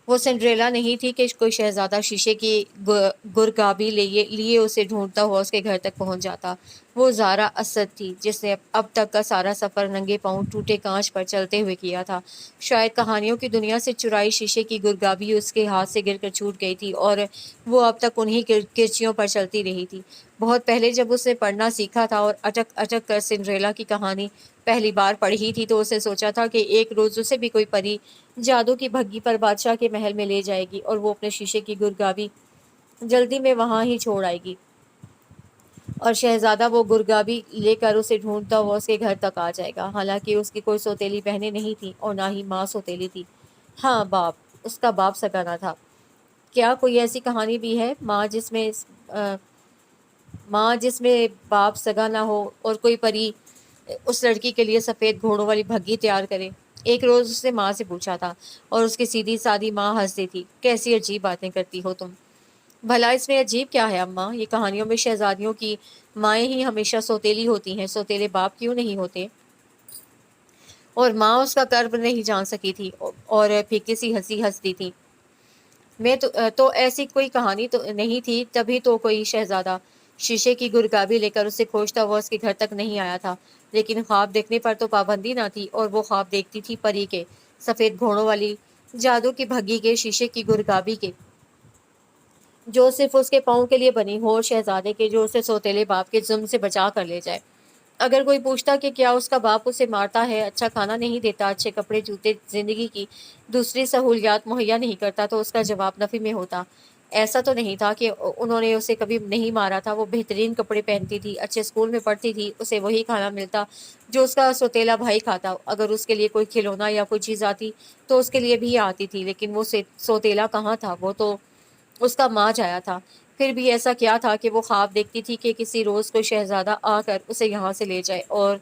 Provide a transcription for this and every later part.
وہ سنڈریلا نہیں تھی کہ کوئی شہزادہ شیشے کی گرگابی لیے اسے ڈھونڈتا ہوا اس کے گھر تک پہنچ جاتا۔ وہ زارا اسد تھی جس نے اب تک کا سارا سفر ننگے پاؤں ٹوٹے کانچ پر چلتے ہوئے کیا تھا۔ شاید کہانیوں کی دنیا سے چرائی شیشے کی گرگابی اس کے ہاتھ سے گر کر چھوٹ گئی تھی اور وہ اب تک انہی کرچیوں پر چلتی رہی تھی۔ بہت پہلے جب اس نے پڑھنا سیکھا تھا اور اٹک اٹک کر سنڈریلا کی کہانی پہلی بار پڑھی تھی تو اسے سوچا تھا کہ ایک روز اسے بھی کوئی پری جادو کی بھگی پر بادشاہ کے محل میں لے جائے گی اور وہ اپنے شیشے کی گرگابی جلدی میں وہاں ہی چھوڑ آئے گی اور شہزادہ وہ گرگابی لے کر اسے ڈھونڈتا ہوا اس کے گھر تک آ جائے گا۔ حالانکہ اس کی کوئی سوتیلی بہنیں نہیں تھیں اور نہ ہی ماں سوتیلی تھی۔ ہاں باپ، اس کا باپ سگا نہ تھا۔ کیا کوئی ایسی کہانی بھی ہے ماں جس میں باپ سگا نہ ہو اور کوئی پری اس لڑکی کے لیے سفید گھوڑوں والی بھگی تیار کرے؟ ایک روز اس نے ماں سے پوچھا تھا اور اس کی سیدھی سادی ماں ہنستی تھی۔ کیسی عجیب باتیں کرتی ہو تم۔ بھلا اس میں عجیب کیا ہے اماں؟ یہ کہانیوں میں شہزادیوں کی مائیں ہی ہمیشہ سوتیلی ہوتی ہیں، سوتیلے باپ کیوں نہیں ہوتے؟ اور ماں اس کا کرب نہیں جان سکی تھی اور پھیکی سی ہنسی ہنستی تھی۔ میں تو ایسی کوئی کہانی تو نہیں تھی، تبھی تو کوئی شہزادہ شیشے کی گرگابی لے کر اسے کھوجتا ہوا اس کے گھر تک نہیں آیا تھا۔ لیکن خواب دیکھنے پر تو پابندی نہ تھی اور وہ خواب دیکھتی تھی پری کے، سفید گھوڑوں والی جادو کی بھگی کے، شیشے کی گرگابی کے، جو صرف اس کے پاؤں کے لیے بنی ہو، اور شہزادے کے جو اسے سوتیلے باپ کے ظلم سے بچا کر لے جائے۔ اگر کوئی پوچھتا کہ کیا اس کا باپ اسے مارتا ہے، اچھا کھانا نہیں دیتا، اچھے کپڑے جوتے، زندگی کی دوسری سہولیات مہیا نہیں کرتا، تو اس کا جواب نفی میں ہوتا۔ ایسا تو نہیں تھا کہ انہوں نے اسے کبھی نہیں مارا تھا۔ وہ بہترین کپڑے پہنتی تھی، اچھے اسکول میں پڑھتی تھی، اسے وہی کھانا ملتا جو اس کا سوتیلا بھائی کھاتا۔ اگر اس کے لیے کوئی کھلونا یا کوئی چیز آتی تو اس کے لیے بھی آتی تھی، لیکن وہ سوتیلا کہاں تھا، وہ تو اس کا ماں جایا تھا۔ پھر بھی ایسا کیا تھا کہ وہ خواب دیکھتی تھی کہ کسی روز کوئی شہزادہ آ کر اسے یہاں سے لے جائے، اور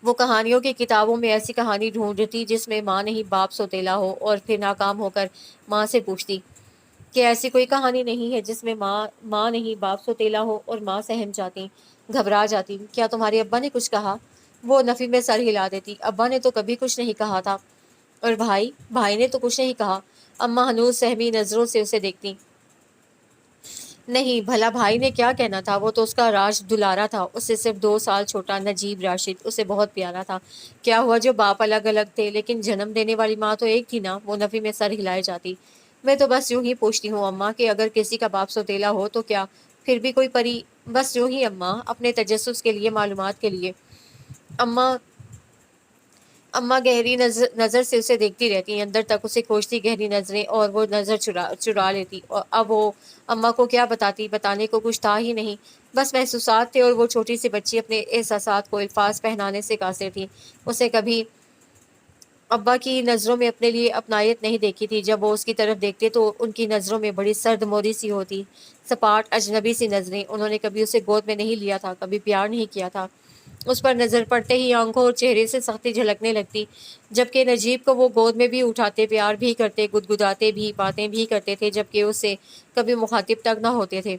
وہ کہانیوں کی کتابوں میں ایسی کہانی ڈھونڈتی جس میں ماں نہیں باپ سوتیلا ہو، اور پھر ناکام ہو کر ماں سے پوچھتی کہ ایسی کوئی کہانی نہیں ہے جس میں ماں نہیں باپ سوتیلا ہو، اور ماں سہم جاتی، گھبرا جاتی۔ کیا تمہارے ابا نے کچھ کہا؟ وہ نفی میں سر ہلا دیتی۔ ابا نے تو کبھی کچھ نہیں کہا تھا۔ اور بھائی نے تو کچھ نہیں کہا۔ اماں ہنوز سہمی نظروں سے اسے دیکھتی۔ نہیں، بھلا بھائی نے کیا کہنا تھا؟ وہ تو اس کا راج دلارا تھا، اس سے صرف 2 سال چھوٹا نجیب راشد اسے بہت پیارا تھا۔ کیا ہوا جو باپ الگ الگ تھے، لیکن جنم دینے والی ماں تو ایک تھی نا؟ وہ نفی میں سر ہلائے جاتی۔ میں تو بس یوں ہی پوچھتی ہوں اماں کہ اگر کسی کا باپ سوتیلا ہو تو کیا پھر بھی کوئی پری؟ بس یوں ہی اماں، اپنے تجسس کے لیے، معلومات کے لیے۔ اماں گہری نظر سے اسے دیکھتی رہتی، اندر تک اسے کھوجتی گہری نظریں، اور وہ نظر چرا لیتی۔ اور اب وہ اماں کو کیا بتاتی؟ بتانے کو کچھ تھا ہی نہیں، بس محسوسات تھے، اور وہ چھوٹی سی بچی اپنے احساسات کو الفاظ پہنانے سے قاصر تھی۔ اسے کبھی ابا کی نظروں میں اپنے لیے اپنائیت نہیں دیکھی تھی۔ جب وہ اس کی طرف دیکھتے تو ان کی نظروں میں بڑی سرد موری سی ہوتی، سپاٹ اجنبی سی نظریں۔ انہوں نے کبھی اسے گود میں نہیں لیا تھا، کبھی پیار نہیں کیا تھا۔ اس پر نظر پڑتے ہی آنکھوں اور چہرے سے سختی جھلکنے لگتی، جبکہ نجیب کو وہ گود میں بھی اٹھاتے، پیار بھی کرتے، گدگداتے بھی، باتیں بھی کرتے تھے، جبکہ اس سے کبھی مخاطب تک نہ ہوتے تھے۔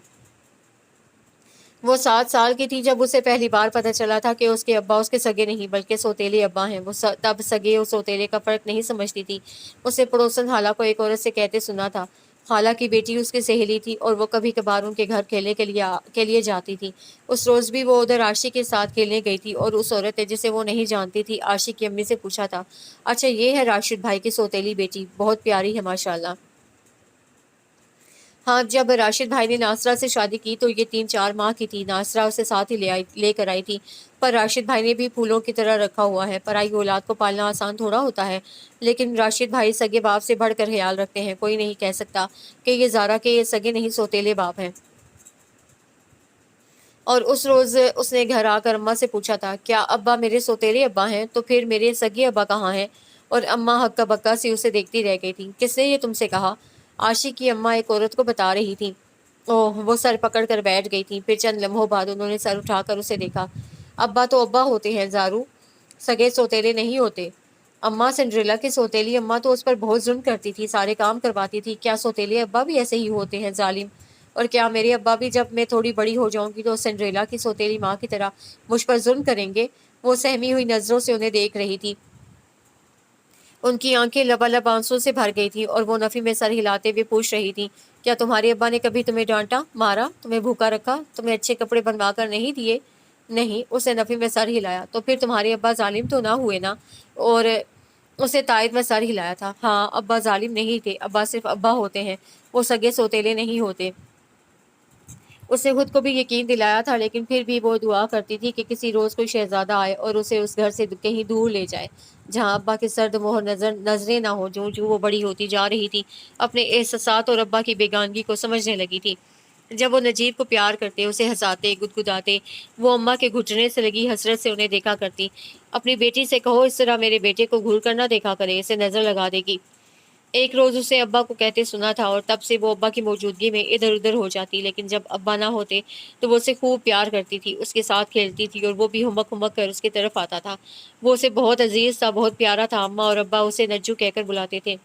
وہ 7 سال کی تھی جب اسے پہلی بار پتہ چلا تھا کہ اس کے ابا اس کے سگے نہیں بلکہ سوتیلے ابا ہیں۔ وہ تب سگے اور سوتیلے کا فرق نہیں سمجھتی تھی۔ اسے پڑوسن خالہ کو ایک عورت سے کہتے سنا تھا۔ خالہ کی بیٹی اس کی سہیلی تھی اور وہ کبھی کبھار ان کے گھر کھیلنے کے لیے جاتی تھی۔ اس روز بھی وہ ادھر عاشق کے ساتھ کھیلنے گئی تھی، اور اس عورت نے، جسے وہ نہیں جانتی تھی، عاشق کی امی سے پوچھا تھا، اچھا یہ ہے راشد بھائی کی سوتیلی بیٹی، بہت پیاری ہے ماشاءاللہ۔ ہاں، جب راشد بھائی نے ناصرہ سے شادی کی تو یہ 3-4 ماہ کی تھی۔ ناصرہ اسے ساتھ ہی لے کر آئی تھی، پر راشد بھائی نے بھی پھولوں کی طرح رکھا ہوا ہے۔ پرائی اولاد کو پالنا آسان تھوڑا ہوتا ہے، لیکن راشد بھائی سگے باپ سے بڑھ کر خیال رکھتے ہیں۔ کوئی نہیں کہہ سکتا کہ یہ زارا کے یہ سگے نہیں سوتیلے باپ ہیں۔ اور اس روز اس نے گھر آ کر اماں سے پوچھا تھا، کیا ابا میرے سوتیلے ابا ہیں؟ تو پھر میرے سگے ابا کہاں ہیں؟ اور اماں ہکا بکا سی اسے دیکھتی رہ گئی تھی۔ کس نے یہ تم سے کہا؟ عاشق کی اماں ایک عورت کو بتا رہی تھی۔ اوہ، وہ سر پکڑ کر بیٹھ گئی تھی۔ پھر چند لمحوں بعد انہوں نے سر اٹھا کر اسے دیکھا۔ ابا تو ابا ہوتے ہیں زارو، سگے سوتیلے نہیں ہوتے۔ اماں سنڈریلا کی سوتیلی اماں تو اس پر بہت ظلم کرتی تھی، سارے کام کرواتی تھی۔ کیا سوتیلے ابا بھی ایسے ہی ہوتے ہیں ظالم؟ اور کیا میرے ابا بھی جب میں تھوڑی بڑی ہو جاؤں گی تو سنڈریلا کی سوتیلی ماں کی طرح مجھ پر ظلم کریں گے؟ وہ سہمی ہوئی نظروں سے انہیں دیکھ رہی تھی۔ ان کی آنکھیں لبالب آنسوں سے بھر گئی تھی اور وہ نفی میں سر ہلاتے ہوئے پوچھ رہی تھی، کیا تمہارے ابا نے کبھی تمہیں ڈانٹا، مارا، تمہیں بھوکا رکھا، تمہیں اچھے کپڑے بنوا کر نہیں دیے؟ نہیں، اسے نفی میں سر ہلایا۔ تو پھر تمہارے ابا ظالم تو نہ ہوئے نا؟ اور اسے تائید میں سر ہلایا تھا۔ ہاں، ابا ظالم نہیں تھے، ابا صرف ابا ہوتے ہیں، وہ سگے سوتیلے نہیں ہوتے۔ اسے خود کو بھی یقین دلایا تھا، لیکن پھر بھی وہ دعا کرتی تھی کہ کسی روز کوئی شہزادہ آئے اور اسے اس گھر سے کہیں دور لے جائے جہاں ابا کے سرد مہر نظریں نہ ہو۔ جو وہ بڑی ہوتی جا رہی تھی، اپنے احساسات اور ابا کی بیگانگی کو سمجھنے لگی تھی۔ جب وہ نجیب کو پیار کرتے، اسے ہنساتے، گدگداتے، وہ اماں کے گھٹنے سے لگی حسرت سے انہیں دیکھا کرتی۔ اپنی بیٹی سے کہو اس طرح میرے بیٹے کو گھور کر نہ دیکھا کرے، اسے نظر لگا دے گی۔ ایک روز اسے ابا کو کہتے سنا تھا اور تب سے وہ ابا کی موجودگی میں ادھر ادھر ہو جاتی، لیکن جب ابا نہ ہوتے تو وہ اسے خوب پیار کرتی تھی، اس کے ساتھ کھیلتی تھی اور وہ بھی ہمک ہمک کر اس کی طرف آتا تھا۔ وہ اسے بہت عزیز تھا، بہت پیارا تھا۔ اماں اور ابا اسے نجو کہہ کر بلاتے تھے۔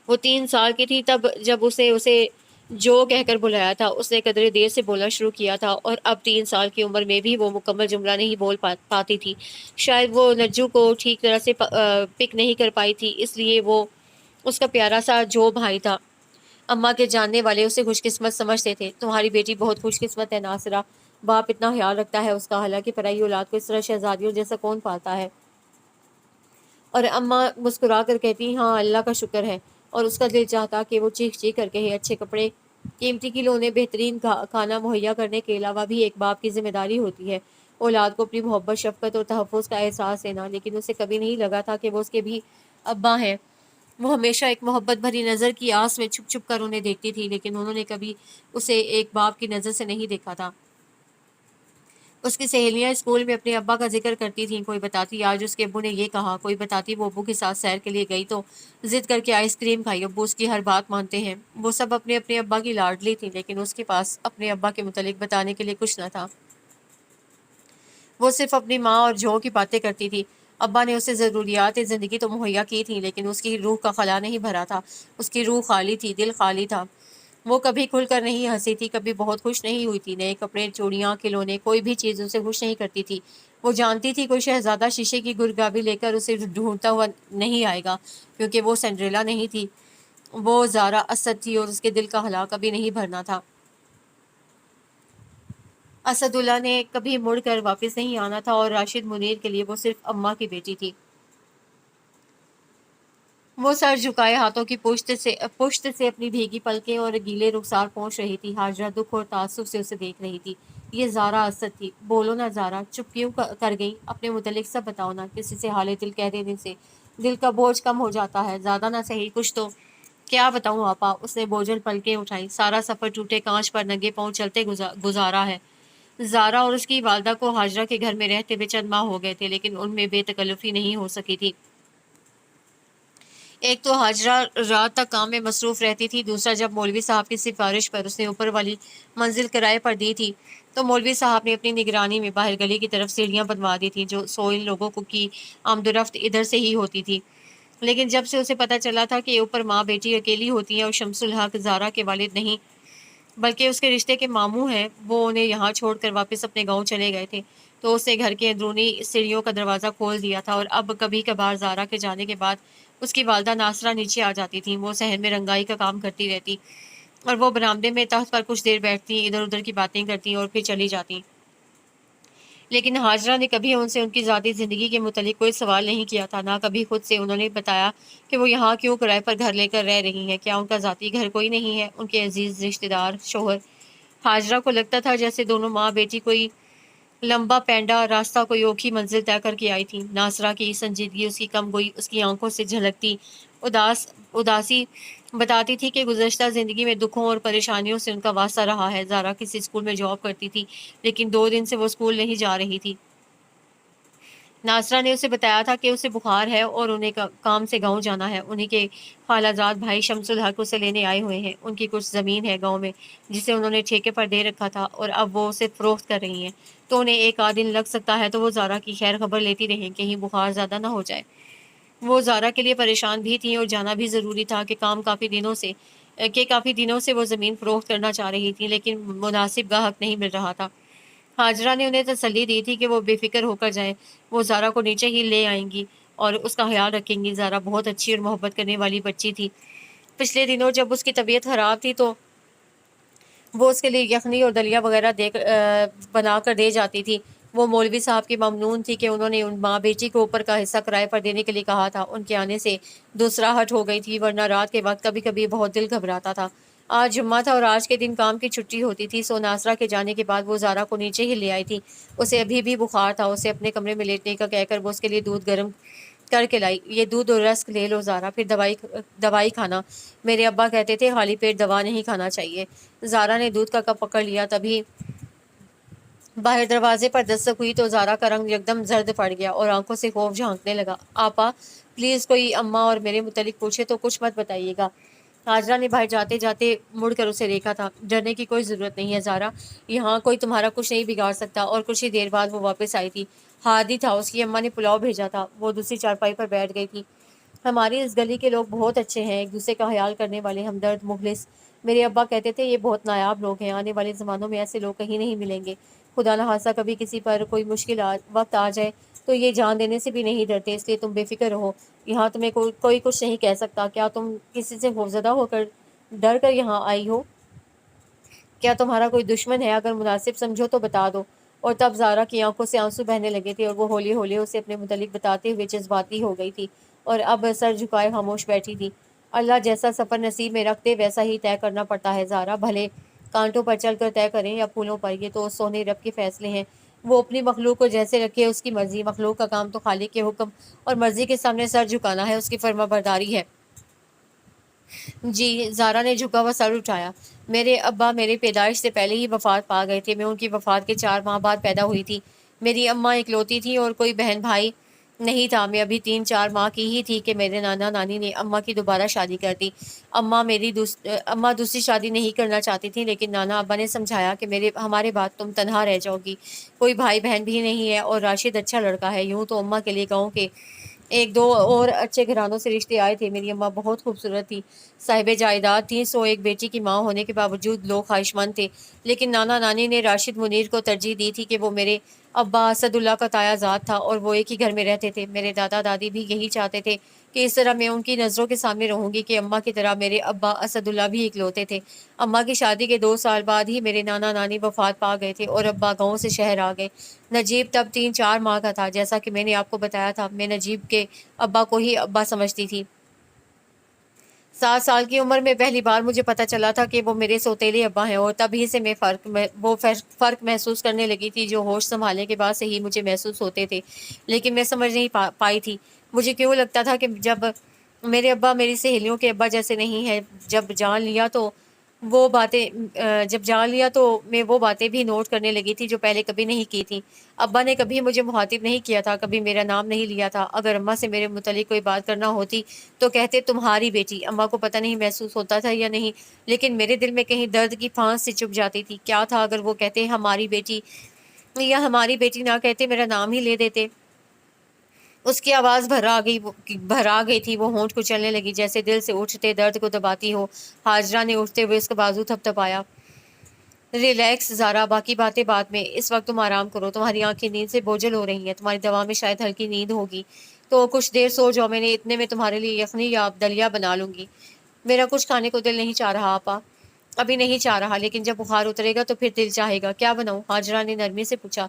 وہ 3 سال کی تھی تب جب اسے جو کہہ کر بلایا تھا۔ اس نے قدرے دیر سے بولنا شروع کیا تھا اور اب 3 سال کی عمر میں بھی وہ مکمل جملہ نہیں بول پاتی تھی۔ شاید وہ نجو کو ٹھیک طرح سے پک نہیں کر پائی تھی، اس لیے وہ اس کا پیارا سا جو بھائی تھا۔ اماں کے جاننے والے اسے خوش قسمت سمجھتے تھے۔ تمہاری بیٹی بہت خوش قسمت ہے ناصرہ، باپ اتنا خیال رکھتا ہے اس کا، حالانکہ پرائی اولاد کو اس طرح شہزادیوں جیسا کون پالتا ہے؟ اور اماں مسکرا کر کہتی، ہاں اللہ کا شکر ہے۔ اور اس کا دل چاہتا کہ وہ چیخ چیخ کر کہے، اچھے کپڑے، قیمتی کھلونے، بہترین کھانا مہیا کرنے کے علاوہ بھی ایک باپ کی ذمہ داری ہوتی ہے اولاد کو اپنی محبت، شفقت اور تحفظ کا احساس دینا۔ لیکن اسے کبھی نہیں لگا تھا کہ وہ اس کے بھی ابا ہیں۔ وہ ہمیشہ ایک محبت بھری نظر کی آس میں چھپ چھپ کر انہیں دیکھتی تھی، لیکن انہوں نے کبھی اسے ایک باپ کی نظر سے نہیں دیکھا تھا۔ اس کی سہیلیاں اسکول میں اپنے ابا کا ذکر کرتی تھیں، کوئی بتاتی آج اس کے ابو نے یہ کہا، کوئی بتاتی وہ ابو کے ساتھ سیر کے لیے گئی تو ضد کر کے آئس کریم کھائی، ابو اس کی ہر بات مانتے ہیں۔ وہ سب اپنے اپنے ابا کی لاڈلی تھی، لیکن اس کے پاس اپنے ابا کے متعلق بتانے کے لیے کچھ نہ تھا۔ وہ صرف اپنی ماں اور جو کی باتیں کرتی تھی۔ ابا نے اسے ضروریات زندگی تو مہیا کی تھیں، لیکن اس کی روح کا خلا نہیں بھرا تھا۔ اس کی روح خالی تھی، دل خالی تھا۔ وہ کبھی کھل کر نہیں ہنسی تھی، کبھی بہت خوش نہیں ہوئی تھی۔ نئے کپڑے، چوڑیاں، کھلونے، کوئی بھی چیز اسے خوش نہیں کرتی تھی۔ وہ جانتی تھی کوئی شہزادہ شیشے کی گرگابی لے کر اسے ڈھونڈتا ہوا نہیں آئے گا، کیونکہ وہ سنڈریلا نہیں تھی، وہ زارا اسد تھی اور اس کے دل کا خلا کبھی نہیں بھرنا تھا۔ اسد اللہ نے کبھی مڑ کر واپس نہیں آنا تھا اور راشد منیر کے لیے وہ صرف اماں کی بیٹی تھی۔ وہ سر جھکائے ہاتھوں کی پشت سے اپنی بھیگی پلکیں اور گیلے رخسار پہنچ رہی تھی۔ حاجرہ دکھ اور تعصب سے اسے دیکھ رہی تھی۔ یہ زارا اسد تھی۔ بولو نا زارا، چپ کیوں کر گئی؟ اپنے متعلق سب بتاؤ نا، کسی سے حال دل کہہ دینے سے دل کا بوجھ کم ہو جاتا ہے، زیادہ نہ صحیح کچھ تو۔ کیا بتاؤں آپا؟ اس نے بوجھل پلکیں اٹھائیں۔ سارا سفر ٹوٹے کانچ پر ننگے پاؤں چلتے گزارا ہے۔ زارا اور اس کی والدہ کو حاجرہ کے گھر میں رہتے ہوئے چند ماہ ہو گئے تھے، لیکن ان میں بے تکلفی نہیں ہو سکی تھی۔ ایک تو حاجرہ رات تک کام میں مصروف رہتی تھی، دوسرا جب مولوی صاحب کی سفارش پر اس نے اوپر والی منزل کرائے پر دی تھی تو مولوی صاحب نے اپنی نگرانی میں باہر گلی کی طرف سیڑھیاں بنوا دی تھیں، جو سو ان لوگوں کی آمد و رفت ادھر سے ہی ہوتی تھی۔ لیکن جب سے اسے پتہ چلا تھا کہ اوپر ماں بیٹی اکیلی ہوتی ہیں اور شمس الحق زارا کے والد نہیں بلکہ اس کے رشتے کے ماموں ہیں، وہ انہیں یہاں چھوڑ کر واپس اپنے گاؤں چلے گئے تھے، تو اس نے گھر کے اندرونی سیڑھیوں کا دروازہ کھول دیا تھا اور اب کبھی کبھار زارا کے جانے کے بعد اس کی والدہ ناصرہ نیچے آ جاتی تھیں۔ وہ صحن میں رنگائی کا کام کرتی رہتی اور وہ برآمدے میں تخت پر کچھ دیر بیٹھتی، ادھر ادھر کی باتیں کرتی اور پھر چلی جاتی۔ لیکن حاجرہ نے کبھی ان سے ان کی ذاتی زندگی کے متعلق کوئی سوال نہیں کیا تھا، نہ کبھی خود سے انہوں نے بتایا کہ وہ یہاں کیوں کرائے پر گھر لے کر رہ رہی ہیں، کیا ان کا ذاتی گھر کوئی نہیں ہے، ان کے عزیز رشتہ دار، شوہر؟ حاجرہ کو لگتا تھا جیسے دونوں ماں بیٹی کوئی لمبا پینڈا راستہ، کوئی اوکھی منزل طے کر کے آئی تھی۔ ناصرہ کی سنجیدگی، اس کی کم گوئی، اس کی آنکھوں سے جھلکتی اداسی بتاتی تھی کہ گزشتہ زندگی میں دکھوں اور پریشانیوں سے ان کا واسطہ رہا ہے۔ زارا کسی اسکول میں جاب کرتی تھی، لیکن 2 دن سے وہ اسکول نہیں جا رہی تھی۔ ناصرہ نے اسے بتایا تھا کہ اسے بخار ہے اور انہیں کام سے گاؤں جانا ہے۔ انہیں کے خالہ زاد بھائی شمس الحق اسے لینے آئے ہوئے ہیں۔ ان کی کچھ زمین ہے گاؤں میں جسے انہوں نے ٹھیکے پر دے رکھا تھا اور اب وہ اسے فروخت کر رہی ہیں، تو انہیں 1 آدھ دن لگ سکتا ہے، تو وہ زارا کی خیر خبر لیتی رہیں، کہیں بخار زیادہ نہ ہو جائے۔ وہ زارا کے لیے پریشان بھی تھیں اور جانا بھی ضروری تھا کہ کافی دنوں سے وہ زمین فروخت کرنا چاہ رہی تھی، لیکن مناسب گاہک نہیں مل رہا تھا۔ حاجرہ نے انہیں تسلی دی تھی کہ وہ بے فکر ہو کر جائیں، وہ زارا کو نیچے ہی لے آئیں گی۔ اور اس کا خیال رکھیں گی۔ زارا بہت اچھی اور محبت کرنے والی بچی تھی۔ پچھلے دنوں جب اس کی طبیعت خراب تھی تو وہ اس کے لیے یخنی اور دلیا وغیرہ بنا کر دے جاتی تھی۔ وہ مولوی صاحب کی ممنون تھی کہ انہوں نے ان ماں بیٹی کو اوپر کا حصہ کرائے پر دینے کے لیے کہا تھا۔ ان کے آنے سے دوسرا ہٹ ہو گئی تھی، ورنہ رات کے وقت کبھی کبھی بہت دل گھبراتا تھا۔ آج جمعہ تھا اور آج کے دن کام کی چھٹی ہوتی تھی، سو ناصرہ کے جانے کے بعد وہ زارا کو نیچے ہی لے آئی تھی۔ اسے ابھی بھی بخار تھا۔ اسے اپنے کمرے میں لیٹنے کا کہہ کر وہ اس کے لیے دودھ گرم کر کے لائی۔ یہ دودھ اور رسک لے لو زارا، پھر دوائی کھانا۔ میرے ابا کہتے تھے خالی پیٹ دوا نہیں کھانا چاہیے۔ زارا نے دودھ کا کپ پکڑ لیا، تبھی باہر دروازے پر دستک ہوئی تو زارا کا رنگ یکدم زرد پڑ گیا اور آنکھوں سے خوف جھانکنے لگا۔ آپا پلیز کوئی اماں اور میرے متعلق پوچھے تو کچھ مت بتائیے گا۔ حاجرہ نے باہر جاتے جاتے مڑ کر اسے دیکھا تھا۔ ڈرنے کی کوئی ضرورت نہیں ہے زارا، یہاں کوئی تمہارا کچھ نہیں بگاڑ سکتا۔ اور کچھ ہی دیر بعد وہ واپس آئی تھی۔ ہادی تھا، اس کی اماں نے پلاؤ بھیجا تھا۔ وہ دوسری چارپائی پر بیٹھ گئی تھی۔ ہماری اس گلی کے لوگ بہت اچھے ہیں، ایک دوسرے کا خیال کرنے والے، ہمدرد، مخلص۔ میرے ابا کہتے تھے یہ بہت نایاب لوگ ہیں، آنے والے زمانوں میں ایسے لوگ کہیں نہیں ملیں گے۔ خدا نہ خواستہ کبھی کسی پر کوئی مشکل وقت آ جائے تو یہ جان دینے سے بھی نہیں ڈرتے، اس لیے تم بے فکر رہو۔ یہاں تمہیں کوئی کچھ نہیں کہہ سکتا۔ کیا تم کسی سے خوفزدہ ہو کر ڈر کر یہاں آئی ہو؟ کیا تمہارا کوئی دشمن ہے؟ اگر مناسب سمجھو تو بتا دو۔ اور تب زارا کی آنکھوں سے آنسو بہنے لگے تھے اور وہ ہولے ہولے اسے اپنے متعلق بتاتے ہوئے جذباتی ہو گئی تھی اور اب سر جھکائے خاموش بیٹھی تھی۔ اللہ جیسا سفر نصیب میں رکھتے ویسا ہی طے کرنا پڑتا ہے زارا، بھلے کانٹوں پر چل کر طے کریں یا پھولوں پر، یہ تو سونے رب کے فیصلے ہیں۔ وہ اپنی مخلوق کو جیسے رکھے اس کی مرضی، مخلوق کا کام تو خالق کے حکم اور مرضی کے سامنے سر جھکانا ہے، اس کی فرما برداری ہے۔ جی، زارا نے جھکا ہوا سر اٹھایا۔ میرے ابا میری پیدائش سے پہلے ہی وفات پا گئے تھے، میں ان کی وفات کے 4 ماہ بعد پیدا ہوئی تھی۔ میری اماں اکلوتی تھی اور کوئی بہن بھائی نہیں تھا۔ میں ابھی 3-4 ماہ کی ہی تھی کہ میرے نانا نانی نے اماں کی دوبارہ شادی کر دی۔ اماں دوسری شادی نہیں کرنا چاہتی تھی، لیکن نانا ابا نے سمجھایا کہ ہمارے بعد تم تنہا رہ جاؤ گی، کوئی بھائی بہن بھی نہیں ہے اور راشد اچھا لڑکا ہے۔ یوں تو اماں کے لیے گاؤں کے 1-2 اور اچھے گھرانوں سے رشتے آئے تھے۔ میری اماں بہت خوبصورت تھی، صاحب جائیداد تھی، سو ایک بیٹی کی ماں ہونے کے باوجود لوگ خواہش مند تھے، لیکن نانا نانی نے راشد منیر کو ترجیح دی تھی کہ وہ میرے ابا اسد اللہ کا تایا زاد تھا اور وہ ایک ہی گھر میں رہتے تھے۔ میرے دادا دادی بھی یہی چاہتے تھے کہ اس طرح میں ان کی نظروں کے سامنے رہوں گی کہ اماں کی طرح میرے ابا اسد اللہ بھی اکلوتے تھے۔ اماں کی شادی کے 2 سال بعد ہی میرے نانا نانی وفات پا گئے تھے اور ابا گاؤں سے شہر آ گئے۔ نجیب تب 3-4 ماہ کا تھا، جیسا کہ میں نے آپ کو بتایا تھا۔ میں نجیب کے ابا کو ہی ابا سمجھتی تھی۔ 7 سال کی عمر میں پہلی بار مجھے پتہ چلا تھا کہ وہ میرے سوتیلے ابا ہیں، اور تب ہی سے میں فرق محسوس کرنے لگی تھی جو ہوش سنبھالنے کے بعد سے ہی مجھے محسوس ہوتے تھے، لیکن میں سمجھ نہیں پائی تھی۔ مجھے کیوں لگتا تھا کہ جب میرے ابا میری سہیلیوں کے ابا جیسے نہیں ہیں۔ جب جان لیا تو میں وہ باتیں بھی نوٹ کرنے لگی تھی جو پہلے کبھی نہیں کی تھی۔ ابا نے کبھی مجھے مخاطب نہیں کیا تھا، کبھی میرا نام نہیں لیا تھا۔ اگر اماں سے میرے متعلق کوئی بات کرنا ہوتی تو کہتے تمہاری بیٹی۔ اماں کو پتہ نہیں محسوس ہوتا تھا یا نہیں، لیکن میرے دل میں کہیں درد کی پھانس سے چپ جاتی تھی۔ کیا تھا اگر وہ کہتے ہماری بیٹی، یا ہماری بیٹی نہ کہتے میرا نام ہی لے دیتے۔ اس کی آواز بھرا گئی تھی، وہ ہونٹ کچلنے لگی جیسے دل سے اٹھتے درد کو دباتی ہو۔ حاجرہ نے اٹھتے ہوئے اس کا بازو تھپتھپایا۔ ریلیکس زارا، باقی باتیں بعد میں، اس وقت تم آرام کرو، تمہاری آنکھیں نیند سے بوجھل ہو رہی ہیں، تمہاری دوا میں شاید ہلکی نیند ہوگی، تو کچھ دیر سو جاؤ، میں نے اتنے میں تمہارے لیے یخنی یا دلیا بنا لوں گی۔ میرا کچھ کھانے کو دل نہیں چاہ رہا آپا۔ ابھی نہیں چاہ رہا، لیکن جب بخار اترے گا تو پھر دل چاہے گا۔ کیا بناؤں؟ حاجرہ نے نرمی سے پوچھا۔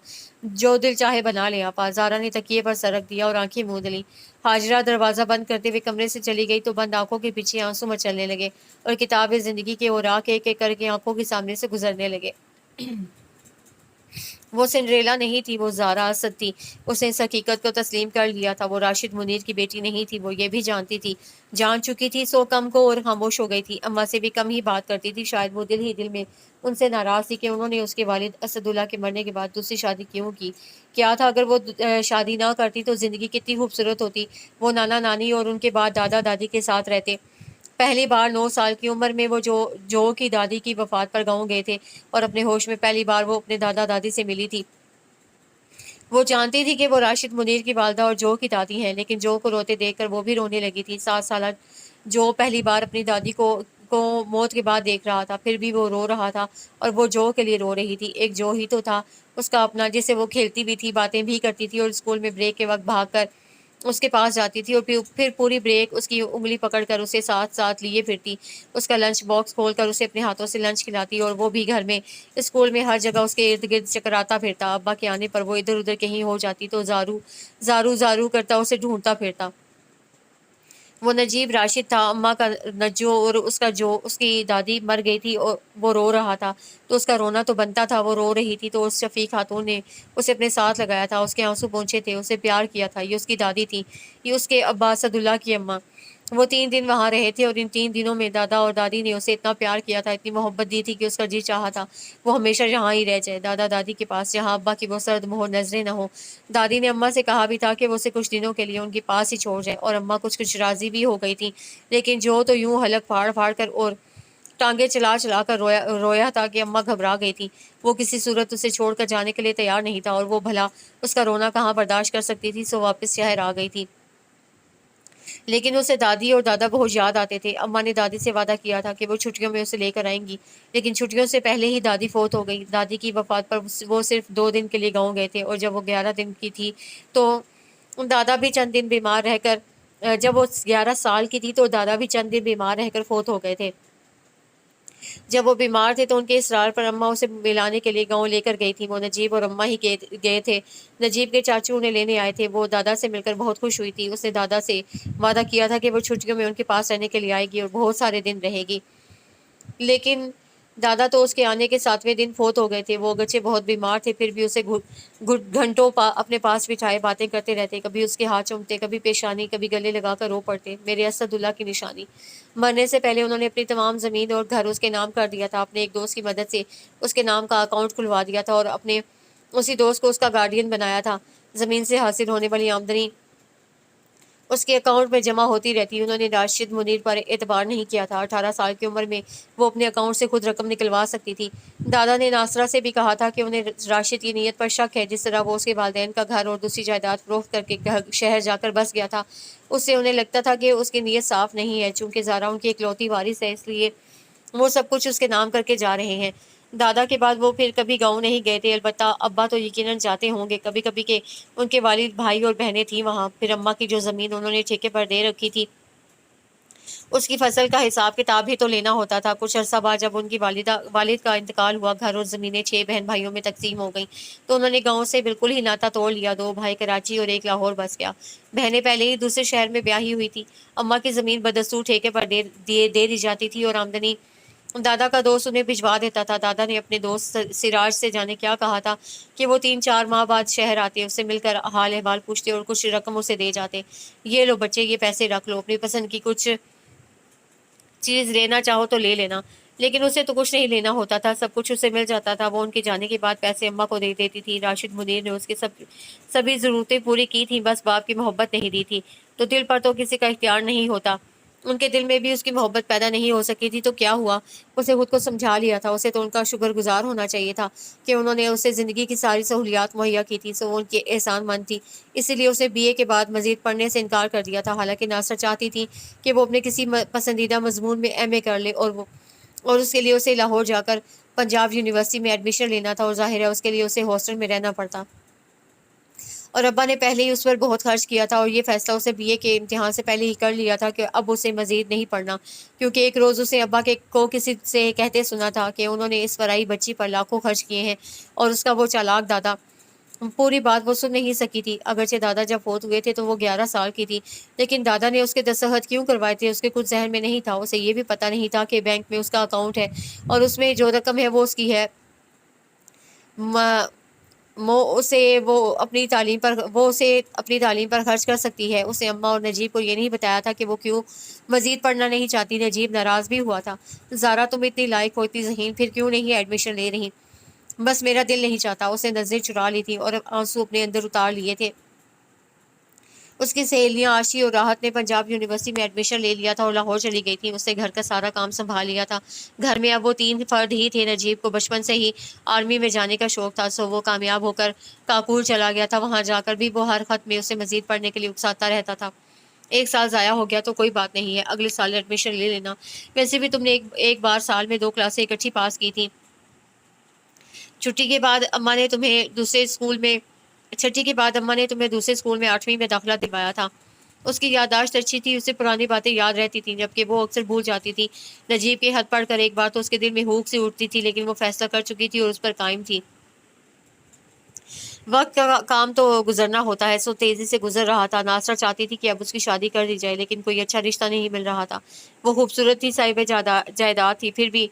جو دل چاہے بنا لیں آپا۔ زارا نے تکیے پر سر رکھ دیا اور آنکھیں موند لیں۔ حاجرہ دروازہ بند کرتے ہوئے کمرے سے چلی گئی تو بند آنکھوں کے پیچھے آنسو مچلنے لگے اور کتاب زندگی کے اوراق ایک ایک کر کے آنکھوں کے سامنے سے گزرنے لگے۔ وہ سنڈریلا نہیں تھی، وہ زارا اسد تھی۔ اس نے اس حقیقت کو تسلیم کر لیا تھا، وہ راشد منیر کی بیٹی نہیں تھی۔ وہ یہ بھی جانتی تھی، جان چکی تھی، سو کم کو اور خاموش ہو گئی تھی۔ اماں سے بھی کم ہی بات کرتی تھی، شاید وہ دل ہی دل میں ان سے ناراض تھی کہ انہوں نے اس کے والد اسد اللہ کے مرنے کے بعد دوسری شادی کیوں کی۔ کیا تھا اگر وہ شادی نہ کرتی تو زندگی کتنی خوبصورت ہوتی۔ وہ نانا نانی اور ان کے بعد دادا دادی کے ساتھ رہتے۔ پہلی بار 9 سال کی عمر میں وہ جو کی دادی کی وفات پر گاؤں گئے تھے اور اپنے ہوش میں پہلی بار وہ اپنے دادا دادی سے ملی تھی۔ وہ جانتی تھی کہ وہ راشد منیر کی والدہ اور جو کی دادی ہیں، لیکن جو کو روتے دیکھ کر وہ بھی رونے لگی تھی۔ 7 سالہ جو پہلی بار اپنی دادی کو موت کے بعد دیکھ رہا تھا، پھر بھی وہ رو رہا تھا اور وہ جو کے لیے رو رہی تھی۔ ایک جو ہی تو تھا اس کا اپنا، جسے وہ کھیلتی بھی تھی، باتیں بھی کرتی تھی اور اسکول میں بریک کے وقت بھاگ کر اس کے پاس جاتی تھی اور پھر پوری بریک اس کی انگلی پکڑ کر اسے ساتھ ساتھ لیے پھرتی، اس کا لنچ باکس کھول کر اسے اپنے ہاتھوں سے لنچ کھلاتی، اور وہ بھی گھر میں، اسکول میں، ہر جگہ اس کے ارد گرد چکراتا پھرتا۔ ابا کے آنے پر وہ ادھر ادھر کہیں ہو جاتی تو زارو زارو زارو کرتا اسے ڈھونڈتا پھرتا۔ وہ نجیب راشد تھا، اماں کا نجو، اور اس کی دادی مر گئی تھی اور وہ رو رہا تھا تو اس کا رونا تو بنتا تھا، وہ رو رہی تھی تو اس شفیق خاتون نے اسے اپنے ساتھ لگایا تھا، اس کے آنسو پونچھے تھے، اسے پیار کیا تھا۔ یہ اس کی دادی تھی، یہ اس کے ابا اسد اللہ کی اماں۔ وہ 3 دن وہاں رہے تھے اور ان 3 دنوں میں دادا اور دادی نے اسے اتنا پیار کیا تھا، اتنی محبت دی تھی کہ اس کا جی چاہا تھا وہ ہمیشہ یہاں ہی رہ جائے، دادا دادی کے پاس، جہاں ابا کی وہ سرد مہر نظریں نہ ہو۔ دادی نے اماں سے کہا بھی تھا کہ وہ اسے کچھ دنوں کے لیے ان کے پاس ہی چھوڑ جائے، اور اماں کچھ راضی بھی ہو گئی تھی، لیکن جو تو یوں حلق پھاڑ پھاڑ کر اور ٹانگیں چلا چلا کر رویا تھا کہ اماں گھبرا گئی تھی۔ وہ کسی صورت اسے چھوڑ کر جانے کے لیے تیار نہیں تھا، اور وہ بھلا اس کا رونا کہاں برداشت کر سکتی تھی، سو واپس شہر آ گئی تھی۔ لیکن اسے دادی اور دادا بہت یاد آتے تھے۔ اماں نے دادی سے وعدہ کیا تھا کہ وہ چھٹیوں میں اسے لے کر آئیں گی، لیکن چھٹیوں سے پہلے ہی دادی فوت ہو گئی۔ دادی کی وفات پر وہ صرف 2 دن کے لیے گاؤں گئے تھے، اور جب وہ 11 دن کی تھی تو دادا بھی چند دن بیمار رہ کر جب وہ 11 سال کی تھی تو دادا بھی چند دن بیمار رہ کر فوت ہو گئے تھے۔ جب وہ بیمار تھے تو ان کے اصرار پر اماں اسے ملانے کے لیے گاؤں لے کر گئی تھی۔ وہ نجیب اور اماں ہی گئے تھے۔ نجیب کے چاچو انہیں لینے آئے تھے۔ وہ دادا سے مل کر بہت خوش ہوئی تھی۔ اس نے دادا سے وعدہ کیا تھا کہ وہ چھٹیوں میں ان کے پاس رہنے کے لیے آئے گی اور بہت سارے دن رہے گی، لیکن دادا تو اس کے آنے کے 7ویں دن فوت ہو گئے تھے۔ وہ اگرچہ بہت بیمار تھے پھر بھی اسے گھنٹوں اپنے پاس بٹھائے باتیں کرتے رہتے، کبھی اس کے ہاتھ چومتے، کبھی پیشانی، کبھی گلے لگا کر رو پڑتے۔ میرے اسد اللہ کی نشانی۔ مرنے سے پہلے انہوں نے اپنی تمام زمین اور گھر اس کے نام کر دیا تھا۔ اپنے ایک دوست کی مدد سے اس کے نام کا اکاؤنٹ کھلوا دیا تھا اور اپنے اسی دوست کو اس کا گارڈین بنایا تھا۔ زمین سے حاصل ہونے والی آمدنی اس کے اکاؤنٹ میں جمع ہوتی رہتی۔ انہوں نے راشد منیر پر اعتبار نہیں کیا تھا۔ 18 سال کی عمر میں وہ اپنے اکاؤنٹ سے خود رقم نکلوا سکتی تھی۔ دادا نے ناصرہ سے بھی کہا تھا کہ انہیں راشد کی نیت پر شک ہے، جس طرح وہ اس کے والدین کا گھر اور دوسری جائیداد فروخت کر کے شہر جا کر بس گیا تھا، اس سے انہیں لگتا تھا کہ اس کی نیت صاف نہیں ہے۔ چونکہ زارا ان کی اکلوتی وارث ہے، اس لیے وہ سب کچھ اس کے نام کر کے جا رہے ہیں۔ دادا کے بعد وہ پھر کبھی گاؤں نہیں گئے تھے، البتہ ابا تو یقیناً جاتے ہوں گے کبھی کبھی، کہ ان کے والد، بھائی اور بہنیں تھیں وہاں۔ پھر اماں کی جو زمین انہوں نے ٹھیکے پر دے رکھی تھی، اس کی فصل کا حساب کتاب بھی تو لینا ہوتا تھا۔ کچھ عرصہ بعد جب ان کی والد کا انتقال ہوا، گھر اور زمینیں 6 بہن بھائیوں میں تقسیم ہو گئیں، تو انہوں نے گاؤں سے بالکل ہی ناتا توڑ لیا۔ 2 بھائی کراچی اور 1 لاہور بس گیا۔ بہنیں پہلے ہی دوسرے شہر میں بیاہی ہوئی تھی۔ اماں کی زمین بدستور ٹھیکے پر دے دی جاتی تھی اور آمدنی دادا کا دوست انہیں بھجوا دیتا تھا۔ دادا نے اپنے دوست سراج سے جانے کیا کہا تھا کہ وہ 3-4 ماہ بعد شہر آتے، اس سے مل کر حال احوال پوچھتے اور کچھ رقم اسے دے جاتے۔ یہ لو بچے، یہ پیسے رکھ لو، اپنی پسند کی کچھ چیز لینا چاہو تو لے لینا۔ لیکن اسے تو کچھ نہیں لینا ہوتا تھا، سب کچھ اسے مل جاتا تھا۔ وہ ان کے جانے کے بعد پیسے اماں کو دے دیتی تھی۔ راشد منیر نے اس کی سبھی ضرورتیں پوری کی تھیں، بس باپ کی محبت نہیں دی تھی۔ تو دل پر تو کسی کا اختیار نہیں ہوتا، ان کے دل میں بھی اس کی محبت پیدا نہیں ہو سکی تھی، تو کیا ہوا؟ اسے خود کو سمجھا لیا تھا۔ اسے تو ان کا شکر گزار ہونا چاہیے تھا کہ انہوں نے اسے زندگی کی ساری سہولیات مہیا کی تھی، سو وہ ان کی احسان مند تھی۔ اسی لیے اسے BA کے بعد مزید پڑھنے سے انکار کر دیا تھا، حالانکہ ناصر چاہتی تھی کہ وہ اپنے کسی پسندیدہ مضمون میں MA کر لے، اور اس کے لیے اسے لاہور جا کر پنجاب یونیورسٹی میں ایڈمیشن لینا تھا، اور ظاہر ہے اس کے لیے اسے ہاسٹل میں رہنا پڑتا، اور ابا نے پہلے ہی اس پر بہت خرچ کیا تھا، اور یہ فیصلہ اسے BA کے امتحان سے پہلے ہی کر لیا تھا کہ اب اسے مزید نہیں پڑھنا، کیونکہ ایک روز اسے ابا کو کسی سے کہتے سنا تھا کہ انہوں نے اس فرائی بچی پر لاکھوں خرچ کیے ہیں، اور اس کا وہ چالاک دادا۔ پوری بات وہ سن نہیں سکی تھی، اگرچہ دادا جب فوت ہوئے تھے تو وہ 11 سال کی تھی، لیکن دادا نے اس کے دستخط کیوں کروائے تھے اس کے کچھ ذہن میں نہیں تھا۔ اسے یہ بھی پتہ نہیں تھا کہ بینک میں اس کا اکاؤنٹ ہے، اور اس میں جو رقم ہے وہ اس کی ہے، اسے اپنی تعلیم پر خرچ کر سکتی ہے۔ اسے اماں اور نجیب کو یہ نہیں بتایا تھا کہ وہ کیوں مزید پڑھنا نہیں چاہتی۔ نجیب ناراض بھی ہوا تھا۔ زارا، تم اتنی لائق ہو، اتنی ذہین، پھر کیوں نہیں ایڈمیشن لے رہی؟ بس میرا دل نہیں چاہتا۔ اسے نظریں چرا لی تھی اور آنسو اپنے اندر اتار لیے تھے۔ اس کی سہیلیاں عاشی اور راحت نے پنجاب یونیورسٹی میں ایڈمیشن لے لیا تھا اور لاہور چلی گئی تھیں۔ اس نے گھر کا سارا کام سنبھال لیا تھا۔ گھر میں اب وہ 3 فرد ہی تھے۔ نجیب کو بچپن سے ہی آرمی میں جانے کا شوق تھا، سو وہ کامیاب ہو کر کاکول چلا گیا تھا۔ وہاں جا کر بھی وہ ہر خط میں اسے مزید پڑھنے کے لیے اکساتا رہتا تھا۔ 1 سال ضائع ہو گیا تو کوئی بات نہیں ہے، اگلے سال ایڈمیشن لے لینا، ویسے بھی تم نے ایک بار سال میں 2 کلاسیں اکٹھی پاس کی تھیں۔ چھٹی کے بعد اماں نے تمہیں دوسرے اسکول میں 8ویں میں داخلہ دلوایا تھا۔ اس کی یادداشت اچھی تھی، اسے پرانی باتیں یاد رہتی تھیں جبکہ وہ اکثر بھول جاتی تھی۔ نجیب کے خط پڑھ کر ایک بار تو اس کے دل میں ہوک سی اٹھتی تھی، لیکن وہ فیصلہ کر چکی تھی اور اس پر قائم تھی۔ وقت کا کام تو گزرنا ہوتا ہے، سو تیزی سے گزر رہا تھا۔ ناصرہ چاہتی تھی کہ اب اس کی شادی کر دی جائے، لیکن کوئی اچھا رشتہ نہیں مل رہا تھا۔ وہ خوبصورت تھی، صاحب جائیداد تھی، پھر بھی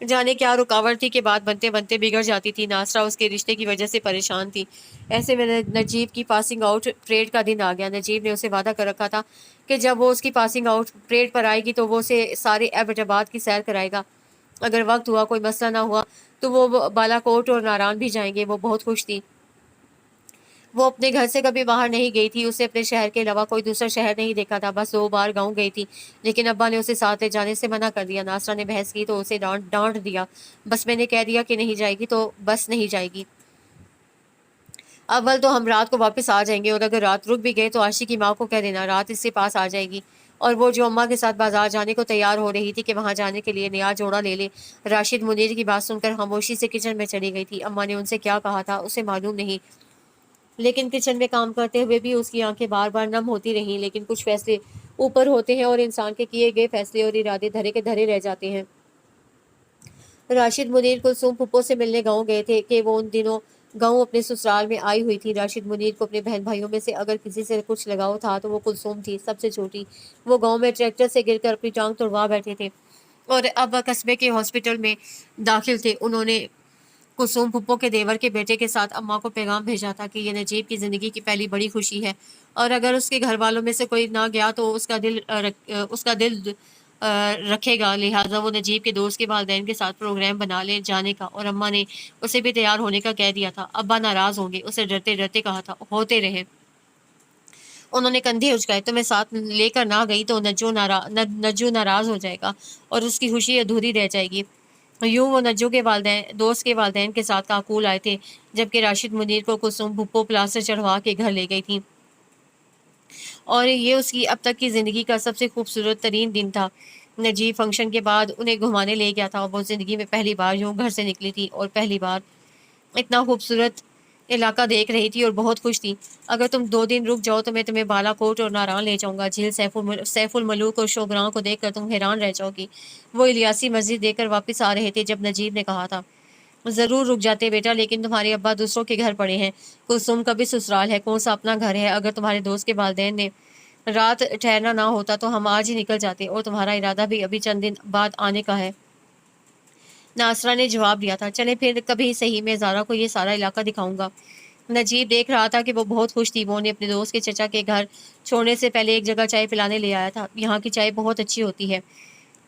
جانے کیا رکاوٹ تھی کہ بات بنتے بنتے بگڑ جاتی تھی۔ ناصرہ اس کے رشتے کی وجہ سے پریشان تھی۔ ایسے میں نجیب کی پاسنگ آؤٹ پریڈ کا دن آ گیا۔ نجیب نے اسے وعدہ کر رکھا تھا کہ جب وہ اس کی پاسنگ آؤٹ پریڈ پر آئے گی تو وہ اسے سارے ایبٹ آباد کی سیر کرائے گا۔ اگر وقت ہوا، کوئی مسئلہ نہ ہوا تو وہ بالا کوٹ اور ناران بھی جائیں گے۔ وہ بہت خوش تھی۔ وہ اپنے گھر سے کبھی باہر نہیں گئی تھی، اسے اپنے شہر کے علاوہ کوئی دوسرا شہر نہیں دیکھا تھا، بس 2 بار گاؤں گئی تھی، لیکن ابا نے اسے ساتھ لے جانے سے منع کر دیا۔ ناصرہ نے بحث کی تو اسے ڈانٹ دیا، بس میں نے کہہ دیا کہ نہیں جائے گی تو بس نہیں جائے گی۔ اول تو ہم رات کو واپس آ جائیں گے، اور اگر رات رک بھی گئے تو عاشق کی ماں کو کہہ دینا رات اس سے پاس آ جائے گی۔ اور وہ جو اماں کے ساتھ بازار جانے کو تیار ہو رہی تھی کہ وہاں جانے کے لیے نیا جوڑا لے لے، راشد منیر کی بات سن کر خاموشی سے کچن میں چلی گئی تھی۔ اماں نے ان سے کیا کہا تھا اسے معلوم نہیں، لیکن کچن میں کام کرتے ہوئے بھی اس کی آنکھیں بار بار نم ہوتی رہیں۔ لیکن کچھ فیصلے اوپر ہوتے ہیں اور انسان کے کیے گئے فیصلے اور ارادے دھرے کے دھرے رہ جاتے ہیں۔ راشد منیر کلثوم پھپھو سے ملنے گاؤں گئے تھے کہ وہ ان دنوں گاؤں اپنے سسرال میں آئی ہوئی تھی۔ راشد منیر کو اپنے بہن بھائیوں میں سے اگر کسی سے کچھ لگاؤ تھا تو وہ کلثوم تھی، سب سے چھوٹی۔ وہ گاؤں میں ٹریکٹر سے گر کر اپنی ٹانگ توڑوا بیٹھے تھے اور اب قصبے کے ہاسپٹل میں داخل تھے۔ انہوں نے کلثوم پھپھو کے دیور کے بیٹے کے ساتھ اماں کو پیغام بھیجا تھا کہ یہ نجیب کی زندگی کی پہلی بڑی خوشی ہے، اور اگر اس کے گھر والوں میں سے کوئی نہ گیا تو اس کا دل رکھے گا، لہٰذا وہ نجیب کے دوست کے والدین کے ساتھ پروگرام بنا لے جانے کا، اور اماں نے اسے بھی تیار ہونے کا کہہ دیا تھا۔ ابا ناراض ہوں گے، اسے ڈرتے ڈرتے کہا تھا۔ ہوتے رہے۔ انہوں نے کندھے اچکائے، تو میں ساتھ لے کر نہ گئی تو نجو ناراض ہو جائے گا اور اس کی خوشی ادھوری رہ جائے گی۔ یوں وہ نجو کے دوست کے والدین کے ساتھ کاکول آئے تھے، جبکہ راشد منیر کو کلثوم پھپھو پلاسٹر چڑھوا کے گھر لے گئی تھی، اور یہ اس کی اب تک کی زندگی کا سب سے خوبصورت ترین دن تھا۔ نجیب فنکشن کے بعد انہیں گھمانے لے گیا تھا، اور وہ زندگی میں پہلی بار یوں گھر سے نکلی تھی اور پہلی بار اتنا خوبصورت علاقہ دیکھ رہی تھی اور بہت خوش تھی۔ اگر تم 2 دن رک جاؤ تو میں تمہیں بالا کوٹ اور ناران لے جاؤں گا۔ جھیل سیف الملوک اور شوگراں کو دیکھ کر تم حیران رہ جاؤ گی۔ وہ الیاسی مسجد دیکھ کر واپس آ رہے تھے جب نجیب نے کہا تھا، ضرور رک جاتے بیٹا، لیکن تمہارے ابا دوسروں کے گھر پڑے ہیں، کلثوم کا بھی سسرال ہے، کون سا اپنا گھر ہے؟ اگر تمہارے دوست کے والدین نے رات ٹھہرنا نہ ہوتا تو ہم آج ہی نکل جاتے، اور تمہارا ارادہ بھی ابھی چند دن بعد آنے کا ہے۔ ناصرہ نے جواب دیا تھا، چلیں پھر کبھی صحیح، میں زارا کو یہ سارا علاقہ دکھاؤں گا۔ نجیب دیکھ رہا تھا کہ وہ بہت خوش تھی۔ وہ انہیں اپنے دوست کے چچا کے گھر چھوڑنے سے پہلے ایک جگہ چائے پلانے لے آیا تھا۔ یہاں کی چائے بہت اچھی ہوتی ہے۔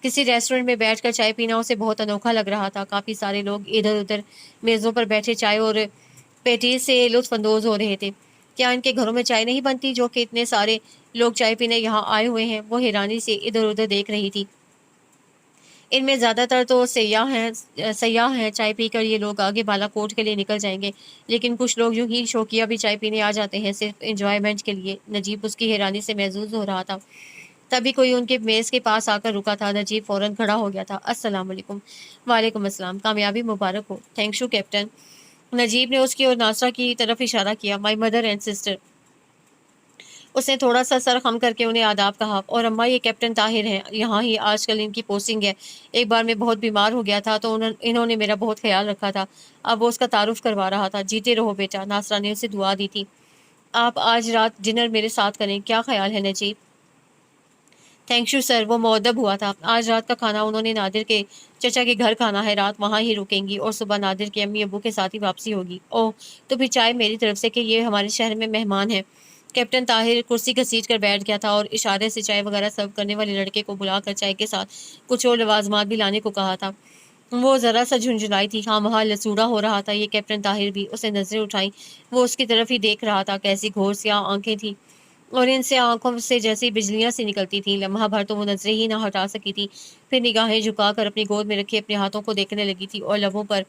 کسی ریسٹورنٹ میں بیٹھ کر چائے پینا اسے بہت انوکھا لگ رہا تھا۔ کافی سارے لوگ ادھر ادھر میزوں پر بیٹھے چائے اور پیٹیز سے لطف اندوز ہو رہے تھے۔ کیا ان کے گھروں میں چائے نہیں بنتی جو کہ اتنے سارے لوگ چائے پینے یہاں آئے ہوئے ہیں؟ وہ حیرانی سے ادھر ادھر دیکھ رہی تھی۔ ان میں زیادہ تر تو سیاح ہیں، چائے پی کر یہ لوگ آگے بالا کوٹ کے لیے نکل جائیں گے، لیکن کچھ لوگ یوں ہی شوقیہ بھی چائے پینے آ جاتے ہیں، صرف انجوائمنٹ کے لیے۔ نجیب اس کی حیرانی سے محظوظ ہو رہا تھا۔ تبھی کوئی ان کے میز کے پاس آ کر رکا تھا۔ نجیب فوراً کھڑا ہو گیا تھا۔ السلام علیکم۔ وعلیکم السلام، کامیابی مبارک ہو۔ Thank you captain. نجیب نے اس کی اور ناصرہ کی طرف اشارہ کیا۔ My mother and sister. اس نے تھوڑا سا سر خم کر کے انہیں آداب کہا۔ اور اماں، یہ کیپٹن طاہر ہیں، یہاں ہی آج کل ان کی پوسٹنگ ہے، ایک بار میں بہت بیمار ہو گیا تھا تو انہوں نے میرا بہت خیال رکھا تھا، اب وہ اس کا تعارف کروا رہا تھا۔ جیتے رہو بیٹا، ناصرہ نے اسے دعا دی تھی۔ آپ آج رات ڈنر میرے ساتھ کریں، کیا خیال ہے نجیب؟ تھینک یو سر، وہ مؤدب ہوا تھا۔ آج رات کا کھانا انہوں نے نادر کے چچا کے گھر کھانا ہے، رات وہاں ہی رکیں گی اور صبح نادر کے امی ابو کے ساتھ ہی واپسی ہوگی۔ اوہ، تو پھر چائے میری طرف سے کہ یہ ہمارے شہر میں مہمان ہیں۔ کیپٹن طاہر کرسی گھسیٹ کر بیٹھ گیا تھا اور اشارے سے چائے وغیرہ سرو کرنے والے لڑکے کو بلا کر چائے کے ساتھ کچھ اور لوازمات بھی لانے کو کہا تھا۔ وہ ذرا سا جھنجھلائی تھی، ہاں وہاں لسوڑا ہو رہا تھا یہ کیپٹن طاہر بھی۔ اسے نظریں اٹھائیں، وہ اس کی طرف ہی دیکھ رہا تھا۔ کیسی گھور سیاہ آنکھیں تھیں اور ان سے آنکھوں سے جیسی بجلیاں سی نکلتی تھیں۔ لمحہ بھر تو وہ نظریں ہی نہ ہٹا سکی تھی، پھر نگاہیں جھکا کر اپنی گود میں رکھے اپنے ہاتھوں کو دیکھنے لگی تھی اور لبوں پر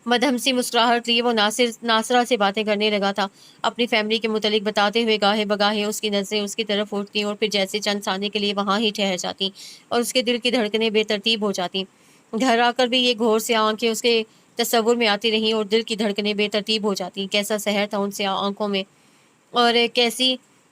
مدھم سی مسکراہٹ لیے وہ ناصرہ سے باتیں کرنے لگا تھا، اپنی فیملی کے متعلق بتاتے ہوئے۔ گاہے بگاہے اس کی نظریں اس کی طرف اٹھتیں اور پھر جیسے چند ثانیے کے لیے وہاں ہی ٹھہر جاتی اور اس کے دل کی دھڑکنیں بے ترتیب ہو جاتی۔ گھر آ کر بھی یہ گھور سیاہ آنکھیں اس کے تصور میں آتی رہیں اور دل کی دھڑکنیں بے ترتیب ہو جاتی۔ کیسا سحر تھا ان سیاہ آنکھوں میں، اور کیسی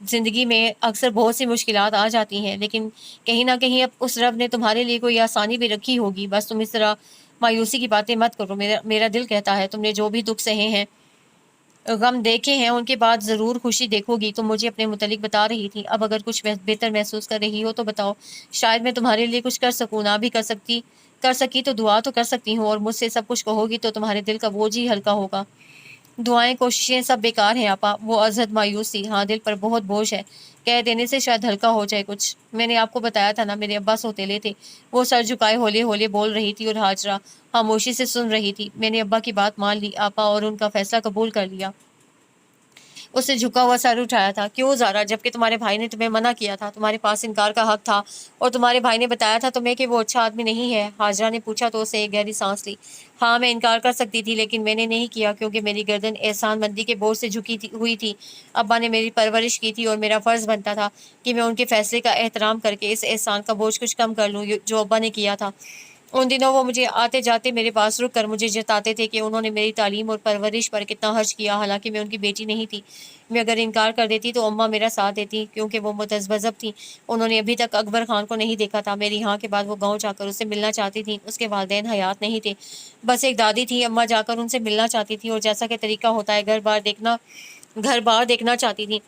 زندگی میں اکثر بہت سی مشکلات آ جاتی ہیں، لیکن کہیں نہ کہیں اب اس رب نے تمہارے لیے کوئی آسانی بھی رکھی ہوگی۔ بس تم اس طرح مایوسی کی باتیں مت کرو۔ میرا دل کہتا ہے تم نے جو بھی دکھ سہے ہیں، غم دیکھے ہیں، ان کے بعد ضرور خوشی دیکھو گی۔ تم مجھے اپنے متعلق بتا رہی تھی، اب اگر کچھ بہتر محسوس کر رہی ہو تو بتاؤ، شاید میں تمہارے لیے کچھ کر سکوں۔ نہ بھی کر سکی تو دعا تو کر سکتی ہوں، اور مجھ سے سب کچھ کہو گی تو تمہارے دل کا بوجھ ہی ہلکا ہوگا۔ دعائیں کوششیں سب بیکار ہیں آپا۔ وہ ازحد مایوس تھی۔ ہاں، دل پر بہت بوجھ ہے، کہہ دینے سے شاید ہلکا ہو جائے کچھ۔ میں نے آپ کو بتایا تھا نا، میرے ابا سوتیلے تھے۔ وہ سر جھکائے ہولے ہولے بول رہی تھی اور ہاجرہ خاموشی سے سن رہی تھی۔ میں نے ابا کی بات مان لی آپا، اور ان کا فیصلہ قبول کر لیا۔ اس نے جھکا ہوا سر اٹھایا تھا۔ کیوں زارا؟ جبکہ تمہارے بھائی نے تمہیں منع کیا تھا، تمہارے پاس انکار کا حق تھا، اور تمہارے بھائی نے بتایا تھا تمہیں کہ وہ اچھا آدمی نہیں ہے۔ ہاجرہ نے پوچھا تو اسے ایک گہری سانس لی۔ ہاں، میں انکار کر سکتی تھی، لیکن میں نے نہیں کیا، کیونکہ میری گردن احسان مندی کے بوجھ سے جھکی ہوئی تھی۔ ابا نے میری پرورش کی تھی، اور میرا فرض بنتا تھا کہ میں ان کے فیصلے کا احترام کر کے اس احسان کا بوجھ کچھ کم کر لوں جو ابا نے کیا تھا۔ ان دنوں وہ مجھے آتے جاتے میرے پاس رک کر مجھے جتاتے تھے کہ انہوں نے میری تعلیم اور پرورش پر کتنا خرچ کیا، حالانکہ میں ان کی بیٹی نہیں تھی۔ میں اگر انکار کر دیتی تو اماں میرا ساتھ دیتی، کیونکہ وہ متذبذب تھیں۔ انہوں نے ابھی تک اکبر خان کو نہیں دیکھا تھا۔ میری ہاں کے بعد وہ گاؤں جا کر اس سے ملنا چاہتی تھیں۔ اس کے والدین حیات نہیں تھے، بس ایک دادی تھی۔ اماں جا کر ان سے ملنا چاہتی تھی، اور جیسا کہ طریقہ ہوتا ہے گھر بار دیکھنا چاہتی تھی،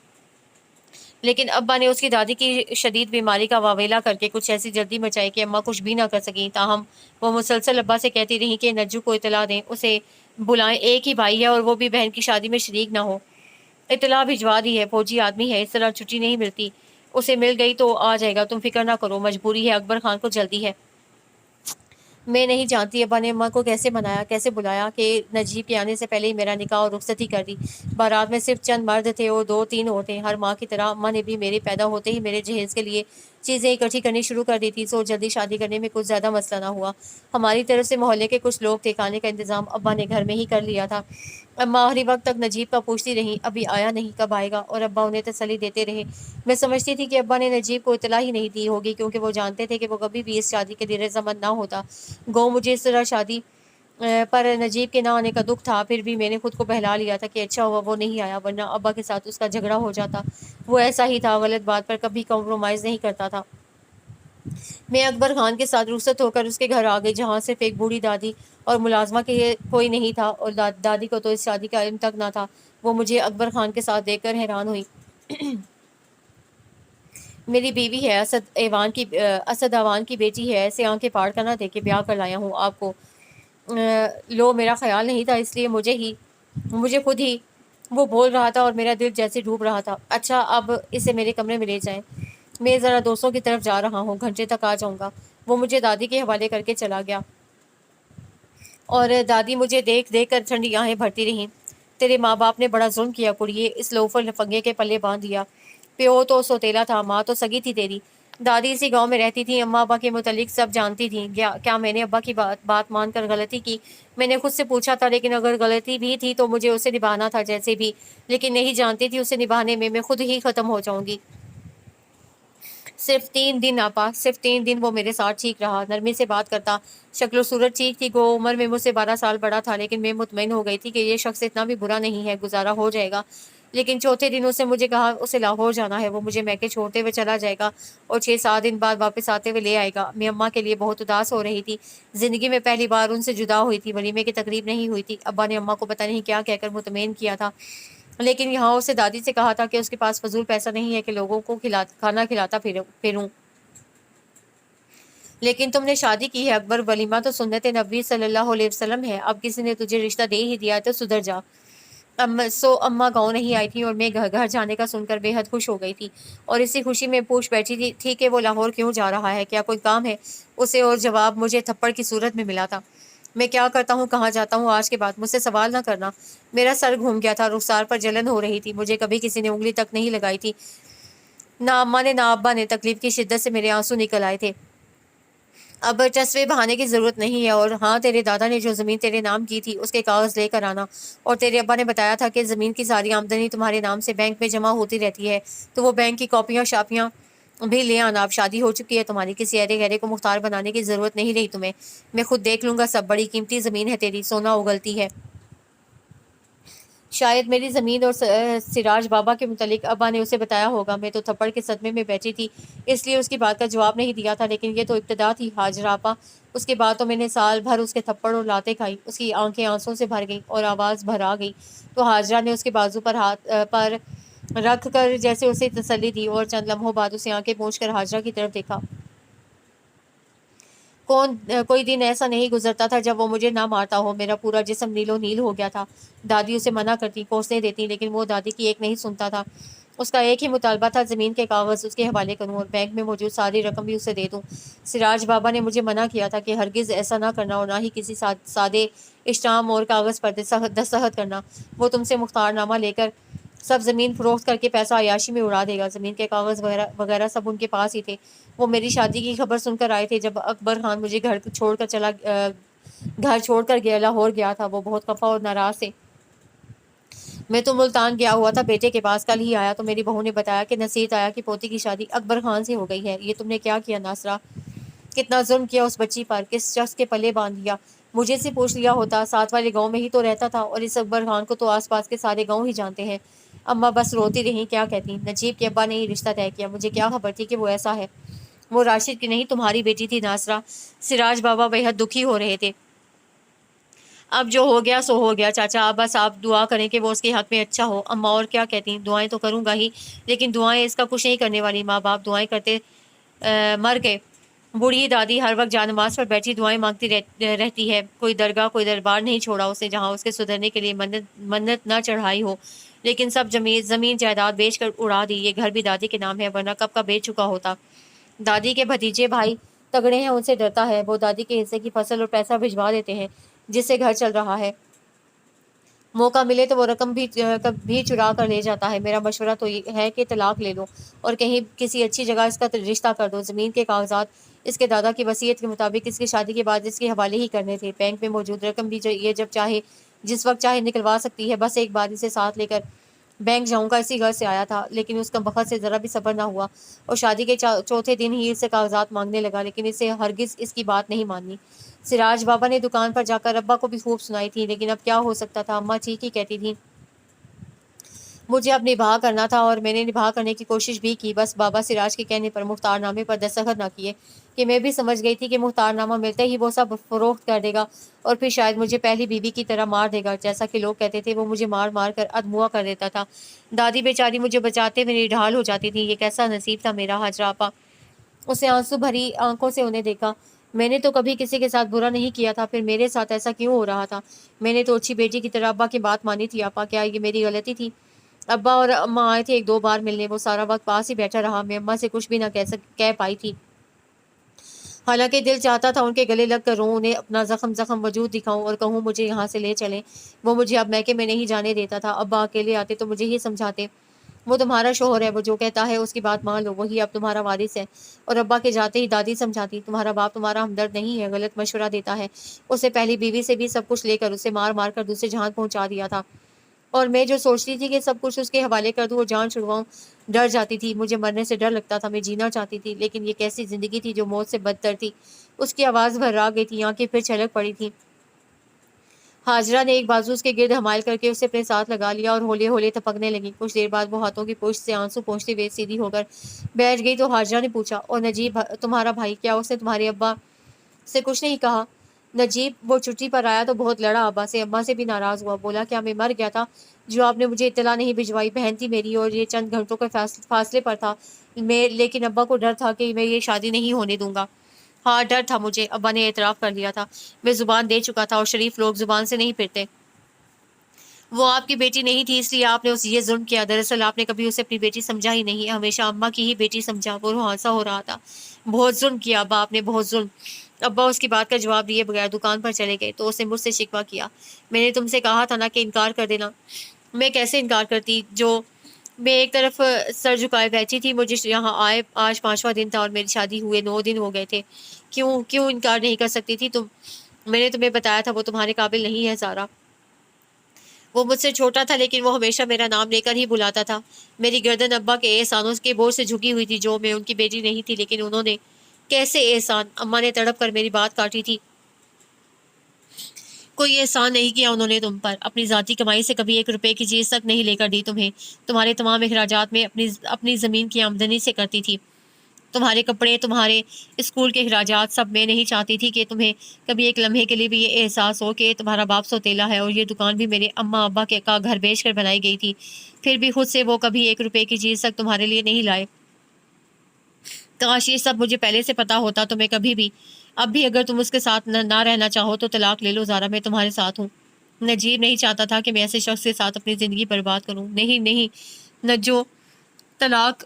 لیکن ابا نے اس کی دادی کی شدید بیماری کا واویلا کر کے کچھ ایسی جلدی مچائی کہ اماں کچھ بھی نہ کر سکیں۔ تاہم وہ مسلسل ابا سے کہتی رہیں کہ نجو کو اطلاع دیں، اسے بلائیں، ایک ہی بھائی ہے اور وہ بھی بہن کی شادی میں شریک نہ ہو۔ اطلاع بھجوا دی ہے، فوجی آدمی ہے، اس طرح چھٹی نہیں ملتی، اسے مل گئی تو آ جائے گا، تم فکر نہ کرو، مجبوری ہے، اکبر خان کو جلدی ہے۔ میں نہیں جانتی ابا نے اماں کو کیسے منایا، کیسے بلایا کہ نجیب کے آنے سے پہلے ہی میرا نکاح اور رخصتی کر دی۔ بارات میں صرف چند مرد تھے اور 2-3 عورتیں۔ ہر ماں کی طرح اماں نے بھی میرے پیدا ہوتے ہی میرے جہیز کے لیے چیزیں اکٹھی کرنی شروع کر دی تھی، سو جلدی شادی کرنے میں کچھ زیادہ مسئلہ نہ ہوا۔ ہماری طرف سے محلے کے کچھ لوگ تھے، کھانے کا انتظام ابا نے گھر میں ہی کر لیا تھا۔ اماں آخری وقت تک نجیب کا پوچھتی رہیں، ابھی آیا نہیں، کب آئے گا، اور ابا انہیں تسلی دیتے رہے۔ میں سمجھتی تھی کہ ابا نے نجیب کو اطلاع ہی نہیں دی ہوگی، کیونکہ وہ جانتے تھے کہ وہ کبھی بھی اس شادی کے لیے رضامند نہ ہوتا۔ گو مجھے اس طرح شادی پر نجیب کے نہ آنے کا دکھ تھا، پھر بھی میں نے خود کو بہلا لیا تھا کہ اچھا ہوا وہ نہیں آیا، ورنہ ابا کے ساتھ اس کا جھگڑا ہو جاتا۔ وہ ایسا ہی تھا، غلط بات پر کبھی کمپرومائز نہیں کرتا تھا۔ میں اکبر خان کے ساتھ رخصت ہو کر اس کے گھر آ گئی، جہاں صرف ایک بوڑھی دادی اور ملازمہ کے کوئی نہیں تھا، اور دادی کو تو اس شادی کا علم تک نہ تھا۔ وہ مجھے اکبر خان کے ساتھ دیکھ کر حیران ہوئی۔ میری بیوی ہے، اسد ایوان کی بیٹی ہے، ایسے آنکھیں پھاڑ کر نہ دیکھے، بیاہ کر لایا ہوں آپ کو۔ لو، میرا خیال نہیں تھا، اس لیے مجھے خود ہی وہ بول رہا تھا اور میرا دل جیسے ڈوب رہا تھا۔ اچھا، اب اسے میرے کمرے میں لے جائیں، میں ذرا دوستوں کی طرف جا رہا ہوں، گھنٹے تک آ جاؤں گا۔ وہ مجھے دادی کے حوالے کر کے چلا گیا، اور دادی مجھے دیکھ دیکھ کر ٹھنڈی آہیں بھرتی رہیں۔ تیرے ماں باپ نے بڑا ظلم کیا کڑیے، اس لوفر لفنگے کے پلے باندھ دیا۔ پیو تو سوتیلا تھا، ماں تو سگی تھی تیری۔ دادی اسی گاؤں میں رہتی تھی، اماں ابا کے متعلق سب جانتی تھیں۔ کیا میں نے ابا کی بات مان کر غلطی کی؟ میں نے خود سے پوچھا تھا، لیکن اگر غلطی بھی تھی تو مجھے اسے نبھانا تھا جیسے بھی، لیکن نہیں جانتی تھی اسے نبھانے میں خود ہی ختم ہو جاؤں گی۔ صرف 3 دن آپا، صرف 3 دن وہ میرے ساتھ ٹھیک رہا، نرمی سے بات کرتا، شکل و صورت ٹھیک تھی، گو عمر میں مجھ سے 12 سال بڑا تھا، لیکن میں مطمئن ہو گئی تھی کہ یہ شخص اتنا بھی برا نہیں ہے، گزارا ہو جائے گا۔ لیکن چوتھے دن اس نے مجھے کہا اسے لاہور جانا ہے، وہ مجھے میکے چھوڑتے ہوئے چلا جائے گا اور 6-7 دن بعد واپس آتے ہوئے لے آئے گا۔ میں اماں کے لیے بہت اداس ہو رہی تھی، زندگی میں پہلی بار ان سے جدا ہوئی تھی، ولیمے کی تقریب نہیں ہوئی تھی۔ ابا نے اماں کو پتہ نہیں کیا کہہ کر مطمئن کیا تھا، لیکن یہاں اسے دادی سے کہا تھا کہ اس کے پاس فضول پیسہ نہیں ہے کہ لوگوں کو کھانا کھلاتا پھروں۔ لیکن تم نے شادی کی ہے اکبر، ولیمہ تو سنت نبوی صلی اللہ علیہ وسلم ہے، اب کسی نے تجھے رشتہ دے ہی دیا تو سدھر جا۔ اماں گاؤں نہیں آئی تھی، اور میں گھر جانے کا سن کر بے حد خوش ہو گئی تھی، اور اسی خوشی میں پوچھ بیٹھی تھی کہ وہ لاہور کیوں جا رہا ہے، کیا کوئی کام ہے اسے، اور جواب مجھے تھپڑ کی صورت میں ملا تھا۔ میں کیا کرتا ہوں، کہاں جاتا ہوں، آج کے بعد مجھ سے سوال نہ کرنا۔ میرا سر گھوم گیا تھا، رخسار پر جلن ہو رہی تھی، مجھے کبھی کسی نے انگلی تک نہیں لگائی تھی، نہ اماں نے نہ ابا نے۔ تکلیف کی شدت سے میرے آنسو نکل آئے تھے۔ اب ٹسوے بہانے کی ضرورت نہیں ہے، اور ہاں، تیرے دادا نے جو زمین تیرے نام کی تھی اس کے کاغذ لے کر آنا، اور تیرے ابا نے بتایا تھا کہ زمین کی ساری آمدنی تمہارے نام سے بینک میں جمع ہوتی رہتی ہے، تو وہ بینک کی کاپیاں شاپیاں بھی لے آنا۔ اب شادی ہو چکی ہے تمہاری، کسی ایرے گہرے کو مختار بنانے کی ضرورت نہیں رہی تمہیں، میں خود دیکھ لوں گا سب، بڑی قیمتی زمین ہے تیری، سونا اگلتی ہے۔ شاید میری زمین اور سراج بابا کے متعلق ابا نے اسے بتایا ہوگا۔ میں تو تھپڑ کے صدمے میں بیٹھی تھی، اس لیے اس کی بات کا جواب نہیں دیا تھا، لیکن یہ تو ابتدا تھی حاجرہ آپا۔ اس کے بعد تو میں نے سال بھر اس کے تھپڑ اور لاتیں کھائی۔ اس کی آنکھیں آنسوں سے بھر گئیں اور آواز بھر آ گئی تو حاجرہ نے اس کے بازو پر ہاتھ پر رکھ کر جیسے اسے تسلی دی اور چند لمحوں بعد اسے آنکھیں پوچھ کر حاجرہ کی طرف دیکھا۔ کوئی دن ایسا نہیں گزرتا تھا جب وہ مجھے نہ مارتا ہو۔ میرا پورا جسم نیل و نیل ہو گیا تھا۔ دادی اسے منع کرتی، کوسنے دیتی، لیکن وہ دادی کی ایک نہیں سنتا تھا۔ اس کا ایک ہی مطالبہ تھا، زمین کے کاغذ اس کے حوالے کروں اور بینک میں موجود ساری رقم بھی اسے دے دوں۔ سراج بابا نے مجھے منع کیا تھا کہ ہرگز ایسا نہ کرنا اور نہ ہی کسی سادے اسٹامپ اور کاغذ پر دستخط کرنا۔ وہ تم سے مختار نامہ لے کر سب زمین فروخت کر کے پیسہ عیاشی میں اڑا دے گا۔ زمین کے کاغذ وغیرہ سب ان کے پاس ہی تھے۔ وہ میری شادی کی خبر سن کر آئے تھے جب اکبر خان مجھے گھر چھوڑ کر گیا لاہور گیا تھا۔ وہ بہت خفا اور ناراض تھے۔ میں تو ملتان گیا ہوا تھا بیٹے کے پاس، کل ہی آیا تو میری بہو نے بتایا کہ نصیحت آیا کہ پوتی کی شادی اکبر خان سے ہو گئی ہے۔ یہ تم نے کیا کیا ناصرہ؟ کتنا ظلم کیا اس بچی پر، کس شخص کے پلے باندھ دیا۔ مجھے سے پوچھ لیا ہوتا، ساتھ والے گاؤں میں ہی تو رہتا تھا، اور اس اکبر خان کو تو آس پاس کے سارے گاؤں ہی جانتے ہیں۔ اماں بس روتی رہیں، کیا کہتی؟ نجیب کے ابا نے ہی رشتہ طے کیا، مجھے کیا خبر تھی کہ وہ ایسا ہے۔ وہ راشد کی نہیں تمہاری بیٹی تھی ناصرہ۔ سراج بابا بے حد دکھی ہو رہے تھے۔ اب جو ہو گیا سو ہو گیا چاچا، اب بس آپ دعا کریں کہ وہ اس کے حق میں اچھا ہو۔ اماں اور کیا کہتی؟ دعائیں تو کروں گا ہی، لیکن دعائیں اس کا کچھ نہیں کرنے والی۔ ماں باپ دعائیں کرتے مر گئے۔ بوڑھی دادی ہر وقت جانماز پر بیٹھی دعائیں مانگتی رہتی ہے۔ کوئی درگاہ کوئی دربار نہیں چھوڑا اس نے جہاں اس کے سدھرنے کے لیے منت نہ چڑھائی ہو، لیکن سب زمین جائیداد بیچ کر اڑا دی۔ یہ گھر بھی دادی کے نام ہے، ورنہ کب کا بیچ چکا ہوتا۔ دادی کے بھتیجے بھائی تگڑے ہیں، ان سے ڈرتا ہے۔ وہ دادی کے حصے کی فصل اور پیسہ بھجوا دیتے ہیں جس سے گھر چل رہا ہے۔ موقع ملے تو وہ رقم بھی چرا کر لے جاتا ہے۔ میرا مشورہ تو یہ ہے کہ طلاق لے لو اور کہیں کسی اچھی جگہ اس کا رشتہ کر دو۔ زمین کے کاغذات اس کے دادا کی وصیت کے مطابق اس کی شادی کے بعد اس کے حوالے ہی کرنے تھے۔ بینک میں موجود رقم بھی یہ جب چاہے جس وقت چاہے نکلوا سکتی ہے۔ بس ایک بار اسے ساتھ لے کر بینک جاؤں گا، اسی گھر سے آیا تھا، لیکن اس کا بخت سے ذرا بھی صبر نہ ہوا اور شادی کے چوتھے دن ہی اس سے کاغذات مانگنے لگا، لیکن اسے ہرگز اس کی بات نہیں مانی۔ سراج بابا نے دکان پر جا کر ابا کو بھی خوب سنائی تھی، لیکن اب کیا ہو سکتا تھا، اماں ٹھیک ہی کہتی تھی۔ مجھے اب نبھا کرنا تھا اور میں نے نبھا کرنے کی کوشش بھی کی، بس بابا سراج کے کہنے پر مختار نامے پر دستخط نہ کیے کہ میں بھی سمجھ گئی تھی کہ مختار نامہ ملتے ہی وہ سب فروخت کر دے گا اور پھر شاید مجھے پہلی بیوی کی طرح مار دے گا، جیسا کہ لوگ کہتے تھے۔ وہ مجھے مار مار کر ادموا کر دیتا تھا۔ دادی بیچاری مجھے بچاتے میں نڈھال ہو جاتی تھی۔ یہ کیسا نصیب تھا میرا۔ حاجرہ آپا اس نے آنسو بھری آنکھوں سے انہیں دیکھا۔ میں نے تو کبھی کسی کے ساتھ برا نہیں کیا تھا، پھر میرے ساتھ ایسا کیوں ہو رہا تھا؟ میں نے تو اچھی بیٹی کی طرح ابا کی بات مانی تھی۔ آپا کیا یہ میری غلطی تھی؟ ابا اور اماں آئے تھے 1-2 بار ملنے، وہ سارا وقت پاس ہی بیٹھا رہا۔ میں اماں سے کچھ بھی نہ کہہ پائی تھی، حالانکہ دل چاہتا تھا ان کے گلے لگ کر روں، انہیں اپنا زخم وجود دکھاؤں اور کہوں مجھے یہاں سے لے چلیں۔ وہ مجھے اب میکے میں نہیں جانے دیتا تھا۔ ابا اکیلے آتے تو مجھے ہی سمجھاتے، وہ تمہارا شوہر ہے، وہ جو کہتا ہے اس کی بات مان لو، وہی اب تمہارا وارث ہے۔ اور ابا کے جاتے ہی دادی سمجھاتی، تمہارا باپ تمہارا ہمدرد نہیں ہے، غلط مشورہ دیتا ہے، اسے پہلی بیوی سے بھی سب کچھ لے کر اسے مار مار کر دوسرے جہان پہنچا دیا تھا، اور میں جو سوچتی تھی کہ سب کچھ اس کے حوالے کر دوں اور جان چھڑواؤں، ڈر جاتی تھی۔ مجھے مرنے سے ڈر لگتا تھا، میں جینا چاہتی تھی، لیکن یہ کیسی زندگی تھی جو موت سے بدتر تھی۔ اس کی آواز بھر آ گئی تھی، آنکھیں پھر چھلک پڑی تھی۔ حاجرہ نے ایک بازو اس کے گرد حمائل کر کے اسے اپنے ساتھ لگا لیا اور ہولے ہولے تپکنے لگی۔ کچھ دیر بعد وہ ہاتھوں کی پشت سے آنسو پونچھتے ہوئے سیدھی ہو کر بیٹھ گئی تو حاجرہ نے پوچھا، اور نجیب تمہارا بھائی، کیا اس نے تمہارے ابا سے کچھ نہیں کہا؟ نجیب وہ چھٹی پر آیا تو بہت لڑا ابا سے، اماں سے بھی ناراض ہوا، بولا کیا میں مر گیا تھا جو آپ نے مجھے اطلاع نہیں بھجوائی؟ بہن تھی میری اور یہ چند گھنٹوں کے فاصلے پر تھا، لیکن ابا کو ڈر تھا کہ میں یہ شادی نہیں ہونے دوں گا۔ ہاں ڈر تھا مجھے، ابا نے اعتراف کر لیا تھا، میں زبان دے چکا تھا اور شریف لوگ زبان سے نہیں پھرتے۔ وہ آپ کی بیٹی نہیں تھی اس لیے آپ نے یہ ظلم کیا، دراصل آپ نے کبھی اسے اپنی بیٹی سمجھا ہی نہیں، ہمیشہ اماں کی ہی بیٹی سمجھا۔ وہ روحانسا ہو رہا تھا۔ بہت ظلم کیا ابا آپ نے، بہت ظلم۔ ابا اس کی بات کا جواب دیے بغیر دکان پر چلے گئے تو اس نے مجھ سے شکوہ کیا، میں نے تم سے کہا تھا نا کہ انکار کر دینا۔ میں کیسے انکار کرتی جو میں ایک طرف سر جھکائے بیٹھی تھی؟ مجھے یہاں آئے آج 5واں دن تھا اور میری شادی ہوئے 9 دن ہو گئے تھے۔ کیوں انکار نہیں کر سکتی تھی تم؟ میں نے تمہیں بتایا تھا وہ تمہارے قابل نہیں ہے سارا۔ وہ مجھ سے چھوٹا تھا لیکن وہ ہمیشہ میرا نام لے کر ہی بلاتا تھا۔ میری گردن ابا کے احسانوں کے بوجھ سے جھکی ہوئی تھی، جو میں ان کی بیٹی نہیں تھی، لیکن انہوں نے کیسے احسان؟ اماں نے تڑپ کر میری بات کاٹی تھی۔ کوئی احسان نہیں کیا انہوں نے تم پر، اپنی ذاتی کمائی سے کبھی 1 روپے کی چیز تک نہیں لے کر دی تمہیں، تمہارے تمام اخراجات میں اپنی زمین کی آمدنی سے کرتی تھی، تمہارے کپڑے، تمہارے اسکول کے اخراجات سب میں نہیں چاہتی تھی کہ تمہیں کبھی ایک لمحے کے لیے بھی یہ احساس ہو کہ تمہارا باپ سوتیلا ہے، اور یہ دکان بھی میرے اماں ابا کا گھر بیچ کر بنائی گئی تھی، پھر بھی خود سے وہ کبھی 1 روپے کی چیز تک تمہارے لیے نہیں لائے۔ کاش یہ سب مجھے پہلے سے پتا ہوتا تو میں کبھی بھی، اب بھی اگر تم اس کے ساتھ نہ رہنا چاہو تو طلاق لے لو زارا، میں تمہارے ساتھ ہوں۔ نجیب نہیں چاہتا تھا کہ میں ایسے شخص کے ساتھ اپنی زندگی برباد کروں۔ نہیں نہیں نجو، طلاق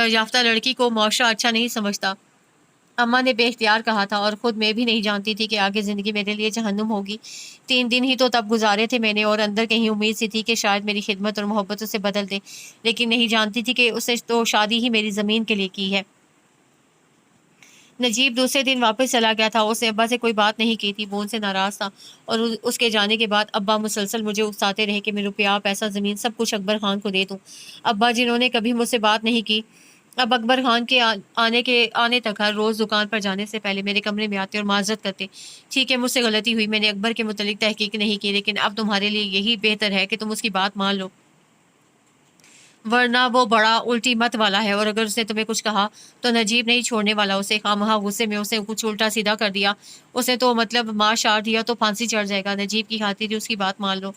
یافتہ لڑکی کو معاشرہ اچھا نہیں سمجھتا، اماں نے بے اختیار کہا تھا، اور خود میں بھی نہیں جانتی تھی کہ آگے زندگی میرے لیے جہنم ہوگی۔ 3 دن ہی تو تب گزارے تھے میں نے، اور اندر کہیں امید سی تھی کہ شاید میری خدمت اور محبت اسے بدل دے، لیکن نہیں جانتی تھی کہ اسے تو شادی ہی میری زمین کے لیے کی ہے۔ نجیب دوسرے دن واپس چلا گیا تھا، اس نے ابا سے کوئی بات نہیں کی تھی، وہ ان سے ناراض تھا، اور اس کے جانے کے بعد ابا مسلسل مجھے اکساتے رہے کہ میں روپیہ، پیسہ، زمین سب کچھ اکبر خان کو دے دوں۔ ابا جنہوں نے کبھی مجھ سے بات نہیں کی، اب اکبر خان کے آنے تک ہر روز دکان پر جانے سے پہلے میرے کمرے میں آتے اور معذرت کرتے۔ ٹھیک ہے، مجھ سے غلطی ہوئی، میں نے اکبر کے متعلق تحقیق نہیں کی، لیکن اب تمہارے لیے یہی بہتر ہے کہ تم اس کی بات مان لو، ورنہ وہ بڑا الٹی مت والا ہے، اور اگر اس نے تمہیں کچھ کہا تو نجیب نہیں چھوڑنے والا اسے۔ خواہ غصے میں اسے کچھ الٹا سیدھا کر دیا، اسے تو مطلب مار شار دیا تو پھانسی چڑھ جائے گا۔ نجیب کی خاطر اس کی بات مان لو۔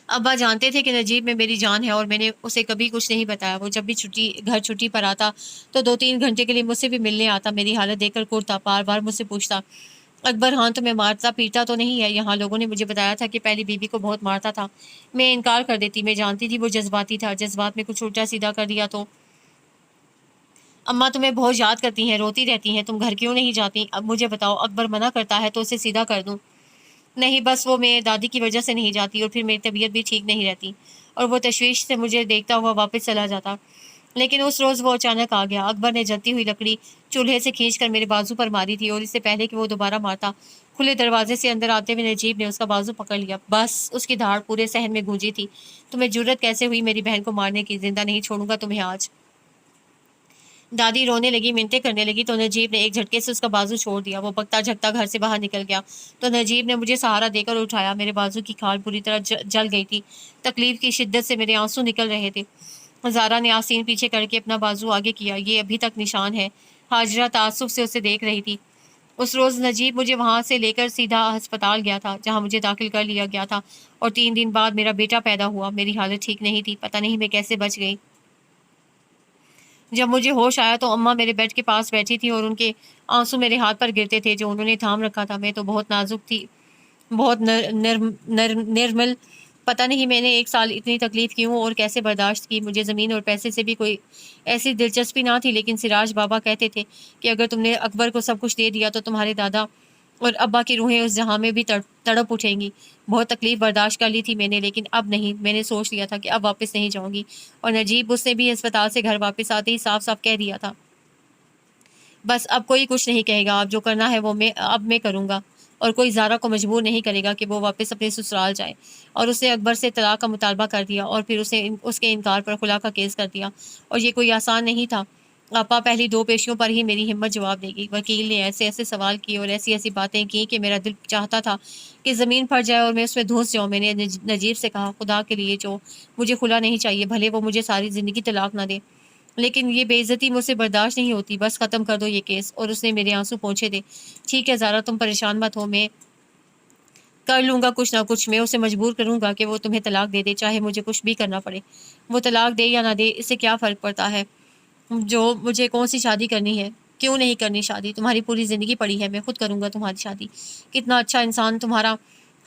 ابا جانتے تھے کہ نجیب میں میری جان ہے، اور میں نے اسے کبھی کچھ نہیں بتایا۔ وہ جب بھی گھر چھٹی پر آتا تو 2-3 گھنٹے کے لیے مجھ سے بھی ملنے آتا، میری حالت دیکھ کر کرتا، بار بار مجھ سے پوچھتا، اکبر خان تمہیں مارتا پیٹا تو نہیں ہے؟ یہاں لوگوں نے مجھے بتایا تھا کہ پہلی بیوی کو بہت مارتا تھا۔ میں انکار کر دیتی، میں جانتی تھی وہ جذباتی تھا، جذبات میں کچھ الٹا سیدھا کر دیا تو۔ اماں تمہیں بہت یاد کرتی ہیں، روتی رہتی ہیں، تم گھر کیوں نہیں جاتی؟ اب مجھے بتاؤ، اکبر منع کرتا ہے تو اسے سیدھا کر دوں؟ نہیں، بس وہ میں دادی کی وجہ سے نہیں جاتی، اور پھر میری طبیعت بھی ٹھیک نہیں رہتی، اور وہ تشویش سے مجھے دیکھتا ہوا واپس چلا جاتا۔ لیکن اس روز وہ اچانک آ گیا۔ اکبر نے جلتی ہوئی لکڑی چولہے سے کھینچ کر میرے بازو پر ماری تھی، اور اس سے پہلے کہ وہ دوبارہ مارتا، کھلے دروازے سے اندر آتے ہوئے نجیب نے اس کا بازو پکڑ لیا۔ بس اس کی دھاڑ پورے صحن میں گونجی تھی۔ تمہیں جرت کیسے ہوئی میری بہن کو مارنے کی؟ زندہ نہیں چھوڑوں گا تمہیں آج۔ دادی رونے لگی، منتیں کرنے لگی، تو نجیب نے ایک جھٹکے سے اس کا بازو چھوڑ دیا۔ وہ بکتا جھکتا گھر سے باہر نکل گیا تو نجیب نے مجھے سہارا دے کر اٹھایا۔ میرے بازو کی کھال بری طرح جل گئی تھی، تکلیف کی شدت سے میرے آنسو نکل رہے تھے۔ زارا نے آستین پیچھے کر کے اپنا بازو آگے کیا، یہ ابھی تک نشان ہے۔ حاجرہ تعصب سے اسے دیکھ رہی تھی۔ اس روز نجیب مجھے وہاں سے لے کر سیدھا ہسپتال گیا تھا، جہاں مجھے داخل کر لیا گیا تھا، اور 3 دن بعد میرا بیٹا پیدا ہوا۔ میری حالت ٹھیک نہیں تھی، پتہ نہیں میں کیسے بچ گئی۔ جب مجھے ہوش آیا تو اماں میرے بیڈ کے پاس بیٹھی تھی، اور ان کے آنسو میرے ہاتھ پر گرتے تھے جو انہوں نے تھام رکھا تھا۔ میں تو بہت نازک تھی، بہت نرمل۔ پتہ نہیں میں نے 1 سال اتنی تکلیف کیوں اور کیسے برداشت کی۔ مجھے زمین اور پیسے سے بھی کوئی ایسی دلچسپی نہ تھی، لیکن سراج بابا کہتے تھے کہ اگر تم نے اکبر کو سب کچھ دے دیا تو تمہارے دادا اور ابا کی روحیں اس جہاں میں بھی تڑپ اٹھیں گی۔ بہت تکلیف برداشت کر لی تھی میں نے، لیکن اب نہیں۔ میں نے سوچ لیا تھا کہ اب واپس نہیں جاؤں گی، اور نجیب اس نے بھی اسپتال سے گھر واپس آتے ہی صاف صاف کہہ دیا تھا، بس اب کوئی کچھ نہیں کہے گا، اب جو کرنا ہے وہ میں کروں گا، اور کوئی زارا کو مجبور نہیں کرے گا کہ وہ واپس اپنے سسرال جائے۔ اور اس نے اکبر سے طلاق کا مطالبہ کر دیا، اور پھر اس کے انکار پر خلا کا کیس کر دیا، اور یہ کوئی آسان نہیں تھا۔ آپا پہلی 2 پیشیوں پر ہی میری ہمت جواب دے گی۔ وکیل نے ایسے ایسے سوال کیے اور ایسی ایسی باتیں کی کہ میرا دل چاہتا تھا کہ زمین پھٹ جائے اور میں اس میں دھنس جاؤں۔ میں نے نجیب سے کہا، خدا کے لیے جو مجھے خلا نہیں چاہیے، بھلے وہ مجھے ساری زندگی طلاق نہ دے، لیکن یہ بے عزتی مجھ سے برداشت نہیں ہوتی، بس ختم کر دو یہ کیس۔ اور اس نے میرے آنسو پوچھے تھے۔ ٹھیک ہے زارا، تم پریشان مت ہو، میں کر لوں گا کچھ نہ کچھ، میں اسے مجبور کروں گا کہ وہ تمہیں طلاق دے دے، چاہے مجھے کچھ بھی کرنا پڑے۔ وہ طلاق دے یا نہ دے، اس سے کیا فرق پڑتا ہے؟ جو مجھے کون سی شادی کرنی ہے، کیوں نہیں کرنی شادی؟ تمہاری پوری زندگی پڑی ہے، میں خود کروں گا تمہاری شادی۔ کتنا اچھا انسان تمہارا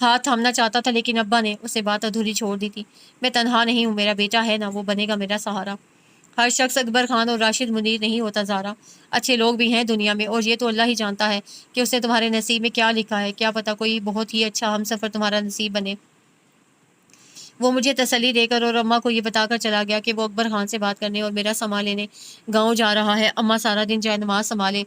ہاتھ تھامنا چاہتا تھا، لیکن ابا نے اسے بات ادھوری چھوڑ دی تھی۔ میں تنہا نہیں ہوں، میرا بیٹا ہے نا، وہ بنے گا میرا سہارا۔ ہر شخص اکبر خان اور راشد منیر نہیں ہوتا زارا، اچھے لوگ بھی ہیں دنیا میں، اور یہ تو اللہ ہی جانتا ہے کہ اس نے تمہارے نصیب میں کیا لکھا ہے۔ کیا پتہ کوئی بہت ہی اچھا ہم سفر تمہارا نصیب بنے۔ وہ مجھے تسلی دے کر اور اماں کو یہ بتا کر چلا گیا کہ وہ اکبر خان سے بات کرنے اور میرا سامان لینے گاؤں جا رہا ہے۔ اماں سارا دن جائے نماز سنبھالے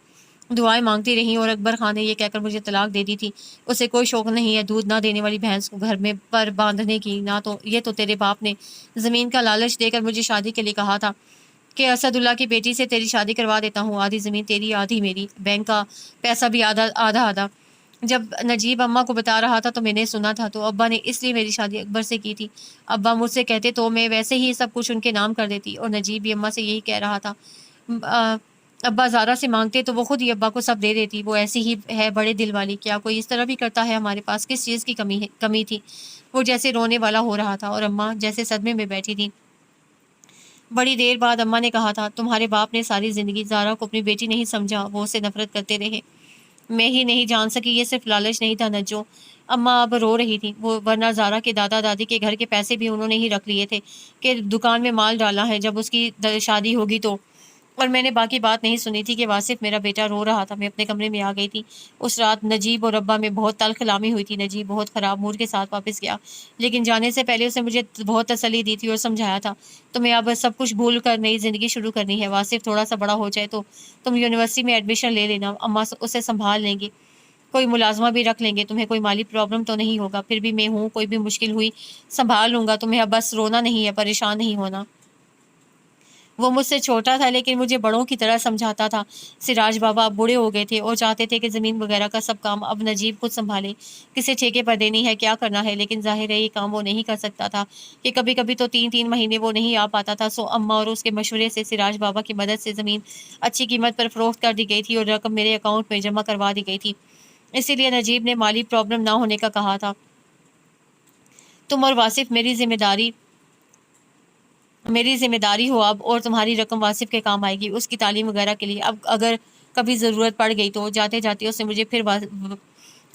دعائیں مانگتی رہیں، اور اکبر خان نے یہ کہہ کر مجھے طلاق دے دی تھی۔ اسے کوئی شوق نہیں ہے دودھ نہ دینے والی بھینس کو گھر میں پر باندھنے کی، نہ تو یہ تو تیرے باپ نے زمین کا لالچ دے کر مجھے شادی کے لیے کہا تھا کہ اسد اللہ کی بیٹی سے تیری شادی کروا دیتا ہوں، آدھی زمین تیری آدھی میری، بینک کا پیسہ بھی آدھا آدھا۔ جب نجیب اماں کو بتا رہا تھا تو میں نے سنا تھا، تو ابا نے اس لیے میری شادی اکبر سے کی تھی۔ ابا مجھ سے کہتے تو میں ویسے ہی سب کچھ ان کے نام کر دیتی، اور نجیب بھی اماں سے یہی کہہ رہا تھا۔ ابا زارا سے مانگتے تو وہ خود ہی ابا کو سب دے دیتی، وہ ایسی ہی ہے بڑے دل والی، کیا کوئی اس طرح بھی کرتا ہے ہمارے پاس؟ کس چیز کی کمی تھی؟ وہ جیسے رونے والا ہو رہا تھا اور اماں جیسے صدمے میں بیٹھی تھی۔ بڑی دیر بعد اماں نے کہا تھا، تمہارے باپ نے ساری زندگی زارا کو اپنی بیٹی نہیں سمجھا، وہ اسے نفرت کرتے رہے۔ میں ہی نہیں جان سکی یہ صرف لالچ نہیں تھا نجو۔ اماں اب رو رہی تھی، وہ ورنہ زارا کے دادا دادی کے گھر کے پیسے بھی انہوں نے ہی رکھ لیے تھے کہ دکان میں مال ڈالا ہے جب اس کی شادی ہوگی تو۔ اور میں نے باقی بات نہیں سنی تھی کہ واصف میرا بیٹا رو رہا تھا۔ میں اپنے کمرے میں آ گئی تھی۔ اس رات نجیب اور ابا میں بہت تلخ کلامی ہوئی تھی۔ نجیب بہت خراب موڈ کے ساتھ واپس گیا، لیکن جانے سے پہلے اسے مجھے بہت تسلی دی تھی اور سمجھایا تھا، تمہیں اب سب کچھ بھول کر نئی زندگی شروع کرنی ہے۔ واصف تھوڑا سا بڑا ہو جائے تو تم یونیورسٹی میں ایڈمیشن لے لینا، اماں اسے سنبھال لیں گی، کوئی ملازمہ بھی رکھ لیں گے، تمہیں کوئی مالی پرابلم تو نہیں ہوگا۔ پھر بھی میں ہوں، کوئی بھی مشکل ہوئی سنبھال لوں گا تمہیں، اب بس رونا نہیں ہے، پریشان نہیں ہونا۔ وہ مجھ سے چھوٹا تھا لیکن مجھے بڑوں کی طرح سمجھاتا تھا۔ سراج بابا اب بوڑھے ہو گئے تھے اور چاہتے تھے کہ زمین وغیرہ کا سب کام اب نجیب خود سنبھالے۔ کسے ٹھیکے پر دینی ہے، کیا کرنا ہے، لیکن ظاہر ہے یہ کام وہ نہیں کر سکتا تھا کہ کبھی کبھی تو 3 مہینے وہ نہیں آ پاتا تھا۔ سو اماں اور اس کے مشورے سے سراج بابا کی مدد سے زمین اچھی قیمت پر فروخت کر دی گئی تھی اور رقم میرے اکاؤنٹ میں جمع کروا دی گئی تھی۔ اسی لیے نجیب نے مالی پرابلم نہ ہونے کا کہا تھا۔ تم اور واصف میری ذمہ داری ہو اب، اور تمہاری رقم واصف کے کام آئے گی اس کی تعلیم وغیرہ کے لیے۔ اب اگر کبھی ضرورت پڑ گئی تو جاتے جاتے اس نے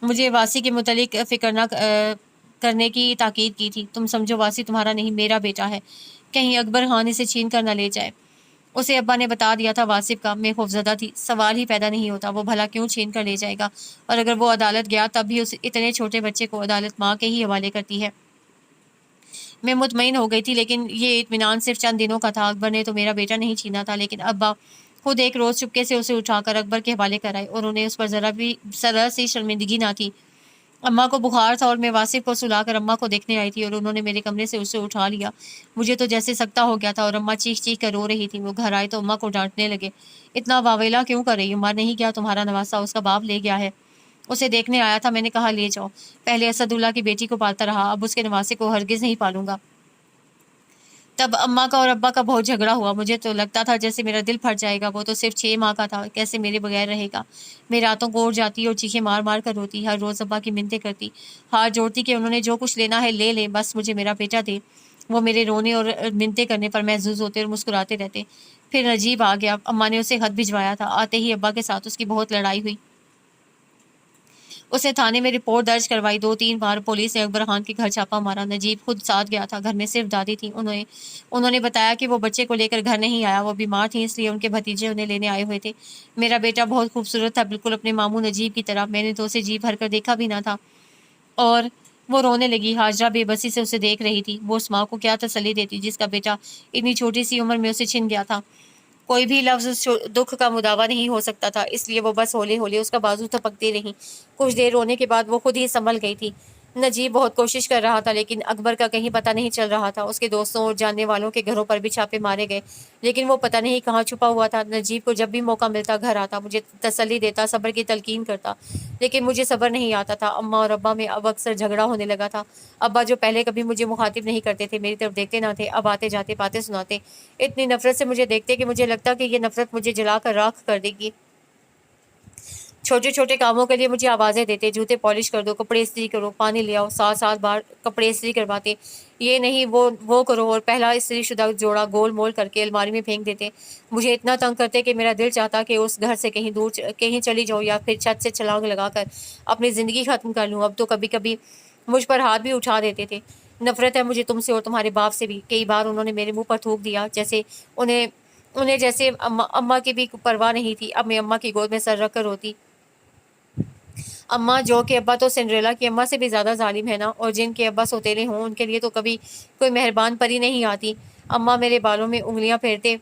مجھے واسی کے متعلق فکر نہ کرنے کی تاکید کی تھی۔ تم سمجھو واسی تمہارا نہیں میرا بیٹا ہے، کہیں اکبر خان اسے چھین کر نہ لے جائے۔ اسے ابا نے بتا دیا تھا واصف کا۔ میں خوفزدہ تھی، سوال ہی پیدا نہیں ہوتا، وہ بھلا کیوں چھین کر لے جائے گا؟ اور اگر وہ عدالت گیا تب بھی اس اتنے چھوٹے بچے کو عدالت ماں کے ہی حوالے کرتی ہے۔ میں مطمئن ہو گئی تھی، لیکن یہ اطمینان صرف چند دنوں کا تھا۔ اکبر نے تو میرا بیٹا نہیں چھینا تھا، لیکن ابا خود ایک روز چپکے سے اسے اٹھا کر اکبر کے حوالے کرائے، اور انہیں اس پر ذرا سی شرمندگی نہ تھی۔ اماں کو بخار تھا اور میں واصف کو سلا کر اماں کو دیکھنے آئی تھی، اور انہوں نے میرے کمرے سے اسے اٹھا لیا۔ مجھے تو جیسے سکتہ ہو گیا تھا، اور اماں چیخ چیخ کر رو رہی تھی۔ وہ گھر آئے تو اماں کو ڈانٹنے لگے، اتنا واویلا کیوں کر رہی ہوں؟ مر نہیں گیا تمہارا نواسا، اس کا باپ لے گیا ہے، اسے دیکھنے آیا تھا۔ میں نے کہا لے جاؤ، پہلے اسد اللہ کی بیٹی کو پالتا رہا، اب اس کے نواسے کو ہرگز نہیں پالوں گا۔ تب اماں کا اور ابا کا بہت جھگڑا ہوا۔ مجھے تو لگتا تھا جیسے میرا دل پھٹ جائے گا۔ وہ تو صرف 6 ماہ کا تھا، کیسے میرے بغیر رہے گا؟ میں راتوں کو اٹھ جاتی اور چیخیں مار مار کر روتی، ہر روز ابا کی منتیں کرتی، ہاتھ جوڑتی کہ انہوں نے جو کچھ لینا ہے لے لیں، بس مجھے میرا بیٹا دے۔ وہ میرے رونے اور منتیں کرنے پر محظوظ ہوتے اور مسکراتے رہتے۔ پھر نجیب آ گیا، اماں نے اسے خط بھجوایا تھا۔ آتے ہی ابا کے ساتھ اس کی بہت لڑائی ہوئی، اس نے تھانے میں رپورٹ درج کروائی۔ 2-3 بار پولیس نے اکبر خان کے گھر چھاپا مارا۔ نجیب خود ساتھ گیا تھا، گھر میں صرف دادی تھی۔ انہوں نے بتایا کہ وہ بچے کو لے کر گھر نہیں آیا، وہ بیمار تھی، اس لیے ان کے بھتیجے انہیں لینے آئے ہوئے تھے۔ میرا بیٹا بہت خوبصورت تھا، بالکل اپنے ماموں نجیب کی طرح، میں نے تو اسے جی بھر کر دیکھا بھی نہ تھا۔ اور وہ رونے لگی۔ حاجرہ بے بسی سے اسے دیکھ رہی تھی۔ وہ اس ماں کو کیا تسلی دیتی جس کا بیٹا اتنی چھوٹی سی عمر میں اسے چھن گیا تھا؟ کوئی بھی لفظ اس دکھ کا مداوع نہیں ہو سکتا تھا، اس لیے وہ بس ہولے ہولے اس کا بازو تھپکتی رہی۔ کچھ دیر رونے کے بعد وہ خود ہی سنبھل گئی تھی۔ نجیب بہت کوشش کر رہا تھا، لیکن اکبر کا کہیں پتہ نہیں چل رہا تھا۔ اس کے دوستوں اور جاننے والوں کے گھروں پر بھی چھاپے مارے گئے، لیکن وہ پتہ نہیں کہاں چھپا ہوا تھا۔ نجیب کو جب بھی موقع ملتا گھر آتا، مجھے تسلی دیتا، صبر کی تلقین کرتا، لیکن مجھے صبر نہیں آتا تھا۔ اماں اور ابا میں اب اکثر جھگڑا ہونے لگا تھا۔ ابا جو پہلے کبھی مجھے مخاطب نہیں کرتے تھے، میری طرف دیکھتے نہ تھے، اب آتے جاتے باتیں سناتے، اتنی نفرت سے مجھے دیکھتے کہ مجھے لگتا کہ یہ نفرت مجھے جلا کر راکھ کر دے گی۔ چھوٹے چھوٹے کاموں کے لیے مجھے آوازیں دیتے، جوتے پالش کر دو، کپڑے استری کرو، پانی لے آؤ، 7-7 بار کپڑے استری کرواتے، یہ نہیں وہ کرو، اور پہلا استری شدہ جوڑا گول مول کر کے الماری میں پھینک دیتے۔ مجھے اتنا تنگ کرتے کہ میرا دل چاہتا کہ اس گھر سے کہیں دور کہیں چلی جاؤں، یا پھر چھت سے چھلانگ لگا کر اپنی زندگی ختم کر لوں۔ اب تو کبھی کبھی مجھ پر ہاتھ بھی اٹھا دیتے تھے۔ نفرت ہے مجھے تم سے اور تمہارے باپ سے بھی۔ کئی بار انہوں نے میرے منہ پر تھوک دیا، جیسے انہیں جیسے اماں کی بھی پرواہ نہیں تھی۔ اب میں اماں کی گود میں سر رکھ کر روتی۔ اماں جو کہ ابا تو سنڈریلا کی اماں سے بھی زیادہ ظالم ہے نا، اور جن کے ابا سوتیلے ہوں ان کے لیے تو کبھی کوئی مہربان پری نہیں آتی۔ اماں میرے بالوں میں انگلیاں پھیرتے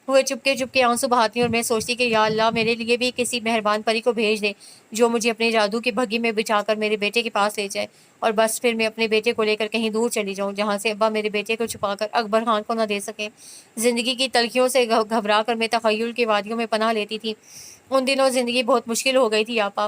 ہوئے چپکے چپکے آنسو بہاتی، اور میں سوچتی کہ یا اللہ میرے لیے بھی کسی مہربان پری کو بھیج دے جو مجھے اپنے جادو کی بھگی میں بچھا کر میرے بیٹے کے پاس لے جائے، اور بس پھر میں اپنے بیٹے کو لے کر کہیں دور چلی جاؤں، جہاں سے ابا میرے بیٹے کو چھپا کر اکبر خان کو نہ دے سکیں۔ زندگی کی تلخیوں سے گھبرا کر میں تخیل کی وادیوں میں پناہ لیتی تھی۔ ان دنوں زندگی بہت مشکل ہو گئی تھی آپا۔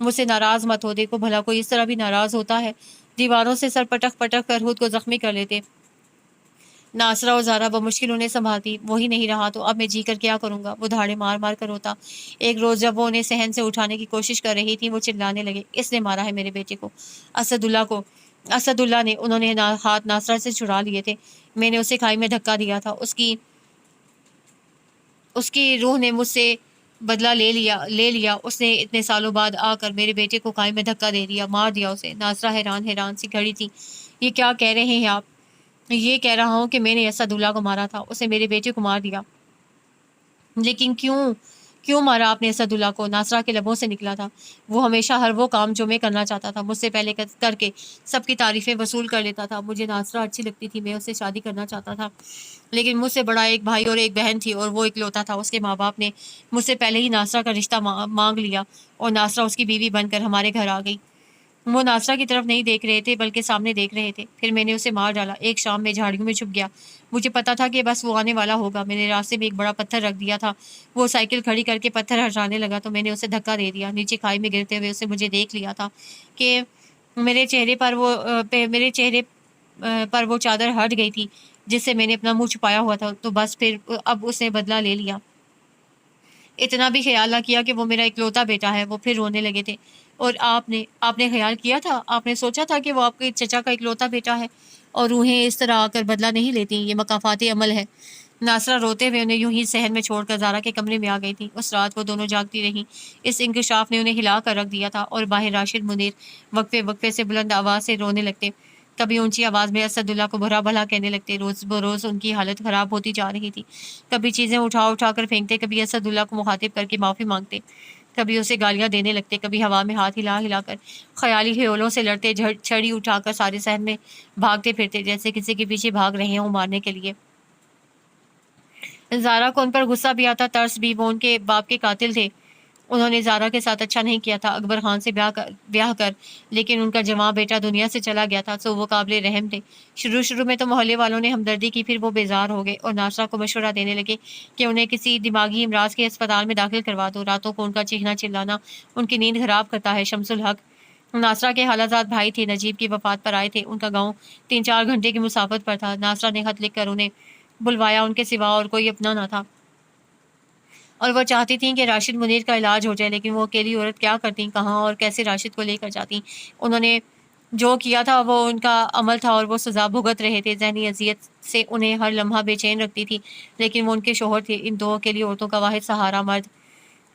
مجھ سے ناراض مت ہو، دیکھو بھلا کوئی اس طرح بھی ناراض ہوتا ہے، دیواروں سے سر پٹک پٹک کر خود کو زخمی کر لیتے۔ ناصرہ اور زارا بمشکل انہیں سنبھالتی، وہی نہیں رہا تو اب میں جی کر کیا کروں گا، وہ دھاڑے مار مار کر روتا۔ ایک روز جب وہ انہیں صحن سے اٹھانے کی کوشش کر رہی تھی، وہ چلانے لگے، اس نے مارا ہے میرے بیٹے کو، اسد اللہ کو، اسد اللہ نے۔ انہوں نے ہاتھ ناصرہ سے چھڑا لیے تھے، میں نے اسے کھائی میں دھکا دیا تھا، اس کی روح نے مجھ سے بدلہ لے لیا، اس نے اتنے سالوں بعد آ کر میرے بیٹے کو کھائی میں دھکا دے دیا، مار دیا اسے۔ ناصرہ حیران سی کھڑی تھی۔ یہ کیا کہہ رہے ہیں آپ؟ یہ کہہ رہا ہوں کہ میں نے اسد اللہ کو مارا تھا، اسے میرے بیٹے کو مار دیا۔ لیکن کیوں مارا آپ نے اسد اللہ کو؟ ناصرہ کے لبوں سے نکلا تھا۔ وہ ہمیشہ ہر وہ کام جو میں کرنا چاہتا تھا مجھ سے پہلے کر کے سب کی تعریفیں وصول کر لیتا تھا۔ مجھے ناصرہ اچھی لگتی تھی، میں اسے شادی کرنا چاہتا تھا، لیکن مجھ سے بڑا ایک بھائی اور ایک بہن تھی اور وہ اکلوتا تھا۔ اس کے ماں باپ نے مجھ سے پہلے ہی ناصرہ کا رشتہ مانگ لیا اور ناصرہ اس کی بیوی بن کر ہمارے گھر آ گئی۔ وہ ناصرہ کی طرف نہیں دیکھ رہے تھے بلکہ سامنے دیکھ رہے تھے۔ پھر میں نے اسے مار ڈالا، ایک شام میں جھاڑیوں میں چھپ گیا، مجھے پتا تھا کہ بس وہ آنے والا ہوگا۔ میں نے راستے میں ایک بڑا پتھر رکھ دیا تھا، وہ سائیکل کھڑی کر کے پتھر ہٹانے لگا تو میں نے اسے دھکا دے دیا، نیچے کھائی میں گرتے ہوئے اسے مجھے دیکھ لیا تھا کہ میرے چہرے پر وہ چادر ہٹ گئی تھی جس سے میں نے اپنا منہ چھپایا ہوا تھا، تو بس پھر اب اس نے بدلہ لے لیا۔ اتنا بھی خیال نہ کیا کہ وہ میرا اکلوتا بیٹا ہے۔ وہ پھر رونے لگے تھے۔ اور آپ نے خیال کیا تھا، آپ نے سوچا تھا کہ وہ آپ کے چچا کا اکلوتا بیٹا ہے اور روحیں اس طرح آ کر بدلہ نہیں لیتی، یہ مکافات عمل ہے۔ ناصرہ روتے ہوئے انہیں یوں ہی صحن میں چھوڑ کر زارا کے کمرے میں آ گئی تھی۔ اس رات وہ دونوں جاگتی رہیں۔ اس انکشاف نے انہیں ہلا کر رکھ دیا تھا اور باہر راشد منیر وقفے سے بلند آواز سے رونے لگتے، کبھی اونچی آواز میں اسد اللہ کو برا بھلا کہنے لگتے۔ روز بروز ان کی حالت خراب ہوتی جا رہی تھی، کبھی چیزیں اٹھا کر پھینکتے، کبھی اسد اللہ کو مخاطب کر کے معافی مانگتے، کبھی اسے گالیاں دینے لگتے، کبھی ہوا میں ہاتھ ہلا کر خیالی خیولوں سے لڑتے، چھڑی اٹھا کر سارے صحن میں بھاگتے پھرتے جیسے کسی کے پیچھے بھاگ رہے ہوں مارنے کے لیے۔ زارا کو ان پر غصہ بھی آتا، ترس بھی۔ وہ ان کے باپ کے قاتل تھے، انہوں نے زارا کے ساتھ اچھا نہیں کیا تھا اکبر خان سے بیاہ کر، لیکن ان کا جوان بیٹا دنیا سے چلا گیا تھا تو وہ قابل رحم تھے۔ شروع میں تو محلے والوں نے ہمدردی کی، پھر وہ بیزار ہو گئے اور ناصرہ کو مشورہ دینے لگے کہ انہیں کسی دماغی امراض کے اسپتال میں داخل کروا دو، راتوں کو ان کا چیخنا چلانا ان کی نیند خراب کرتا ہے۔ شمس الحق ناصرہ کے خالہ بھائی تھے، نجیب کی وفات پر آئے تھے، ان کا گاؤں 3-4 گھنٹے کی مسافت پر تھا۔ ناصرہ نے خط لکھ کر انہیں بلوایا، ان کے سوا اور کوئی اپنا نہ تھا اور وہ چاہتی تھیں کہ راشد منیر کا علاج ہو جائے، لیکن وہ اکیلی عورت کیا کرتی، کہاں اور کیسے راشد کو لے کر جاتی۔ انہوں نے جو کیا تھا وہ ان کا عمل تھا اور وہ سزا بھگت رہے تھے۔ ذہنی اذیت سے انہیں ہر لمحہ بے چین رکھتی تھی، لیکن وہ ان کے شوہر تھے، ان دو اکیلی عورتوں کا واحد سہارا مرد۔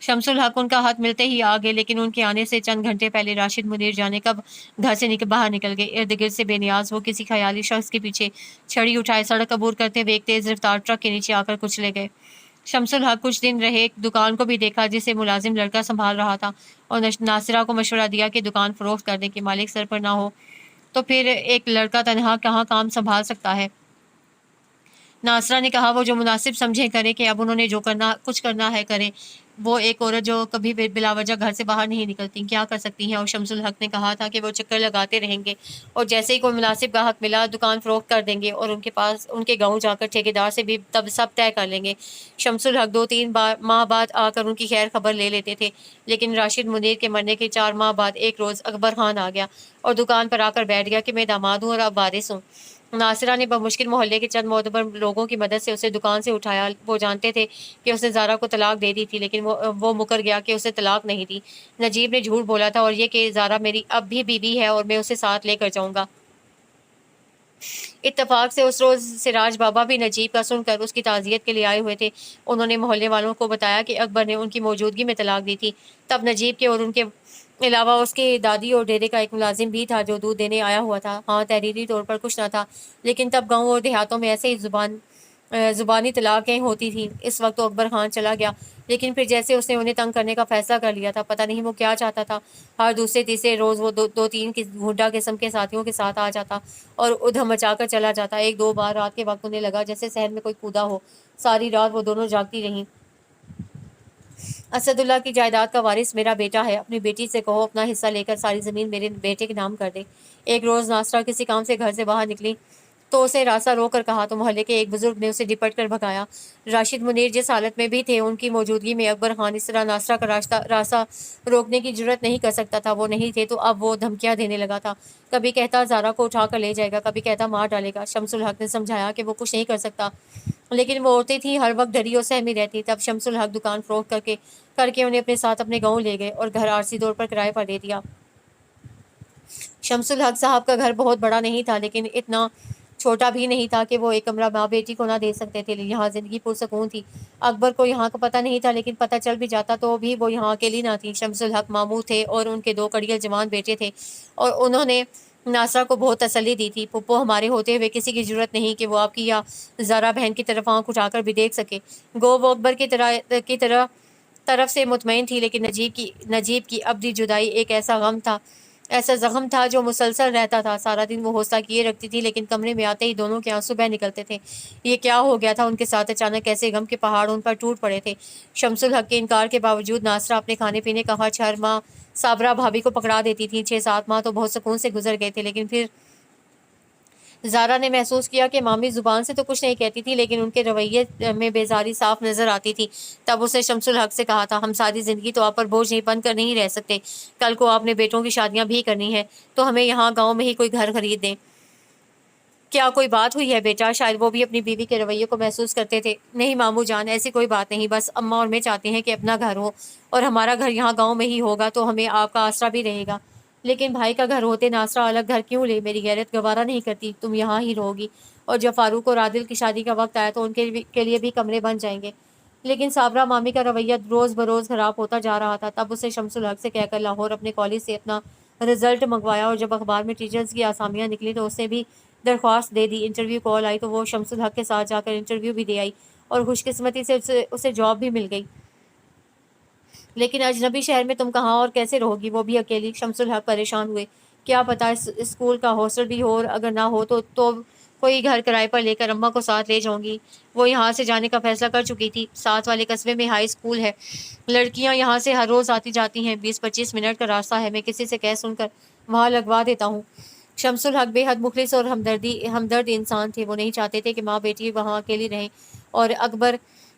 شمس الحق ان کا خط ملتے ہی آ گئے، لیکن ان کے آنے سے چند گھنٹے پہلے راشد منیر جانے کب گھر سے باہر نکل گئے۔ ارد گرد سے بے نیاز وہ کسی خیالی شخص کے پیچھے چھڑی اٹھائے سڑک عبور کرتے ہوئے ایک تیز رفتار ٹرک کے نیچے آ کر کچلے گئے۔ شمس الحق کچھ دن رہے، ایک دکان کو بھی دیکھا جسے ملازم لڑکا سنبھال رہا تھا، اور ناصرہ کو مشورہ دیا کہ دکان فروخت کر دیں کہ مالک سر پر نہ ہو تو پھر ایک لڑکا تنہا کہاں کام سنبھال سکتا ہے۔ ناصرہ نے کہا وہ جو مناسب سمجھیں کریں، کہ اب انہوں نے جو کچھ کرنا ہے کریں۔ وہ ایک عورت جو کبھی بلا وجہ گھر سے باہر نہیں نکلتی کیا کر سکتی ہیں؟ اور شمس الحق نے کہا تھا کہ وہ چکر لگاتے رہیں گے اور جیسے ہی کوئی مناسب گاہک ملا دکان فروخت کر دیں گے اور ان کے گاؤں جا کر ٹھیکیدار سے بھی تب سب طے کر لیں گے۔ شمس الحق 2-3 ماہ بعد آ کر ان کی خیر خبر لے لیتے تھے، لیکن راشد منیر کے مرنے کے 4 ماہ بعد ایک روز اکبر خان آ گیا اور دکان پر آ کر بیٹھ گیا کہ میں داماد ہوں اور اب وارث ہوں۔ ناصرہ نے بمشکل محلے کے چند معتبر لوگوں کی مدد سے اسے دکان سے اٹھایا۔ وہ جانتے تھے کہ اس نے زارا کو طلاق دے دی تھی، لیکن وہ مکر گیا کہ اسے طلاق نہیں دی۔ نجیب نے جھوٹ بولا تھا اور یہ کہ زارا میری اب بھی بیوی ہے اور میں اسے ساتھ لے کر جاؤں گا۔ اتفاق سے اس روز سراج بابا بھی نجیب کا سن کر اس کی تعزیت کے لیے آئے ہوئے تھے۔ انہوں نے محلے والوں کو بتایا کہ اکبر نے ان کی موجودگی میں طلاق دی تھی۔ تب نجیب کے اور ان کے علاوہ اس کی دادی اور ڈیرے کا ایک ملازم بھی تھا جو دودھ دینے آیا ہوا تھا۔ ہاں، تحریری طور پر کچھ نہ تھا، لیکن تب گاؤں اور دیہاتوں میں ایسے ہی زبانی طلاقیں ہوتی تھیں۔ اس وقت تو اکبر خان چلا گیا، لیکن پھر جیسے اس نے انہیں تنگ کرنے کا فیصلہ کر لیا تھا، پتہ نہیں وہ کیا چاہتا تھا۔ ہر دوسرے تیسرے روز وہ 2-3 گھنٹا قسم کے ساتھیوں کے ساتھ آ جاتا اور ادھم مچا کر چلا جاتا۔ 1-2 بار رات کے وقت انہیں لگا جیسے صحن میں کوئی کودا ہو۔ ساری رات وہ دونوں جاگتی رہیں۔ اسد اللہ کی جائیداد کا وارث میرا بیٹا ہے، اپنی بیٹی سے کہو اپنا حصہ لے کر ساری زمین میرے بیٹے کے نام کر دے۔ ایک روز ناصرہ کسی کام سے گھر سے باہر نکلی تو اسے راستہ روک کر کہا تو محلے کے ایک بزرگ نے اسے ڈپٹ کر بھگایا۔ راشد منیر جس حالت میں بھی تھے، ان کی موجودگی میں اکبر خان اس طرح ناصرہ کا راستہ روکنے کی جرت نہیں کر سکتا تھا۔ وہ نہیں تھے تو اب وہ دھمکیاں دینے لگا تھا، کبھی کہتا زارا کو اٹھا کر لے جائے گا، کبھی کہتا مار ڈالے گا۔ شمس الحق نے سمجھایا کہ وہ کچھ نہیں کر سکتا، لیکن وہ عورتیں تھیں، ہر وقت ڈری اور سہمی رہتی۔ تب شمس الحق دکان فروخت کر کے انہیں اپنے ساتھ اپنے گاؤں لے گئے اور گھر عارضی طور پر کرائے پر دے دیا۔ شمس الحق صاحب کا گھر بہت بڑا نہیں تھا، لیکن اتنا چھوٹا بھی نہیں تھا کہ وہ ایک کمرہ ماں بیٹی کو نہ دے سکتے تھے۔ یہاں زندگی پرسکون تھی۔ اکبر کو یہاں کا پتہ نہیں تھا، لیکن پتہ چل بھی جاتا تو بھی وہ یہاں اکیلی نہ تھی۔ شمس الحق ماموں تھے اور ان کے 2 کڑیل جوان بیٹے تھے، اور انہوں نے ناصرہ کو بہت تسلی دی تھی۔ پھپھو ہمارے ہوتے ہوئے کسی کی ضرورت نہیں کہ وہ آپ کی یا زارا بہن کی طرف آنکھ اٹھا کر بھی دیکھ سکے۔ گو وہ اکبر کی طرف سے مطمئن تھی، لیکن نجیب کی ابدی جدائی ایک ایسا زخم تھا جو مسلسل رہتا تھا۔ سارا دن وہ حوصلہ کیے رکھتی تھی، لیکن کمرے میں آتے ہی دونوں کے آنسو بہہ نکلتے تھے۔ یہ کیا ہو گیا تھا ان کے ساتھ؟ اچانک ایسے غم کے پہاڑ ان پر ٹوٹ پڑے تھے۔ شمس الحق کے انکار کے باوجود ناصرہ اپنے کھانے پینے کا خرچ ہر ماہ صابرہ بھابھی کو پکڑا دیتی تھی۔ 6-7 ماہ تو بہت سکون سے گزر گئے تھے، لیکن پھر زارا نے محسوس کیا کہ مامی زبان سے تو کچھ نہیں کہتی تھی، لیکن ان کے رویے میں بیزاری صاف نظر آتی تھی۔ تب اس نے شمس الحق سے کہا تھا، ہم ساری زندگی تو آپ پر بوجھ نہیں بن کر نہیں رہ سکتے، کل کو آپ نے بیٹوں کی شادیاں بھی کرنی ہے، تو ہمیں یہاں گاؤں میں ہی کوئی گھر خرید دیں۔ کیا کوئی بات ہوئی ہے بیٹا؟ شاید وہ بھی اپنی بیوی کے رویے کو محسوس کرتے تھے۔ نہیں ماموں جان، ایسی کوئی بات نہیں، بس اماں اور میں چاہتے ہیں کہ اپنا گھر ہو، اور ہمارا گھر یہاں گاؤں میں ہی ہوگا تو ہمیں آپ کا آسرا بھی رہے گا۔ لیکن بھائی کا گھر ہوتے ناصرہ الگ گھر کیوں لے؟ میری غیرت گوارا نہیں کرتی، تم یہاں ہی رہو گی، اور جب فاروق اور عادل کی شادی کا وقت آیا تو ان کے لیے بھی کمرے بن جائیں گے۔ لیکن صابرہ مامی کا رویہ روز بروز خراب ہوتا جا رہا تھا۔ تب اسے شمس الحق سے کہہ کر لاہور اپنے کالج سے اپنا رزلٹ منگوایا، اور جب اخبار میں ٹیچرز کی آسامیاں نکلی تو اس نے بھی درخواست دے دی۔ انٹرویو کال آئی تو وہ شمس الحق کے ساتھ جا کر انٹرویو بھی دے آئی، اور خوش قسمتی سے اسے جاب بھی مل گئی۔ لیکن اجنبی شہر میں تم کہاں اور کیسے رہو گی، وہ بھی اکیلی؟ شمس الحق پریشان ہوئے۔ کیا پتا اسکول کا ہاسٹل بھی ہو، اور اگر نہ ہو تو کوئی گھر کرائے پر لے کر اماں کو ساتھ لے جاؤں گی۔ وہ یہاں سے جانے کا فیصلہ کر چکی تھی۔ ساتھ والے قصبے میں ہائی اسکول ہے، لڑکیاں یہاں سے ہر روز آتی جاتی ہیں، 20-25 منٹ کا راستہ ہے، میں کسی سے کہہ سن کر وہاں لگوا دیتا ہوں۔ شمس الحق بے حد مخلص اور ہمدرد انسان تھے۔ وہ نہیں چاہتے تھے کہ ماں بیٹی وہاں اکیلی رہیں اور اکبر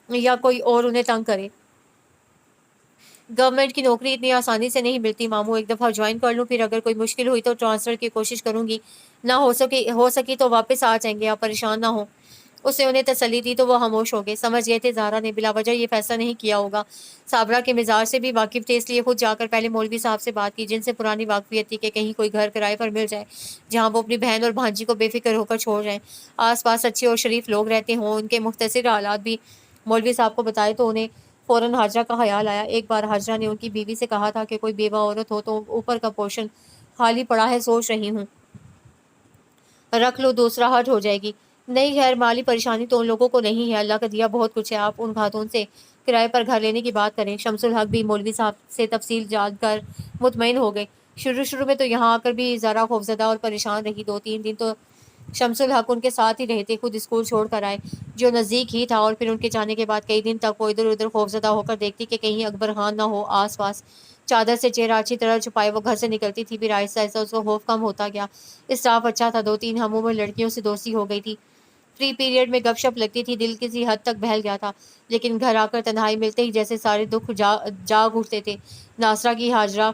یا کوئی اور انہیں تنگ کرے۔ گورنمنٹ کی نوکری اتنی آسانی سے نہیں ملتی ماموں، ایک دفعہ جوائن کر لوں، پھر اگر کوئی مشکل ہوئی تو ٹرانسفر کی کوشش کروں گی، نہ ہو سکی تو واپس آ جائیں گے، آپ پریشان نہ ہوں۔ اس نے انہیں تسلی دی تو وہ خاموش ہو گئے۔ سمجھ گئے تھے زارا نے بلا وجہ یہ فیصلہ نہیں کیا ہوگا۔ صابرہ کے مزاج سے بھی واقف تھے، اس لیے خود جا کر پہلے مولوی صاحب سے بات کی، جن سے پرانی واقفیت تھی، کہ کہیں کوئی گھر کرائے پر مل جائے جہاں وہ اپنی بہن اور بھانجی کو بے فکر ہو کر چھوڑ جائیں، آس پاس اچھے اور شریف لوگ رہتے ہوں۔ ان کے مختصر حالات بھی مولوی صاحب کو بتائے تو انہیں فوراً حاجرہ کا خیال آیا۔ ایک بار حاجرہ نے ان کی بیوی سے کہا تھا کہ کوئی بیوہ عورت ہو تو اوپر کا پورشن خالی پڑا ہے، سوچ رہی ہوں رکھ لو، دوسرا ہٹ ہو جائے گی۔ نہیں خیر، مالی پریشانی تو ان لوگوں کو نہیں ہے، اللہ کا دیا بہت کچھ ہے، آپ ان خاتون سے کرائے پر گھر لینے کی بات کریں۔ شمس الحق بھی مولوی صاحب سے تفصیل جان کر مطمئن ہو گئے۔ شروع میں تو یہاں آ کر بھی ذرا خوفزدہ اور پریشان رہی، 2-3 دن تو شمس الحق ان کے ساتھ ہی رہتے، خود اسکول چھوڑ کر آئے جو نزدیک ہی تھا، اور پھر ان کے جانے کے بعد کئی دن تک وہ ادھر ادھر خوفزدہ ہو کر دیکھتی کہ کہیں اکبر خان نہ ہو آس پاس۔ چادر سے چہرہ اچھی طرح چھپائے وہ گھر سے نکلتی تھی، پھر آہستہ آہستہ اس کا خوف کم ہوتا گیا۔ اسٹاف اچھا تھا، 2-3 ہمعمر لڑکیوں سے دوستی ہو گئی تھی، فری پیریڈ میں گپ شپ لگتی تھی، دل کسی حد تک بہل گیا تھا، لیکن گھر آ کر تنہائی ملتے ہی جیسے سارے دکھ جاگ اٹھتے تھے۔ ناصرہ کی حاجرہ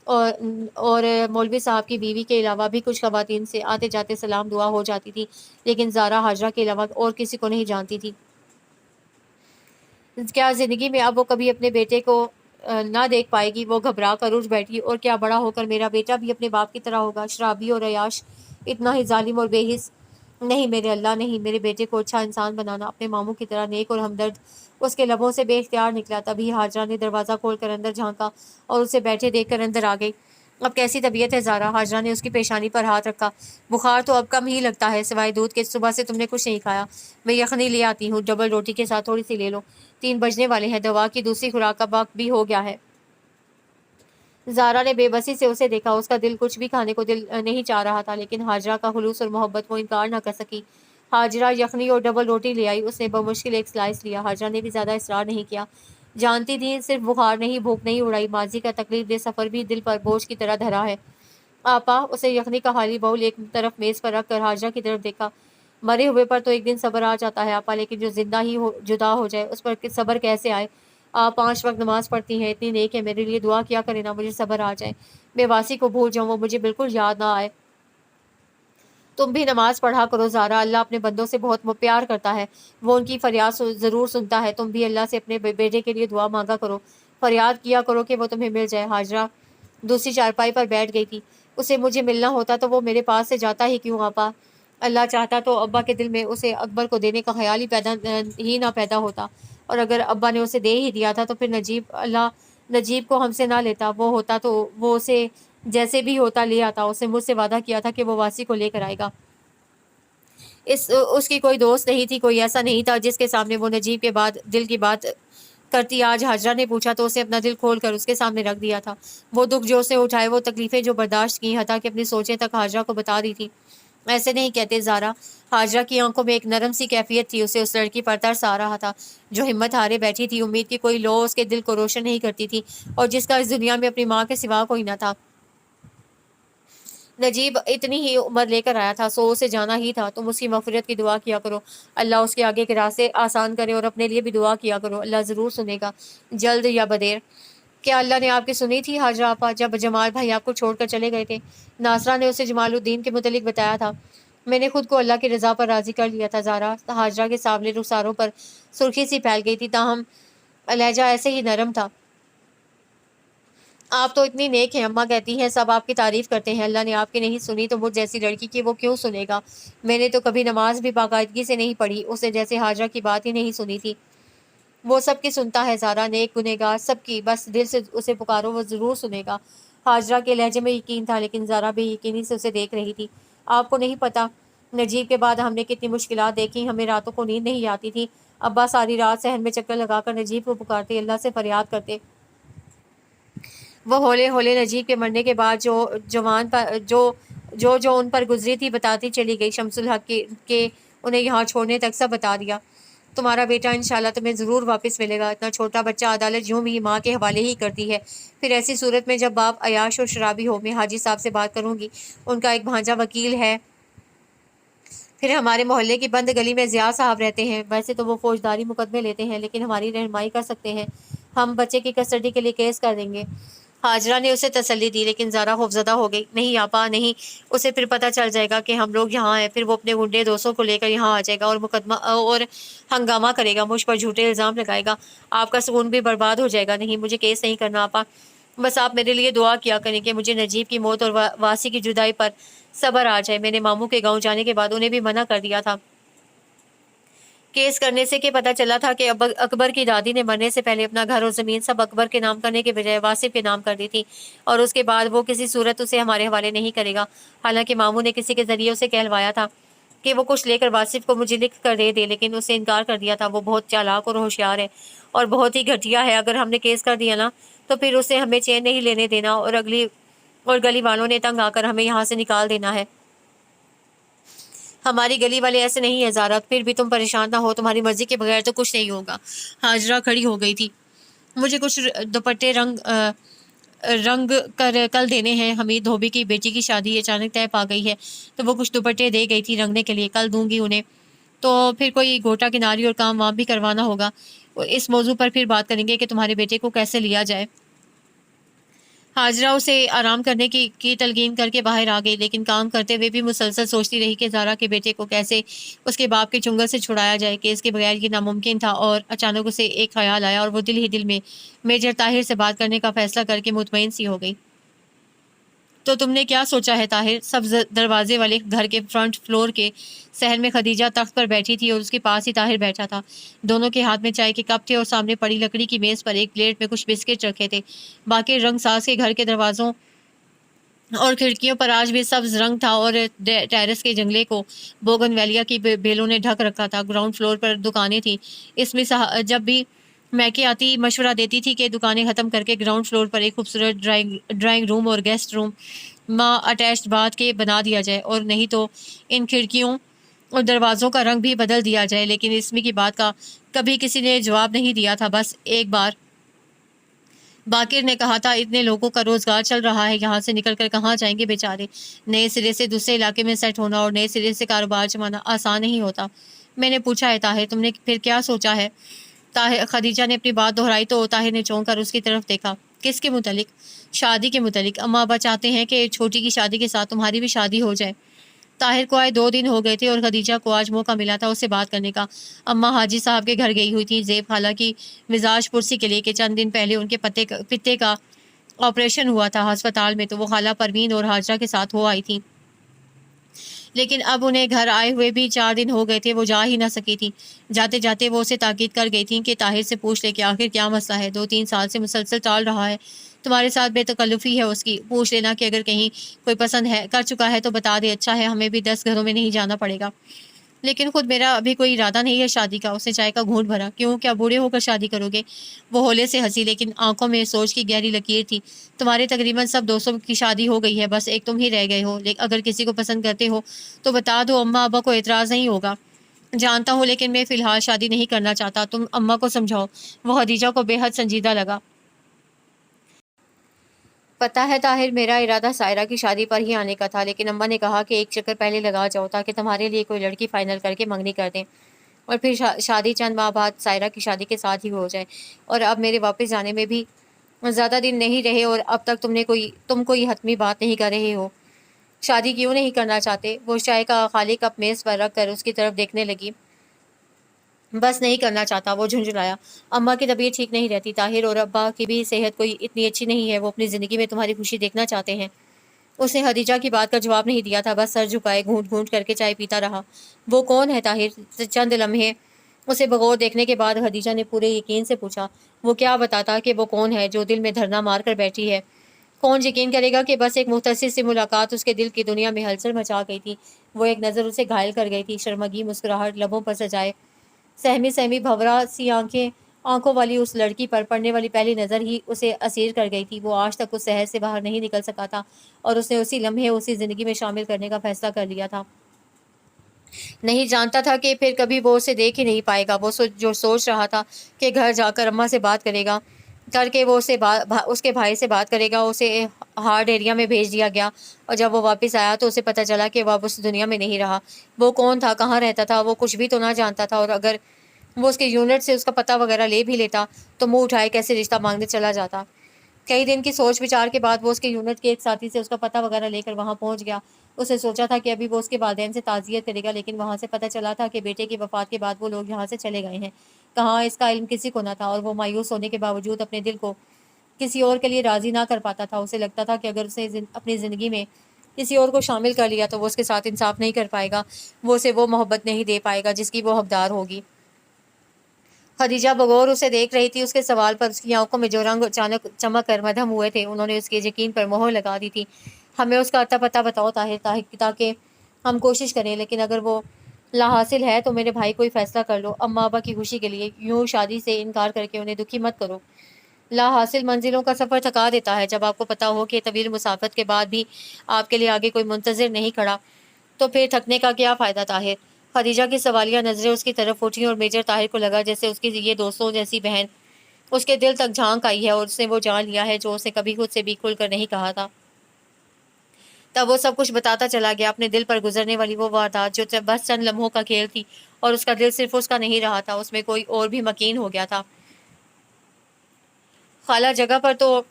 اور مولوی صاحب کی بیوی کے علاوہ بھی کچھ خواتین سے آتے جاتے سلام دعا ہو جاتی تھی، لیکن زارا حاجرہ کے علاوہ اور کسی کو نہیں جانتی تھی۔ کیا زندگی میں اب وہ کبھی اپنے بیٹے کو نہ دیکھ پائے گی؟ وہ گھبرا کر اٹھ بیٹھی، اور کیا بڑا ہو کر میرا بیٹا بھی اپنے باپ کی طرح ہوگا، شرابی اور عیاش، اتنا ہی ظالم اور بے حس؟ نہیں میرے اللہ، نہیں، میرے بیٹے کو اچھا انسان بنانا، اپنے ماموں کی طرح نیک اور ہمدرد۔ اس کے لبوں سے بے اختیار نکلا۔ تبھی حاجرہ نے دروازہ کھول کر اندر جھانکا اور اسے بیٹھے دیکھ کر اندر آ گئی۔ اب کیسی طبیعت ہے زارا؟ حاجرہ نے اس کی پیشانی پر ہاتھ رکھا۔ بخار تو اب کم ہی لگتا ہے، سوائے دودھ کے، صبح سے تم نے کچھ نہیں کھایا۔ میں یخنی لے آتی ہوں، ڈبل روٹی کے ساتھ تھوڑی سی لے لو، 3 بجنے والے ہیں، دوا کی دوسری خوراک کا وقت بھی ہو گیا ہے۔ زارا نے بے بسی سے اسے دیکھا، اس کا دل کچھ بھی کھانے کو دل نہیں چاہ رہا تھا، لیکن حاجرہ کا خلوص اور محبت وہ انکار نہ کر سکی۔ حاجرہ یخنی اور ڈبل روٹی لے آئی، اس نے بمشکل ایک سلائس لیا۔ حاجرہ نے بھی زیادہ اصرار نہیں کیا، جانتی تھی صرف بخار نہیں، بھوک نہیں اڑائی، ماضی کا تکلیف دہ سفر بھی دل پر بوجھ کی طرح دھرا ہے۔ آپا، اسے یخنی کا خالی باؤل ایک طرف میز پر رکھ کر حاجرہ کی طرف دیکھا۔ مرے ہوئے پر تو ایک دن صبر آ جاتا ہے آپا، لیکن جو زندہ ہی جدا ہو جائے اس پر صبر کیسے آئے؟ آپ 5 وقت نماز پڑھتی ہیں، اتنی نیک ہے، میرے لیے دعا کیا کرے نا مجھے صبر آ جائے، میں واسی کو بھول جاؤں، وہ مجھے بالکل یاد نہ آئے۔ تم بھی نماز پڑھا کرو زارا، اللہ اپنے بندوں سے بہت پیار کرتا ہے، وہ ان کی فریاد ضرور سنتا ہے۔ تم بھی اللہ سے اپنے بیٹے کے لیے دعا مانگا کرو، فریاد کیا کرو کہ وہ تمہیں مل جائے۔ ہاجرہ دوسری چارپائی پر بیٹھ گئی تھی۔ اسے مجھے ملنا ہوتا تو وہ میرے پاس سے جاتا ہی کیوں آپا؟ اللہ چاہتا تو ابا کے دل میں اسے اکبر کو دینے کا خیال ہی نہ پیدا ہوتا، اور اگر ابا نے اسے دے ہی دیا تھا تو پھر نجیب کو ہم سے نہ لیتا، وہ ہوتا تو وہ اسے جیسے بھی ہوتا لے آتا۔ اسے مجھ سے وعدہ کیا تھا کہ وہ واسی کو لے کر آئے گا۔ اس کی کوئی دوست نہیں تھی، کوئی ایسا نہیں تھا جس کے سامنے وہ نجیب کے بعد دل کی بات کرتی۔ آج ہاجرہ نے پوچھا تو اسے اپنا دل کھول کر اس کے سامنے رکھ دیا تھا، وہ دکھ جو اسے اٹھائے، وہ تکلیفیں جو برداشت کی، حتیٰ کہ اپنی سوچیں تک ہاجرہ کو بتا دی تھی۔ ایسے نہیں کہتے زارا، ہاجرہ کی آنکھوں میں ایک نرم سی کیفیت تھی، اسے اس لڑکی پر ترس آ رہا تھا جو ہمت ہارے بیٹھی تھی، امید کی کوئی لو اس کے دل کو روشن نہیں کرتی تھی، اور جس کا اس دنیا میں اپنی ماں کے سوا کوئی نہ تھا۔ نجیب اتنی ہی عمر لے کر آیا تھا، سو اسے جانا ہی تھا۔ تم اس کی مغفرت کی دعا کیا کرو، اللہ اس کے آگے کے راستے آسان کرے، اور اپنے لیے بھی دعا کیا کرو، اللہ ضرور سنے گا، جلد یا بدیر۔ کیا اللہ نے آپ کی سنی تھی ہاجرہ آپا جب جمال بھائی آپ کو چھوڑ کر چلے گئے تھے؟ ناصرہ نے اسے جمال الدین کے متعلق بتایا تھا۔ میں نے خود کو اللہ کی رضا پر راضی کر لیا تھا زارا۔ ہاجرہ کے سانولے رخساروں پر سرخی سی پھیل گئی تھی، تاہم لہجہ ایسے ہی نرم تھا۔ آپ تو اتنی نیک ہیں، اماں کہتی ہیں سب آپ کی تعریف کرتے ہیں، اللہ نے آپ کی نہیں سنی تو مجھ جیسی لڑکی کی وہ کیوں سنے گا؟ میں نے تو کبھی نماز بھی باقاعدگی سے نہیں پڑھی، اسے جیسے ہاجرہ کی بات ہی نہیں سنی تھی۔ وہ سب کی سنتا ہے زارا، نیک گنہگار سب کی، بس دل سے اسے پکارو، وہ ضرور سنے گا۔ ہاجرہ کے لہجے میں یقین تھا، لیکن زارا بے یقینی سے اسے دیکھ رہی تھی۔ آپ کو نہیں پتہ نجیب کے بعد ہم نے کتنی مشکلات دیکھی، ہمیں راتوں کو نیند نہیں آتی تھی، ابا ساری رات صحن میں چکر لگا کر نجیب کو پکارتے، اللہ سے فریاد کرتے۔ وہ ہولے ہولے نجیب کے مرنے کے بعد جو ان پر گزری تھی بتاتی چلی گئی، شمس الحق کے انہیں یہاں چھوڑنے تک سب بتا دیا۔ تمہارا بیٹا انشاءاللہ تمہیں ضرور واپس ملے گا، اتنا چھوٹا بچہ عدالت یوں بھی ماں کے حوالے ہی کرتی ہے، پھر ایسی صورت میں جب باپ عیاش اور شرابی ہو، میں حاجی صاحب سے بات کروں گی، ان کا ایک بھانجا وکیل ہے، پھر ہمارے محلے کی بند گلی میں ضیاء صاحب رہتے ہیں، ویسے تو وہ فوجداری مقدمے لیتے ہیں لیکن ہماری رہنمائی کر سکتے ہیں، ہم بچے کی کسٹڈی کے لیے کیس کر دیں گے۔ ہاجرہ نے اسے تسلی دی، لیکن زارا خوفزدہ ہو گئی۔ نہیں آپا نہیں، اسے پھر پتہ چل جائے گا کہ ہم لوگ یہاں ہیں، پھر وہ اپنے گنڈے دوستوں کو لے کر یہاں آ جائے گا اور مقدمہ اور ہنگامہ کرے گا، مجھ پر جھوٹے الزام لگائے گا، آپ کا سکون بھی برباد ہو جائے گا۔ نہیں، مجھے کیس نہیں کرنا آپا، بس آپ میرے لیے دعا کیا کریں کہ مجھے نجیب کی موت اور واسی کی جدائی پر صبر آ جائے۔ میں نے ماموں کے گاؤں جانے کے بعد انہیں بھی منع کر دیا تھا، کیس کرنے سے کہ پتہ چلا تھا کہ اکبر کی دادی نے مرنے سے پہلے اپنا گھر اور زمین سب اکبر کے نام کرنے کے بجائے واصف کے نام کر دی تھی، اور اس کے بعد وہ کسی صورت اسے ہمارے حوالے نہیں کرے گا۔ حالانکہ ماموں نے کسی کے ذریعے اسے کہلوایا تھا کہ وہ کچھ لے کر واصف کو مجھے لکھ کر دے دے، لیکن اسے انکار کر دیا تھا۔ وہ بہت چالاک اور ہوشیار ہے اور بہت ہی گھٹیا ہے، اگر ہم نے کیس کر دیا نا تو پھر اسے ہمیں چین نہیں لینے دینا، اور گلی والوں نے تنگ آ کر ہمیں یہاں سے نکال دینا ہے۔ ہماری گلی والے ایسے نہیں ہیں زارا، پھر بھی تم پریشان نہ ہو، تمہاری مرضی کے بغیر تو کچھ نہیں ہوگا۔ ہاجرہ کھڑی ہو گئی تھی۔ مجھے کچھ دوپٹے رنگ کر کل دینے ہیں، حمید دھوبی کی بیٹی کی شادی اچانک طے پا گئی ہے تو وہ کچھ دوپٹے دے گئی تھی رنگنے کے لیے، کل دوں گی انہیں، تو پھر کوئی گوٹا کناری اور کام وہاں بھی کروانا ہوگا۔ اس موضوع پر پھر بات کریں گے کہ تمہارے بیٹے کو کیسے لیا جائے۔ ہاجرہ اسے آرام کرنے کی تلقین کر کے باہر آ گئی، لیکن کام کرتے ہوئے بھی مسلسل سوچتی رہی کہ زارا کے بیٹے کو کیسے اس کے باپ کے چنگل سے چھڑایا جائے، کہ اس کے بغیر یہ ناممکن تھا، اور اچانک اسے ایک خیال آیا اور وہ دل ہی دل میں میجر طاہر سے بات کرنے کا فیصلہ کر کے مطمئن سی ہو گئی۔ تو تم نے کیا سوچا ہے طاہر؟ سبز دروازے والے گھر کے فرنٹ فلور کے صحن میں خدیجہ تخت پر بیٹھی تھی اور اس کے پاس ہی طاہر بیٹھا تھا، دونوں کے ہاتھ میں چائے کے کپ تھے اور سامنے پڑی لکڑی کی میز پر ایک پلیٹ میں کچھ بسکٹ رکھے تھے۔ باقی رنگ ساز کے گھر کے دروازوں اور کھڑکیوں پر آج بھی سبز رنگ تھا اور ٹیرس کے جنگلے کو بوگن ویلیا کی بیلوں نے ڈھک رکھا تھا۔ گراؤنڈ فلور پر دکانیں تھیں، اس میں جب بھی میکے آتی مشورہ دیتی تھی کہ دکانیں ختم کر کے گراؤنڈ فلور پر ایک خوبصورت ڈرائنگ روم اور گیسٹ روم اٹیچڈ باتھ کے بنا دیا جائے، اور نہیں تو ان کھڑکیوں اور دروازوں کا رنگ بھی بدل دیا جائے، لیکن اسمی کی بات کا کبھی کسی نے جواب نہیں دیا تھا۔ بس ایک بار باقر نے کہا تھا اتنے لوگوں کا روزگار چل رہا ہے، یہاں سے نکل کر کہاں جائیں گے بیچارے؟ نئے سرے سے دوسرے علاقے میں سیٹ ہونا اور نئے سرے سے کاروبار چلانا آسان نہیں ہوتا۔ میں نے پوچھا ہے طاہر تم نے پھر کیا سوچا ہے؟ خدیجہ نے اپنی بات دہرائی تو طاہر نے چونک کر اس کی طرف دیکھا۔ کس کے متعلق؟ شادی کے متعلق۔ اماں ابا چاہتے ہیں کہ چھوٹی کی شادی کے ساتھ تمہاری بھی شادی ہو جائے۔ طاہر کو آئے 2 دن ہو گئے تھے اور خدیجہ کو آج موقع ملا تھا اس سے بات کرنے کا۔ اماں حاجی صاحب کے گھر گئی ہوئی تھی زیب خالہ کی مزاج پرسی کے لیے کہ چند دن پہلے ان کے پتے کا آپریشن ہوا تھا ہسپتال میں، تو وہ خالہ پروین اور حاجرہ کے ساتھ ہو آئی تھی، لیکن اب انہیں گھر آئے ہوئے بھی 4 دن ہو گئے تھے، وہ جا ہی نہ سکی تھی۔ جاتے جاتے وہ اسے تاکید کر گئی تھیں کہ طاہر سے پوچھ لے کہ آخر کیا مسئلہ ہے، 2-3 سال سے مسلسل ٹال رہا ہے، تمہارے ساتھ بے تکلفی ہے اس کی، پوچھ لینا کہ اگر کہیں کوئی پسند کر چکا ہے تو بتا دے، اچھا ہے ہمیں بھی 10 گھروں میں نہیں جانا پڑے گا۔ لیکن خود میرا ابھی کوئی ارادہ نہیں ہے شادی کا۔ اس نے چائے کا گھونٹ بھرا۔ کیوں، کیا بوڑھے ہو کر شادی کرو گے؟ وہ ہولے سے ہنسی، لیکن آنکھوں میں سوچ کی گہری لکیر تھی۔ تمہارے تقریباً سب دوستوں کی شادی ہو گئی ہے، بس ایک تم ہی رہ گئے ہو، اگر کسی کو پسند کرتے ہو تو بتا دو، اماں ابا کو اعتراض نہیں ہوگا۔ جانتا ہوں، لیکن میں فی الحال شادی نہیں کرنا چاہتا، تم اماں کو سمجھاؤ۔ وہ خدیجہ کو بے حد سنجیدہ لگا۔ پتہ ہے طاہر، میرا ارادہ سائرہ کی شادی پر ہی آنے کا تھا، لیکن اماں نے کہا کہ ایک چکر پہلے لگا جاؤ تاکہ تمہارے لیے کوئی لڑکی فائنل کر کے منگنی کر دیں، اور پھر شادی چند ماہ بعد سائرہ کی شادی کے ساتھ ہی ہو جائے۔ اور اب میرے واپس جانے میں بھی زیادہ دن نہیں رہے اور اب تک تم کوئی حتمی بات نہیں کر رہے ہو۔ شادی کیوں نہیں کرنا چاہتے؟ وہ چائے کا خالی کپ میز پر رکھ کر اس کی طرف دیکھنے لگی۔ بس نہیں کرنا چاہتا، وہ جھنجھلایا۔ اماں کی طبیعت ٹھیک نہیں رہتی طاہر، اور ابا کی بھی صحت کوئی اتنی اچھی نہیں ہے، وہ اپنی زندگی میں تمہاری خوشی دیکھنا چاہتے ہیں۔ اس نے خدیجہ کی بات کا جواب نہیں دیا تھا، بس سر جھکائے گھونٹ گھونٹ کر کے چائے پیتا رہا۔ وہ کون ہے طاہر؟ چند لمحے اسے بغور دیکھنے کے بعد خدیجہ نے پورے یقین سے پوچھا۔ وہ کیا بتاتا کہ وہ کون ہے جو دل میں دھرنا مار کر بیٹھی ہے؟ کون یقین کرے گا کہ بس ایک مختصر سی ملاقات اس کے دل کی دنیا میں ہلچل مچا گئی تھی۔ وہ ایک نظر اسے گھائل کر گئی تھی۔ شرمگی مسکراہٹ لبوں پر سجائے سہمی سہمی بھورا سی آنکھوں والی اس لڑکی پر پڑنے والی پہلی نظر ہی اسے اسیر کر گئی تھی۔ وہ آج تک اس شہر سے باہر نہیں نکل سکا تھا اور اس نے اسی لمحے اسی زندگی میں شامل کرنے کا فیصلہ کر لیا تھا۔ نہیں جانتا تھا کہ پھر کبھی وہ اسے دیکھ ہی نہیں پائے گا۔ وہ جو سوچ رہا تھا کہ گھر جا کر اماں سے بات کرے گا، کر کے وہ اس کے بھائی سے بات کرے گا، اسے ہارڈ ایریا میں بھیج دیا گیا، اور جب وہ واپس آیا تو اسے پتہ چلا کہ وہ اب اس دنیا میں نہیں رہا۔ وہ کون تھا، کہاں رہتا تھا، وہ کچھ بھی تو نہ جانتا تھا، اور اگر وہ اس کے یونٹ سے اس کا پتہ وغیرہ لے بھی لیتا تو منہ اٹھائے کیسے رشتہ مانگنے چلا جاتا۔ کئی دن کی سوچ وچار کے بعد وہ اس کے یونٹ کے ایک ساتھی سے اس کا پتہ وغیرہ لے کر وہاں پہنچ گیا۔ اس نے سوچا تھا کہ ابھی وہ اس کے والدین سے تعزیت کرے گا، لیکن وہاں سے پتہ چلا تھا کہ بیٹے کی وفات کے بعد وہ لوگ یہاں سے چلے گئے ہیں۔ کہاں، اس کا علم کسی کو نہ تھا، اور وہ مایوس ہونے کے باوجود اپنے دل کو کسی اور کے لیے راضی نہ کر پاتا تھا۔ اسے لگتا تھا کہ اگر اسے اپنی زندگی میں کسی اور کو شامل کر لیا تو وہ اس کے ساتھ انصاف نہیں کر پائے گا، وہ اسے وہ محبت نہیں دے پائے گا جس کی وہ حقدار ہوگی۔ خدیجہ بغور اسے دیکھ رہی تھی۔ اس کے سوال پر اس کی آنکھوں میں جو رنگ اچانک چمک کر مدھم ہوئے تھے انہوں نے اس کے یقین پر مہر لگا دی تھی۔ ہمیں اس کا اتا پتہ بتاؤ طاہر، تاکہ ہم کوشش کریں، لیکن اگر وہ لا حاصل ہے تو میرے بھائی کو ہی فیصلہ کر لو۔ اماں ابا کی خوشی کے لیے یوں شادی سے انکار کر کے انہیں دکھی مت کرو۔ لا حاصل منزلوں کا سفر تھکا دیتا ہے۔ جب آپ کو پتہ ہو کہ طویل مسافت کے بعد بھی آپ کے لیے آگے کوئی منتظر نہیں کھڑا تو پھر تھکنے کا کیا فائدہ طاہر؟ خدیجہ کی سوالیہ نظریں اس کی طرف اٹھیں اور میجر طاہر کو لگا جیسے اس کی یہ دوستوں جیسی بہن اس کے دل تک جھانک آئی ہے اور اس نے وہ جان لیا ہے جو اسے کبھی خود سے بھی کھل کر نہیں کہا تھا۔ تب وہ سب کچھ بتاتا چلا گیا، اپنے دل پر گزرنے والی وہ واردات جو بس چند لمحوں کا کھیل تھی، اور اس کا دل صرف اس کا نہیں رہا تھا، اس میں کوئی اور بھی مکین ہو گیا تھا۔ خالہ، جگہ پر تو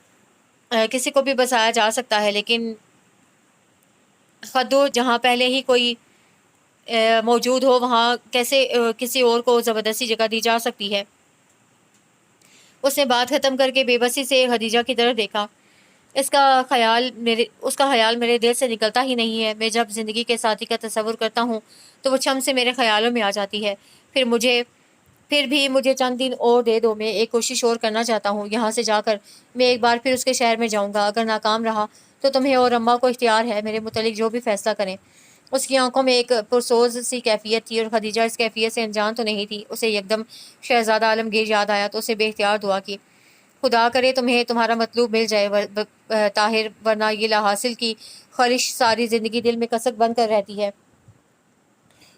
کسی کو بھی بسایا جا سکتا ہے، لیکن خدو جہاں پہلے ہی کوئی موجود ہو وہاں کیسے کسی اور کو زبردستی جگہ دی جا سکتی ہے؟ اس نے بات ختم کر کے بے بسی سے خدیجہ کی طرف دیکھا۔ اس کا خیال میرے دل سے نکلتا ہی نہیں ہے۔ میں جب زندگی کے ساتھی کا تصور کرتا ہوں تو وہ چھم سے میرے خیالوں میں آ جاتی ہے۔ پھر بھی مجھے چند دن اور دے دو، میں ایک کوشش اور کرنا چاہتا ہوں۔ یہاں سے جا کر میں ایک بار پھر اس کے شہر میں جاؤں گا، اگر ناکام رہا تو تمہیں اور اماں کو اختیار ہے میرے متعلق جو بھی فیصلہ کریں۔ اس کی آنکھوں میں ایک پرسوز سی کیفیت تھی، اور خدیجہ اس کیفیت سے انجان تو نہیں تھی۔ اسے یکدم شہزادہ عالمگیر یاد آیا تو اسے بے اختیار دعا کی، خدا کرے تمہیں تمہارا مطلوب مل جائے طاہر، ورنہ یہ لا حاصل کی خواہش ساری زندگی دل میں کسک بن کر رہتی ہے۔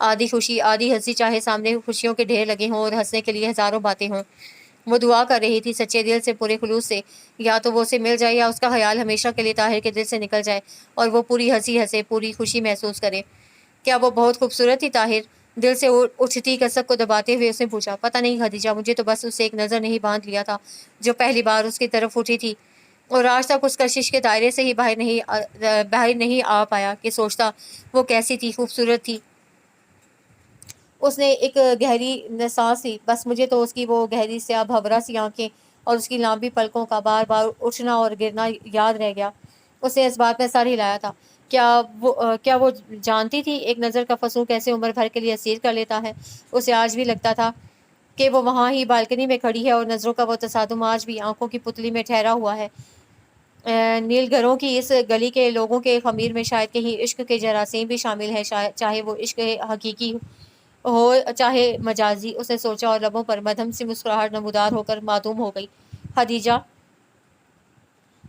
آدھی خوشی آدھی ہنسی، چاہے سامنے خوشیوں کے ڈھیر لگے ہوں اور ہنسنے کے لیے ہزاروں باتیں ہوں۔ وہ دعا کر رہی تھی سچے دل سے، پورے خلوص سے، یا تو وہ اسے مل جائے یا اس کا خیال ہمیشہ کے لیے طاہر کے دل سے نکل جائے اور وہ پوری ہنسی ہنسے، پوری خوشی محسوس کرے۔ کیا وہ بہت خوبصورت تھی؟ طاہر دل سے اٹھتی کسک کو دباتے ہوئے اس نے پوچھا۔ پتہ نہیں خدیجہ، مجھے تو بس اسے ایک نظر نہیں باندھ لیا تھا جو پہلی بار اس کی طرف اٹھی تھی، اور آج تک اس کشش کے دائرے سے ہی باہر نہیں آ پایا کہ سوچتا وہ کیسی تھی، خوبصورت تھی۔ اس نے ایک گہری سانس لی۔ بس مجھے تو اس کی وہ گہری سیاہ بھورا سی آنکھیں اور اس کی لمبی پلکوں کا بار بار اٹھنا اور گرنا یاد رہ گیا۔ اس نے اس بات میں سر ہلایا تھا۔ کیا وہ جانتی تھی ایک نظر کا فسوں کیسے عمر بھر کے لیے اسیر کر لیتا ہے؟ اسے آج بھی لگتا تھا کہ وہ وہاں ہی بالکنی میں کھڑی ہے اور نظروں کا وہ تصادم آج بھی آنکھوں کی پتلی میں ٹھہرا ہوا ہے۔ نیل گھروں کی اس گلی کے لوگوں کے خمیر میں شاید کہیں عشق کے جراثیم بھی شامل ہے، چاہے وہ عشق حقیقی ہو چاہے مجازی۔ اس نے سوچا اور لبوں پر مدھم سی مسکراہٹ نمودار ہو کر معدوم ہو گئی۔ خدیجہ!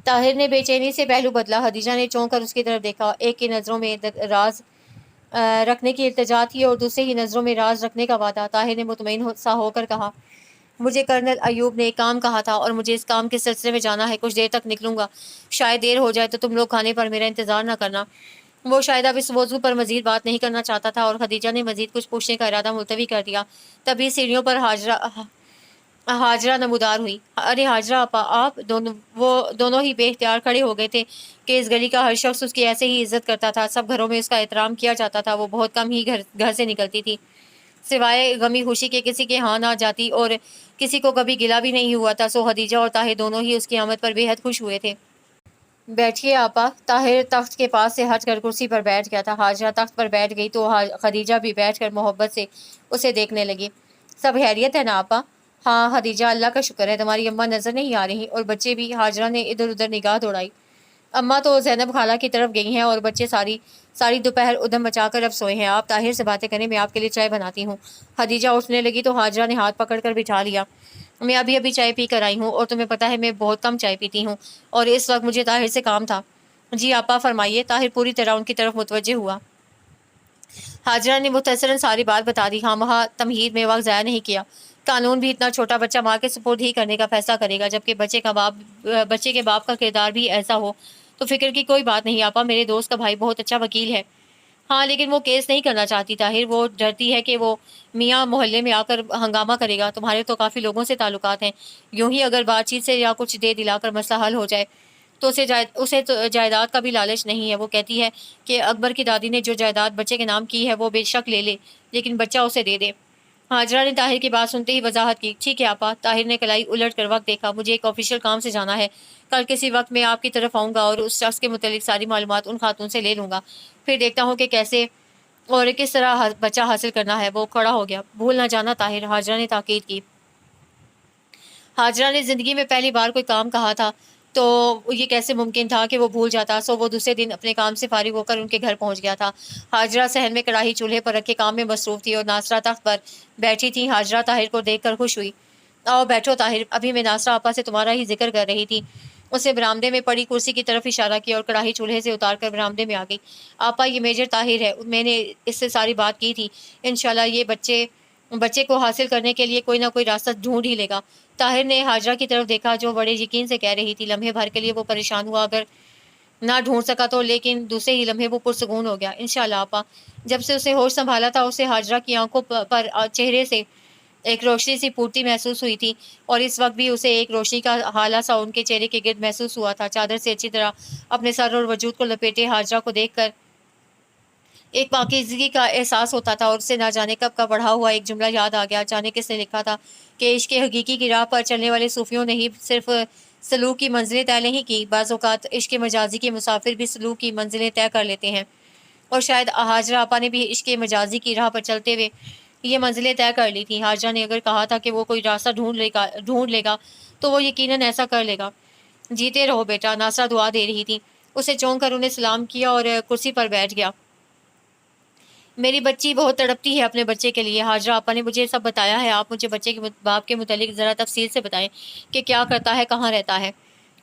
طاہر نے بے چینی سے پہلو بدلا۔ خدیجہ نے چونک کر اس کی طرف دیکھا۔ ایک کی نظروں میں راز رکھنے کی التجا تھی اور دوسرے کی نظروں میں راز رکھنے کا وعدہ۔ طاہر نے مطمئن سا ہو کر کہا، مجھے کرنل ایوب نے ایک کام کہا تھا اور مجھے اس کام کے سلسلے میں جانا ہے، کچھ دیر تک نکلوں گا، شاید دیر ہو جائے تو تم لوگ کھانے پر میرا انتظار نہ کرنا۔ وہ شاید اب اس موضوع پر مزید بات نہیں کرنا چاہتا تھا اور خدیجہ نے مزید کچھ پوچھنے کا ارادہ ملتوی کر دیا۔ تبھی سیڑھیوں پر ہاجرہ نمودار ہوئی۔ ارے ہاجرہ آپا، آپ وہ دونوں ہی بے اختیار کھڑے ہو گئے تھے کہ اس گلی کا ہر شخص اس کی ایسے ہی عزت کرتا تھا، سب گھروں میں اس کا احترام کیا جاتا تھا، وہ بہت کم ہی گھر سے نکلتی تھی، سوائے غمی خوشی کے کسی کے ہاں نہ جاتی، اور کسی کو کبھی گلہ بھی نہیں ہوا تھا۔ سو خدیجہ اور طاہر دونوں ہی اس کی آمد پر بے حد خوش ہوئے تھے۔ بیٹھیے آپا۔ طاہر تخت کے پاس سے ہٹ کر کرسی پر بیٹھ گیا تھا۔ ہاجرہ تخت پر بیٹھ گئی تو خدیجہ بھی بیٹھ کر محبت سے اسے دیکھنے لگی۔ سب خیریت ہے نا آپا؟ ہاں خدیجہ، اللہ کا شکر ہے، تمہاری اماں نظر نہیں آ رہی اور بچے بھی؟ ہاجرہ نے ادھر ادھر نگاہ دوڑائی۔ اماں تو زینب خالہ کی طرف گئی ہیں اور بچے ساری دوپہر ادھم مچا کر اب سوئے ہیں۔ آپ طاہر سے باتیں کریں، میں آپ کے لیے چائے بناتی ہوں۔ خدیجہ اٹھنے لگی تو ہاجرہ نے ہاتھ پکڑ کر بٹھا لیا۔ میں ابھی چائے پی کر آئی ہوں اور تمہیں پتہ ہے میں بہت کم چائے پیتی ہوں اور اس وقت مجھے طاہر سے کام تھا۔ جی آپا فرمائیے۔ طاہر پوری طرح ان کی طرف متوجہ ہوا۔ ہاجرہ نے مختصراً ساری بات بتا دی۔ خواہاں تمہید میں وقت ضائع نہیں کیا۔ قانون بھی اتنا چھوٹا بچہ ماں کے سپرد ہی کرنے کا فیصلہ کرے گا، جبکہ بچے کے باپ کا کردار بھی ایسا ہو تو فکر کی کوئی بات نہیں آپا، میرے دوست کا بھائی بہت اچھا وکیل ہے۔ ہاں لیکن وہ کیس نہیں کرنا چاہتی طاہر، وہ ڈرتی ہے کہ وہ میاں محلے میں آ کر ہنگامہ کرے گا۔ تمہارے تو کافی لوگوں سے تعلقات ہیں، یوں ہی اگر بات چیت سے یا کچھ دے دلا کر مسئلہ حل ہو جائے تو اسے تو جائیداد کا بھی لالچ نہیں ہے۔ وہ کہتی ہے کہ اکبر کی دادی نے جو جائیداد بچے کے نام کی ہے وہ بے شک لے لے، لیکن بچہ اسے دے دے۔ ہاجرہ نے طاہر کی بات سنتے ہی وضاحت کی۔ ٹھیک ہے آپا۔ طاہر نے کلائی الٹ کر وقت دیکھا۔ مجھے ایک آفیشیل کام سے جانا ہے، کل کسی وقت میں آپ کی طرف آؤں گا اور اس شخص کے متعلق ساری معلومات ان خاتون سے لے لوں گا، پھر دیکھتا ہوں کہ کیسے اور کس طرح بچہ حاصل کرنا ہے۔ وہ کھڑا ہو گیا۔ بھول نہ جانا طاہر، ہاجرہ نے تاکید کی۔ ہاجرہ نے زندگی میں پہلی بار کوئی کام کہا تھا تو یہ کیسے ممکن تھا کہ وہ بھول جاتا؟ سو وہ دوسرے دن اپنے کام سے فارغ ہو کر ان کے گھر پہنچ گیا تھا۔ ہاجرہ صحن میں کڑاہی چولہے پر رکھے کام میں مصروف تھی اور ناصرہ تخت پر بیٹھی تھی۔ ہاجرہ طاہر کو دیکھ کر خوش ہوئی۔ آؤ بیٹھو طاہر، ابھی میں ناصرہ آپا سے تمہارا ہی ذکر کر رہی تھی۔ اس نے برآمدے میں پڑی کرسی کی طرف اشارہ کیا اور کڑاہی چولہے سے اتار کر برآمدے میں آ گئی۔ آپا یہ میجر طاہر ہے، میں نے اس سے ساری بات کی تھی، انشاءاللہ یہ بچے کو حاصل کرنے کے لیے کوئی نہ کوئی راستہ ڈھونڈ ہی لے گا۔ طاہر نے ہاجرہ کی طرف دیکھا جو بڑے یقین سے کہہ رہی تھی۔ لمحے بھر کے لیے وہ پریشان ہوا، اگر نہ ڈھونڈ سکا تو، لیکن دوسرے ہی لمحے وہ پرسکون ہو گیا۔ انشاءاللہ آپا۔ جب سے اسے ہوش سنبھالا تھا اسے ہاجرہ کی آنکھوں پر چہرے سے ایک روشنی سی پھوٹتی محسوس ہوئی تھی، اور اس وقت بھی اسے ایک روشنی کا حالہ سا ان کے چہرے کے گرد محسوس ہوا تھا۔ چادر سے اچھی طرح اپنے سر اور وجود کو لپیٹے ہاجرہ کو دیکھ کر ایک پاکیزگی کا احساس ہوتا تھا، اور اسے نہ جانے کب کا پڑھا ہوا ایک جملہ یاد آ گیا۔ جانے کس نے لکھا تھا کہ عشق حقیقی کی راہ پر چلنے والے صوفیوں نے ہی صرف سلوک کی منزلیں طے نہیں کی، بعض اوقات عشق مجازی کے مسافر بھی سلوک کی منزلیں طے کر لیتے ہیں، اور شاید ہاجرہ آپا نے بھی عشق مجازی کی راہ پر چلتے ہوئے یہ منزلیں طے کر لی تھیں۔ ہاجرہ نے اگر کہا تھا کہ وہ کوئی راستہ ڈھونڈ لے گا تو وہ یقیناً ایسا کر لے گا۔ جیتے رہو بیٹا، ناصرہ دعا دے رہی تھی۔ اسے چونک کر انہیں سلام کیا اور کرسی پر بیٹھ گیا۔ میری بچی بہت تڑپتی ہے اپنے بچے کے لیے، ہاجرہ آپا نے مجھے سب بتایا ہے، آپ مجھے بچے کے باپ کے متعلق ذرا تفصیل سے بتائیں کہ کیا کرتا ہے، کہاں رہتا ہے۔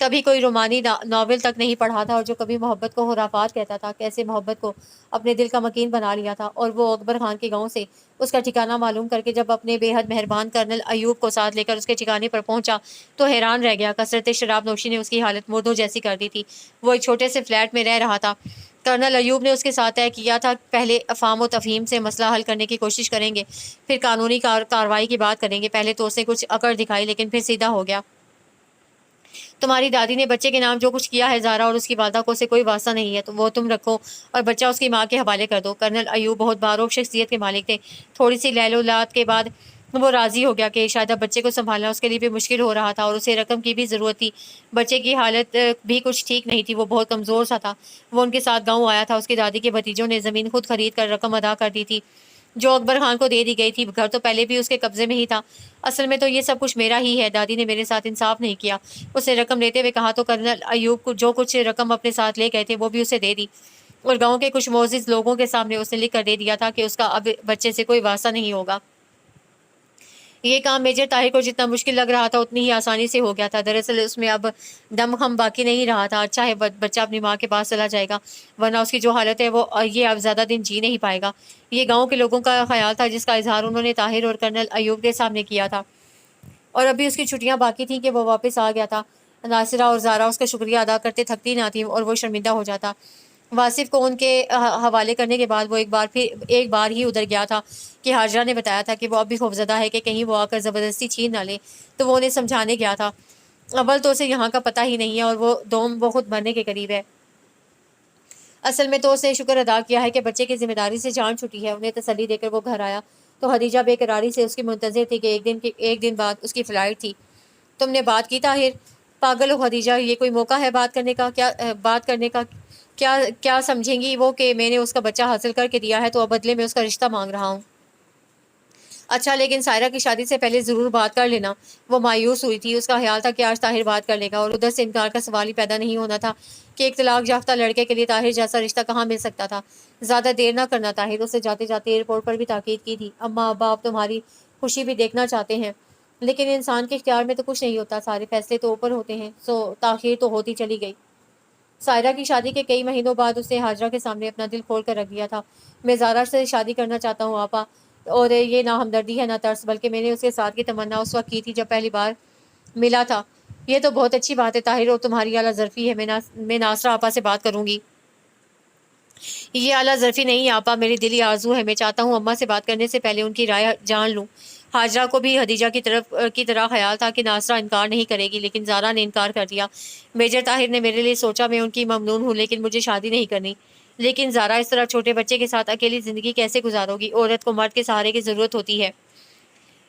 کبھی کوئی رومانی ناول تک نہیں پڑھا تھا، اور جو کبھی محبت کو خرافات کہتا تھا، کیسے محبت کو اپنے دل کا مکین بنا لیا تھا۔ اور وہ اکبر خان کے گاؤں سے اس کا ٹھکانہ معلوم کر کے جب اپنے بے حد مہربان کرنل ایوب کو ساتھ لے کر اس کے ٹھکانے پر پہنچا تو حیران رہ گیا۔ کثرت شراب نوشی نے اس کی حالت مردوں جیسی کر دی تھی۔ وہ ایک چھوٹے سے فلیٹ میں رہ رہا تھا۔ کرنل ایوب نے اس کے ساتھ طے کیا تھا پہلے افہام و تفہیم سے مسئلہ حل کرنے کی کوشش کریں گے، پھر قانونی کارروائی کی بات کریں گے۔ پہلے تو اسے کچھ اکڑ دکھائی، لیکن پھر سیدھا ہو گیا۔ تمہاری دادی نے بچے کے نام جو کچھ کیا ہے، زارا اور اس کی والدہ کو اسے کوئی واسطہ نہیں ہے، تو وہ تم رکھو اور بچہ اس کی ماں کے حوالے کر دو۔ کرنل ایوب بہت باروک شخصیت کے مالک تھے۔ تھوڑی سی لہل و لعب کے بعد وہ راضی ہو گیا کہ شاید اب بچے کو سنبھالنا اس کے لیے بھی مشکل ہو رہا تھا، اور اسے رقم کی بھی ضرورت تھی۔ بچے کی حالت بھی کچھ ٹھیک نہیں تھی، وہ بہت کمزور سا تھا۔ وہ ان کے ساتھ گاؤں آیا تھا۔ اس کی دادی کے بھتیجوں نے زمین خود خرید کر رقم ادا کر دی تھی جو اکبر خان کو دے دی گئی تھی۔ گھر تو پہلے بھی اس کے قبضے میں ہی تھا۔ اصل میں تو یہ سب کچھ میرا ہی ہے۔ دادی نے میرے ساتھ انصاف نہیں کیا۔ اسے رقم لیتے ہوئے کہا تو کرنل ایوب کو جو کچھ رقم اپنے ساتھ لے گئے تھے وہ بھی اسے دے دی، اور گاؤں کے کچھ معزز لوگوں کے سامنے اس نے لکھ کر دے دیا تھا کہ اس کا اب بچے سے کوئی واسطہ نہیں ہوگا۔ یہ کام میجر طاہر کو جتنا مشکل لگ رہا تھا اتنی ہی آسانی سے ہو گیا تھا۔ دراصل اس میں اب دم خم باقی نہیں رہا تھا۔ اچھا ہے بچہ اپنی ماں کے پاس چلا جائے گا، ورنہ اس کی جو حالت ہے وہ یہ اب زیادہ دن جی نہیں پائے گا۔ یہ گاؤں کے لوگوں کا خیال تھا جس کا اظہار انہوں نے طاہر اور کرنل ایوب کے سامنے کیا تھا، اور ابھی اس کی چھٹیاں باقی تھیں کہ وہ واپس آ گیا تھا۔ ناصرہ اور زارا اس کا شکریہ ادا کرتے تھکتی نہ تھیں، اور وہ شرمندہ ہو جاتا۔ واصف کو ان کے حوالے کرنے کے بعد وہ ایک بار ہی ادھر گیا تھا کہ حاجرہ نے بتایا تھا کہ وہ اب بھی خوفزدہ ہے کہ کہیں وہ آ کر زبردستی چھین نہ لے، تو وہ انہیں سمجھانے گیا تھا۔ اول تو اسے یہاں کا پتہ ہی نہیں ہے، اور وہ خود مرنے کے قریب ہے۔ اصل میں تو اسے شکر ادا کیا ہے کہ بچے کی ذمہ داری سے جان چھٹی ہے۔ انہیں تسلی دے کر وہ گھر آیا تو خدیجہ بے قراری سے اس کی منتظر تھی کہ ایک دن بعد اس کی فلائٹ تھی۔ تم نے بات کی طاہر؟ پاگل ہو خدیجہ، یہ کوئی موقع ہے بات کرنے کا؟ کیا سمجھیں گی وہ کہ میں نے اس کا بچہ حاصل کر کے دیا ہے تو اب بدلے میں اس کا رشتہ مانگ رہا ہوں؟ اچھا، لیکن سائرہ کی شادی سے پہلے ضرور بات کر لینا۔ وہ مایوس ہوئی تھی۔ اس کا خیال تھا کہ آج طاہر بات کر لے گا، اور ادھر سے انکار کا سوال ہی پیدا نہیں ہونا تھا کہ ایک طلاق یافتہ لڑکے کے لیے طاہر جیسا رشتہ کہاں مل سکتا تھا۔ زیادہ دیر نہ کرنا طاہر، اسے جاتے جاتے ایئرپورٹ پر بھی تاکید کی تھی۔ اماں ابا اب تمہاری خوشی بھی دیکھنا چاہتے ہیں، لیکن انسان کے اختیار میں تو کچھ نہیں ہوتا، سارے فیصلے تو اوپر ہوتے ہیں۔ تاخیر تو ہوتی چلی گئی۔ سائرہ کی شادی کے کئی مہینوں بعد اس نے حاجرہ کے سامنے اپنا دل کھول کر رکھ دیا تھا۔ میں زارا سے شادی کرنا چاہتا ہوں آپا، اور یہ نہ ہمدردی ہے نہ ترس، بلکہ میں نے اس کے ساتھ کی تمنا اس وقت کی تھی جب پہلی بار ملا تھا۔ یہ تو بہت اچھی بات ہے طاہر، اور تمہاری اعلیٰ ظرفی ہے۔ میں ناصرہ آپا سے بات کروں گی۔ یہ اعلیٰ ظرفی نہیں آپا، میری دلی آرزو ہے۔ میں چاہتا ہوں اماں سے بات کرنے سے پہلے ان کی رائے جان لوں۔ حاجرہ کو بھی خدیجہ کی طرح خیال تھا کہ ناصرہ انکار نہیں کرے گی، لیکن زارا نے انکار کر دیا۔ میجر طاہر نے میرے لیے سوچا میں ان کی ممنون ہوں، لیکن مجھے شادی نہیں کرنی۔ لیکن زارا، اس طرح چھوٹے بچے کے ساتھ اکیلی زندگی کیسے گزارو گی؟ عورت کو مرد کے سہارے کی ضرورت ہوتی ہے۔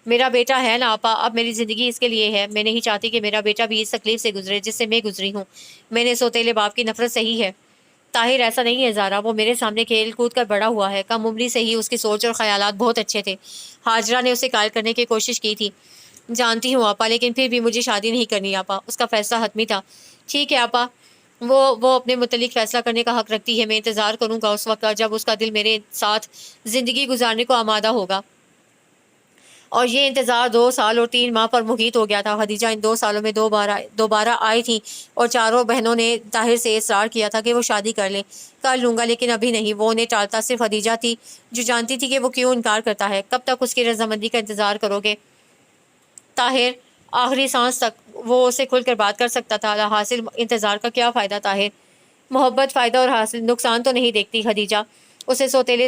میرا بیٹا ہے نا آپا، اب میری زندگی اس کے لیے ہے۔ میں نہیں چاہتی کہ میرا بیٹا بھی اس تکلیف سے گزرے جس سے میں گزری ہوں۔ میں نے سوتیلے باپ کی نفرت سہی ہے۔ طاہر، ایسا نہیں ہے زارا، وہ میرے سامنے کھیل کود کر بڑا ہوا ہے۔ کم عمری سے ہی اس کی سوچ اور خیالات بہت اچھے تھے۔ حاجرہ نے اسے قائل کرنے کی کوشش کی تھی۔ جانتی ہوں آپا، لیکن پھر بھی مجھے شادی نہیں کرنی آپا۔ اس کا فیصلہ حتمی تھا۔ ٹھیک ہے آپا، وہ اپنے متعلق فیصلہ کرنے کا حق رکھتی ہے۔ میں انتظار کروں گا اس وقت کا جب اس کا دل میرے ساتھ زندگی گزارنے کو آمادہ ہوگا۔ اور یہ انتظار 2 سال اور 3 ماہ پر محیط ہو گیا تھا۔ خدیجہ ان 2 سالوں میں دوبارہ آئی تھیں، اور چاروں بہنوں نے طاہر سے اصرار کیا تھا کہ وہ شادی کر لیں۔ کر لوں گا، لیکن ابھی نہیں۔ وہ انہیں ٹالتا صرف خدیجہ تھی جو جانتی تھی کہ وہ کیوں انکار کرتا ہے۔ کب تک اس کی رضامندی کا انتظار کرو گے طاہر؟ آخری سانس تک وہ اسے کھل کر بات کر سکتا تھا۔ حاصل انتظار کا کیا فائدہ طاہر؟ محبت فائدہ اور حاصل نقصان تو نہیں دیکھتی خدیجہ۔ اسے سوتیلے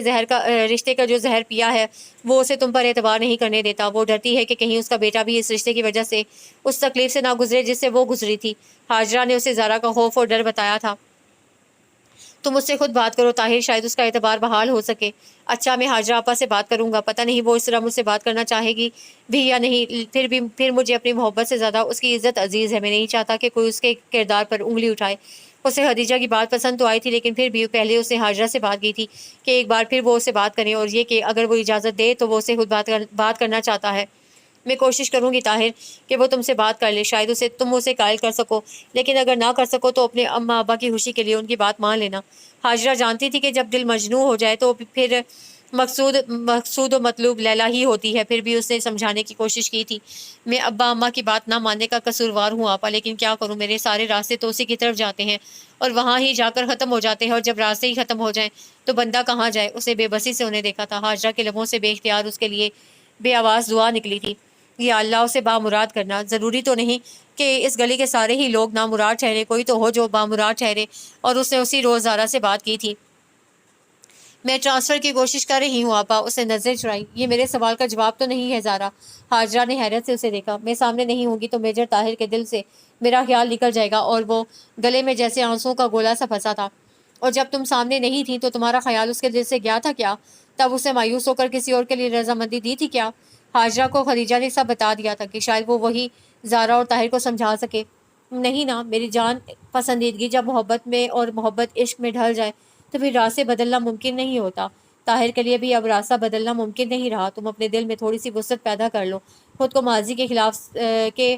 رشتے کا جو زہر پیا ہے وہ اسے تم پر اعتبار نہیں کرنے دیتا۔ وہ ڈرتی ہے کہ کہیں اس کا بیٹا بھی اس رشتے کی وجہ سے اس تکلیف سے نہ گزرے جس سے وہ گزری تھی۔ حاجرہ نے اسے زارا کا خوف اور ڈر بتایا تھا۔ تم اس سے خود بات کرو طاہر، شاید اس کا اعتبار بحال ہو سکے۔ اچھا، میں حاجرہ آپا سے بات کروں گا۔ پتہ نہیں وہ اس طرح مجھ سے بات کرنا چاہے گی بھی یا نہیں۔ پھر مجھے اپنی محبت سے زیادہ اس کی عزت عزیز ہے۔ میں نہیں چاہتا کہ کوئی اس کے کردار پر انگلی اٹھائے۔ اسے خدیجہ کی بات پسند تو آئی تھی، لیکن پھر بھی پہلے اس نے حاجرہ سے بات کی تھی کہ ایک بار پھر وہ اسے بات کریں، اور یہ کہ اگر وہ اجازت دے تو وہ اسے خود بات کرنا چاہتا ہے۔ میں کوشش کروں گی طاہر کہ وہ تم سے بات کر لے، شاید تم اسے قائل کر سکو، لیکن اگر نہ کر سکو تو اپنے اماں ابا کی خوشی کے لیے ان کی بات مان لینا۔ حاجرہ جانتی تھی کہ جب دل مجنون ہو جائے تو پھر مقصود و مطلوب لیلا ہی ہوتی ہے۔ پھر بھی اس نے سمجھانے کی کوشش کی تھی، میں ابا اماں کی بات نہ ماننے کا قصوروار ہوں آپا، لیکن کیا کروں، میرے سارے راستے تو اسی کی طرف جاتے ہیں اور وہاں ہی جا کر ختم ہو جاتے ہیں، اور جب راستے ہی ختم ہو جائیں تو بندہ کہاں جائے۔ اسے بے بسی سے انہیں دیکھا تھا۔ ہاجرہ کے لبوں سے بے اختیار اس کے لیے بے آواز دعا نکلی تھی، یا اللہ اسے بامراد کرنا۔ ضروری تو نہیں کہ اس گلی کے سارے ہی لوگ نامراد ٹھہرے، کوئی تو ہو جو بامراد ٹھہرے۔ اور اس نے اسی روز زارا سے بات کی تھی۔ میں ٹرانسفر کی کوشش کر رہی ہوں آپا، اس نے نظریں چڑھائی۔ یہ میرے سوال کا جواب تو نہیں ہے زارا۔ ہاجرہ نے حیرت سے اسے دیکھا۔ میں سامنے نہیں ہوں گی تو میجر طاہر کے دل سے میرا خیال نکل جائے گا، اور وہ گلے میں جیسے آنسوؤں کا گولا سا پھنسا تھا۔ اور جب تم سامنے نہیں تھی تو تمہارا خیال اس کے دل سے گیا تھا کیا؟ تب اسے مایوس ہو کر کسی اور کے لیے رضامندی دی تھی کیا؟ ہاجرہ کو خدیجہ نے سب بتا دیا تھا کہ شاید وہ وہی زارا اور طاہر کو سمجھا سکے۔ نہیں نا میری جان پسندیدگی، جب محبت میں اور محبت عشق میں ڈھل جائے تو پھر راستے بدلنا ممکن نہیں ہوتا۔ طاہر کے لیے بھی اب راستہ بدلنا ممکن نہیں رہا۔ تم اپنے دل میں تھوڑی سی وسعت پیدا کر لو، خود کو ماضی کے خلاف کے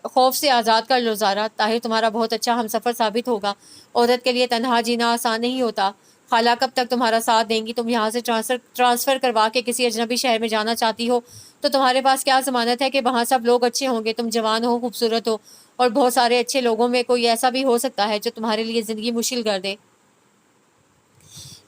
خوف سے آزاد کر لو زارا۔ طاہر تمہارا بہت اچھا ہم سفر ثابت ہوگا۔ عورت کے لیے تنہا جینا آسان نہیں ہوتا۔ خالہ کب تک تمہارا ساتھ دیں گی؟ تم یہاں سے ٹرانسفر کروا کے کسی اجنبی شہر میں جانا چاہتی ہو تو تمہارے پاس کیا ضمانت ہے کہ وہاں سب لوگ اچھے ہوں گے؟ تم جوان ہو، خوبصورت ہو، اور بہت سارے اچھے لوگوں میں کوئی ایسا بھی ہو سکتا ہے جو تمہارے لیے زندگی مشکل کر دے۔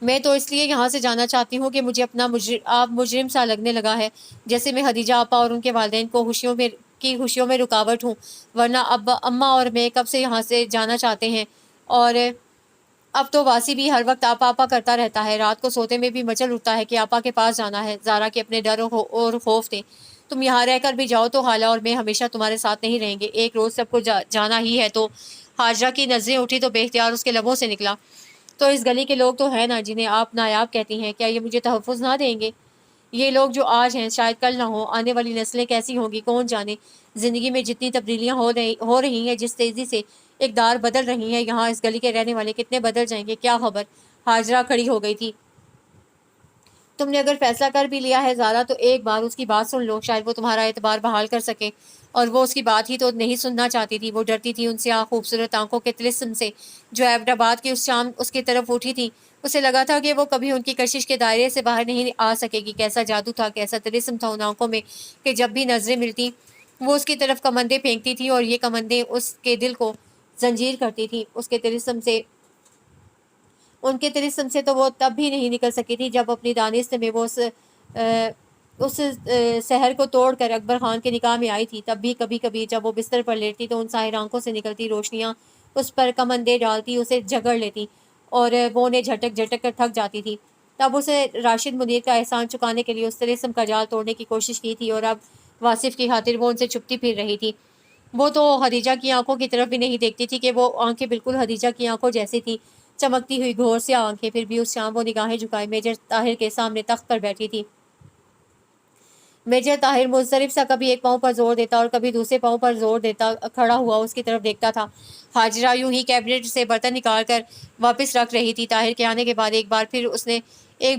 میں تو اس لیے یہاں سے جانا چاہتی ہوں کہ مجھے اپنا آپ مجرم سا لگنے لگا ہے، جیسے میں خدیجہ آپا اور ان کے والدین کو خوشیوں میں رکاوٹ ہوں، ورنہ اب اماں اور میں کب سے یہاں سے جانا چاہتے ہیں۔ اور اب تو واسی بھی ہر وقت آپا آپا کرتا رہتا ہے، رات کو سوتے میں بھی مچل اٹھتا ہے کہ آپا کے پاس جانا ہے۔ زارا کے اپنے ڈر اور خوف تھے۔ تم یہاں رہ کر بھی جاؤ تو خالہ اور میں ہمیشہ تمہارے ساتھ نہیں رہیں گے، ایک روز سب کو جانا ہی ہے تو۔ ہاجرہ کی نظریں اٹھی تو بے اختیار اس کے لبوں سے نکلا، تو اس گلی کے لوگ تو ہیں نا جنہیں آپ نایاب کہتی ہیں، کیا یہ مجھے تحفظ نہ دیں گے؟ یہ لوگ جو آج ہیں شاید کل نہ ہوں، آنے والی نسلیں کیسی ہوں گی کون جانے۔ زندگی میں جتنی تبدیلیاں ہو رہی ہیں، جس تیزی سے اقدار بدل رہی ہیں، یہاں اس گلی کے رہنے والے کتنے بدل جائیں گے کیا خبر۔ ہاجرہ کھڑی ہو گئی تھی۔ تم نے اگر فیصلہ کر بھی لیا ہے زارا تو ایک بار اس کی بات سن لو، شاید وہ تمہارا اعتبار بحال کر سکے۔ اور وہ اس کی بات ہی تو نہیں سننا چاہتی تھی۔ وہ ڈرتی تھی ان سیاہ خوبصورت آنکھوں کے طلسم سے جو ایبٹ آباد کی اس شام اس کی طرف اٹھی تھی۔ اسے لگا تھا کہ وہ کبھی ان کی کشش کے دائرے سے باہر نہیں آ سکے گی۔ کیسا جادو تھا، کیسا طلسم تھا ان آنکھوں میں کہ جب بھی نظریں ملتی وہ اس کی طرف کمندیں پھینکتی تھی، اور یہ کمندیں اس کے دل کو زنجیر کرتی تھی۔ ان کے طلسم سے تو وہ تب بھی نہیں نکل سکی تھی جب اپنی دانست میں وہ اس سحر کو توڑ کر اکبر خان کے نکاح میں آئی تھی۔ تب بھی کبھی کبھی جب وہ بستر پر لیٹتی تو ان ساحر آنکھوں سے نکلتی روشنیاں اس پر کمندیں ڈالتی، اسے جھگڑ لیتی، اور وہ انہیں جھٹک جھٹک کر تھک جاتی تھی۔ تب اسے راشد منیر کا احسان چکانے کے لیے اس طلسم کا جال توڑنے کی کوشش کی تھی، اور اب واصف کی خاطر وہ ان سے چھپتی پھر رہی تھی۔ وہ تو خدیجہ کی آنکھوں کی طرف بھی نہیں دیکھتی تھی کہ وہ آنکھیں بالکل خدیجہ کی آنکھوں جیسی تھیں، چمکتی ہوئی گھور سیاہ آنکھیں۔ پھر بھی اس شام وہ نگاہیں جھکائے میجر طاہر کے سامنے تخت پر بیٹھی تھی۔ میجر طاہر مضطرب سا کبھی ایک پاؤں پر زور دیتا اور کبھی دوسرے پاؤں پر زور دیتا کھڑا ہوا اس کی طرف دیکھتا تھا۔ ہاجرہ یوں ہی کیبنٹ سے برتن نکال کر واپس رکھ رہی تھی۔ طاہر کے آنے کے بعد ایک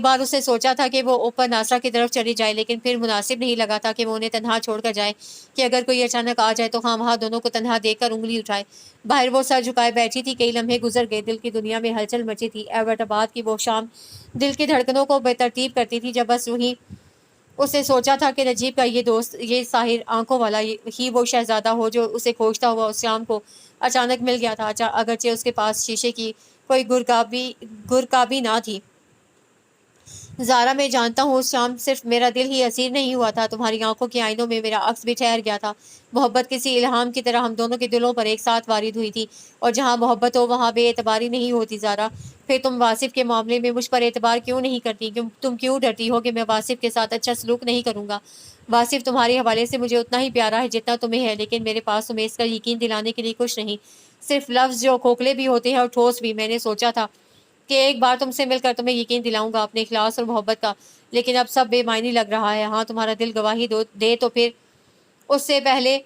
بار اس نے سوچا تھا کہ وہ اوپر ناصرہ کی طرف چلی جائے، لیکن پھر مناسب نہیں لگا تھا کہ وہ انہیں تنہا چھوڑ کر جائے، کہ اگر کوئی اچانک آ جائے تو ہاں وہاں دونوں کو تنہا دیکھ کر انگلی اٹھائے۔ باہر وہ سر جھکائے بیٹھی تھی۔ کئی لمحے گزر گئے، دل کی دنیا میں ہلچل مچی تھی۔ ایبٹ آباد کی وہ شام دل کی دھڑکنوں کو بے ترتیب کرتی تھی۔ جب بس وہیں اس نے سوچا تھا کہ نجیب کا یہ دوست، یہ ساحر آنکھوں والا ہی وہ شہزادہ ہو جو اسے کھوجتا ہوا اس شام کو اچانک مل گیا تھا، اگرچہ اس کے پاس شیشے کی کوئی گرکابی نہ تھی۔ زارا میں جانتا ہوں اس شام صرف میرا دل ہی اسیر نہیں ہوا تھا، تمہاری آنکھوں کے آئینوں میں میرا عکس بھی ٹھہر گیا تھا۔ محبت کسی الہام کی طرح ہم دونوں کے دلوں پر ایک ساتھ وارد ہوئی تھی، اور جہاں محبت ہو وہاں بے اعتباری نہیں ہوتی زارا۔ پھر تم واصف کے معاملے میں مجھ پر اعتبار کیوں نہیں کرتی؟ تم کیوں ڈرتی ہو کہ میں واصف کے ساتھ اچھا سلوک نہیں کروں گا؟ واصف تمہارے حوالے سے مجھے اتنا ہی پیارا ہے جتنا تمہیں ہے، لیکن میرے پاس تمہیں اس کا یقین دلانے کے لیے کچھ نہیں، صرف لفظ جو کھوکھلے بھی ہوتے ہیں اور ٹھوس بھی۔ میں نے سوچا تھا کہ ایک بار تم سے مل کر تمہیں یقین دلاؤں گا اپنے اخلاص اور محبت کا، لیکن اب سب بے معنی لگ رہا ہے۔ ہاں تمہارا دل گواہی دے تو پھر اس سے پہلے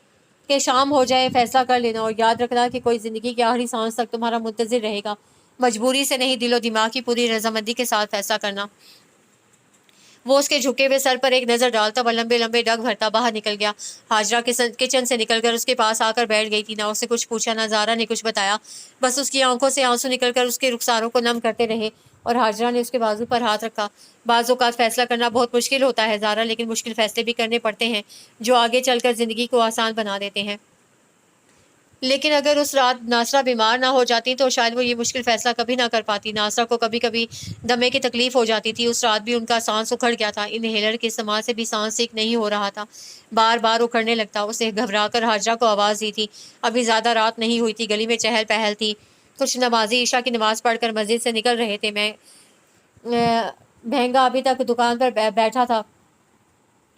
کہ شام ہو جائے فیصلہ کر لینا، اور یاد رکھنا کہ کوئی زندگی کی آخری سانس تک تمہارا منتظر رہے گا، مجبوری سے نہیں، دل و دماغ کی پوری رضامندی کے ساتھ فیصلہ کرنا۔ وہ اس کے جھکے ہوئے سر پر ایک نظر ڈالتا وہ لمبے لمبے ڈگ بھرتا باہر نکل گیا۔ ہاجرہ کچن سے نکل کر اس کے پاس آ کر بیٹھ گئی تھی۔ نہ اسے کچھ پوچھا، نہ زارا نے کچھ بتایا، بس اس کی آنکھوں سے آنسو نکل کر اس کے رخساروں کو نم کرتے رہے اور ہاجرہ نے اس کے بازو پر ہاتھ رکھا۔ بعض اوقات فیصلہ کرنا بہت مشکل ہوتا ہے زارا، لیکن مشکل فیصلے بھی کرنے پڑتے ہیں جو آگے چل کر زندگی کو آسان بنا دیتے ہیں۔ لیکن اگر اس رات ناصرہ بیمار نہ ہو جاتی تو شاید وہ یہ مشکل فیصلہ کبھی نہ کر پاتی۔ ناصرہ کو کبھی کبھی دمے کی تکلیف ہو جاتی تھی۔ اس رات بھی ان کا سانس اکھڑ گیا تھا۔ انہیلر کے استعمال سے بھی سانس ٹھیک نہیں ہو رہا تھا، بار بار اکھڑنے لگتا۔ اسے گھبرا کر ہاجرہ کو آواز دی تھی۔ ابھی زیادہ رات نہیں ہوئی تھی، گلی میں چہل پہل تھی۔ کچھ نمازی عشاء کی نماز پڑھ کر مسجد سے نکل رہے تھے۔ مہنگا ابھی تک دکان پر بیٹھا تھا۔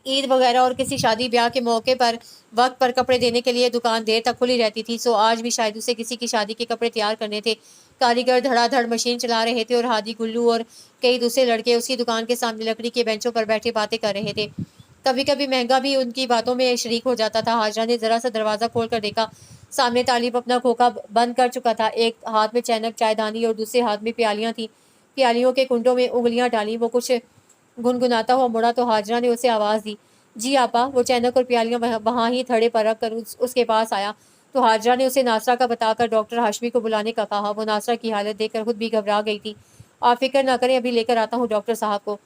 عید وغیرہ اور کسی شادی بیاہ کے موقع پر وقت پر کپڑے دینے کے لیے دکان دیر تک کھلی رہتی تھی، سو آج بھی شاید اسے کسی کی شادی کے کپڑے تیار کرنے تھے۔ کاریگر دھڑا دھڑ مشین چلا رہے تھے اور ہادی، گلو اور کئی دوسرے لڑکے اس کی دکان کے سامنے لکڑی کے بینچوں پر بیٹھے باتیں کر رہے تھے۔ کبھی کبھی مہنگا بھی ان کی باتوں میں شریک ہو جاتا تھا۔ ہاجرہ نے ذرا سا دروازہ کھول کر دیکھا، سامنے طالب اپنا کھوکا بند کر چکا تھا۔ ایک ہاتھ میں چینک چائے دانی اور دوسرے ہاتھ میں پیالیاں تھیں۔ پیالیوں کے کنڈوں میں انگلیاں ڈالیں، وہ کچھ گنگناتا ہوا مڑا تو ہاجرہ نے اسے آواز دی، جی آپا۔ وہ چینک اور پیالیاں وہاں ہی تھڑے پر رکھ کر اس کے پاس آیا تو ہاجرہ نے اسے ناصرہ کا بتا کر ڈاکٹر ہاشمی کو بلانے کا کہا۔ وہ ناصرہ کی حالت دیکھ کر خود بھی گھبرا گئی تھی۔ آپ فکر نہ کریں، ابھی لے کر آتا ہوں ڈاکٹر صاحب کو۔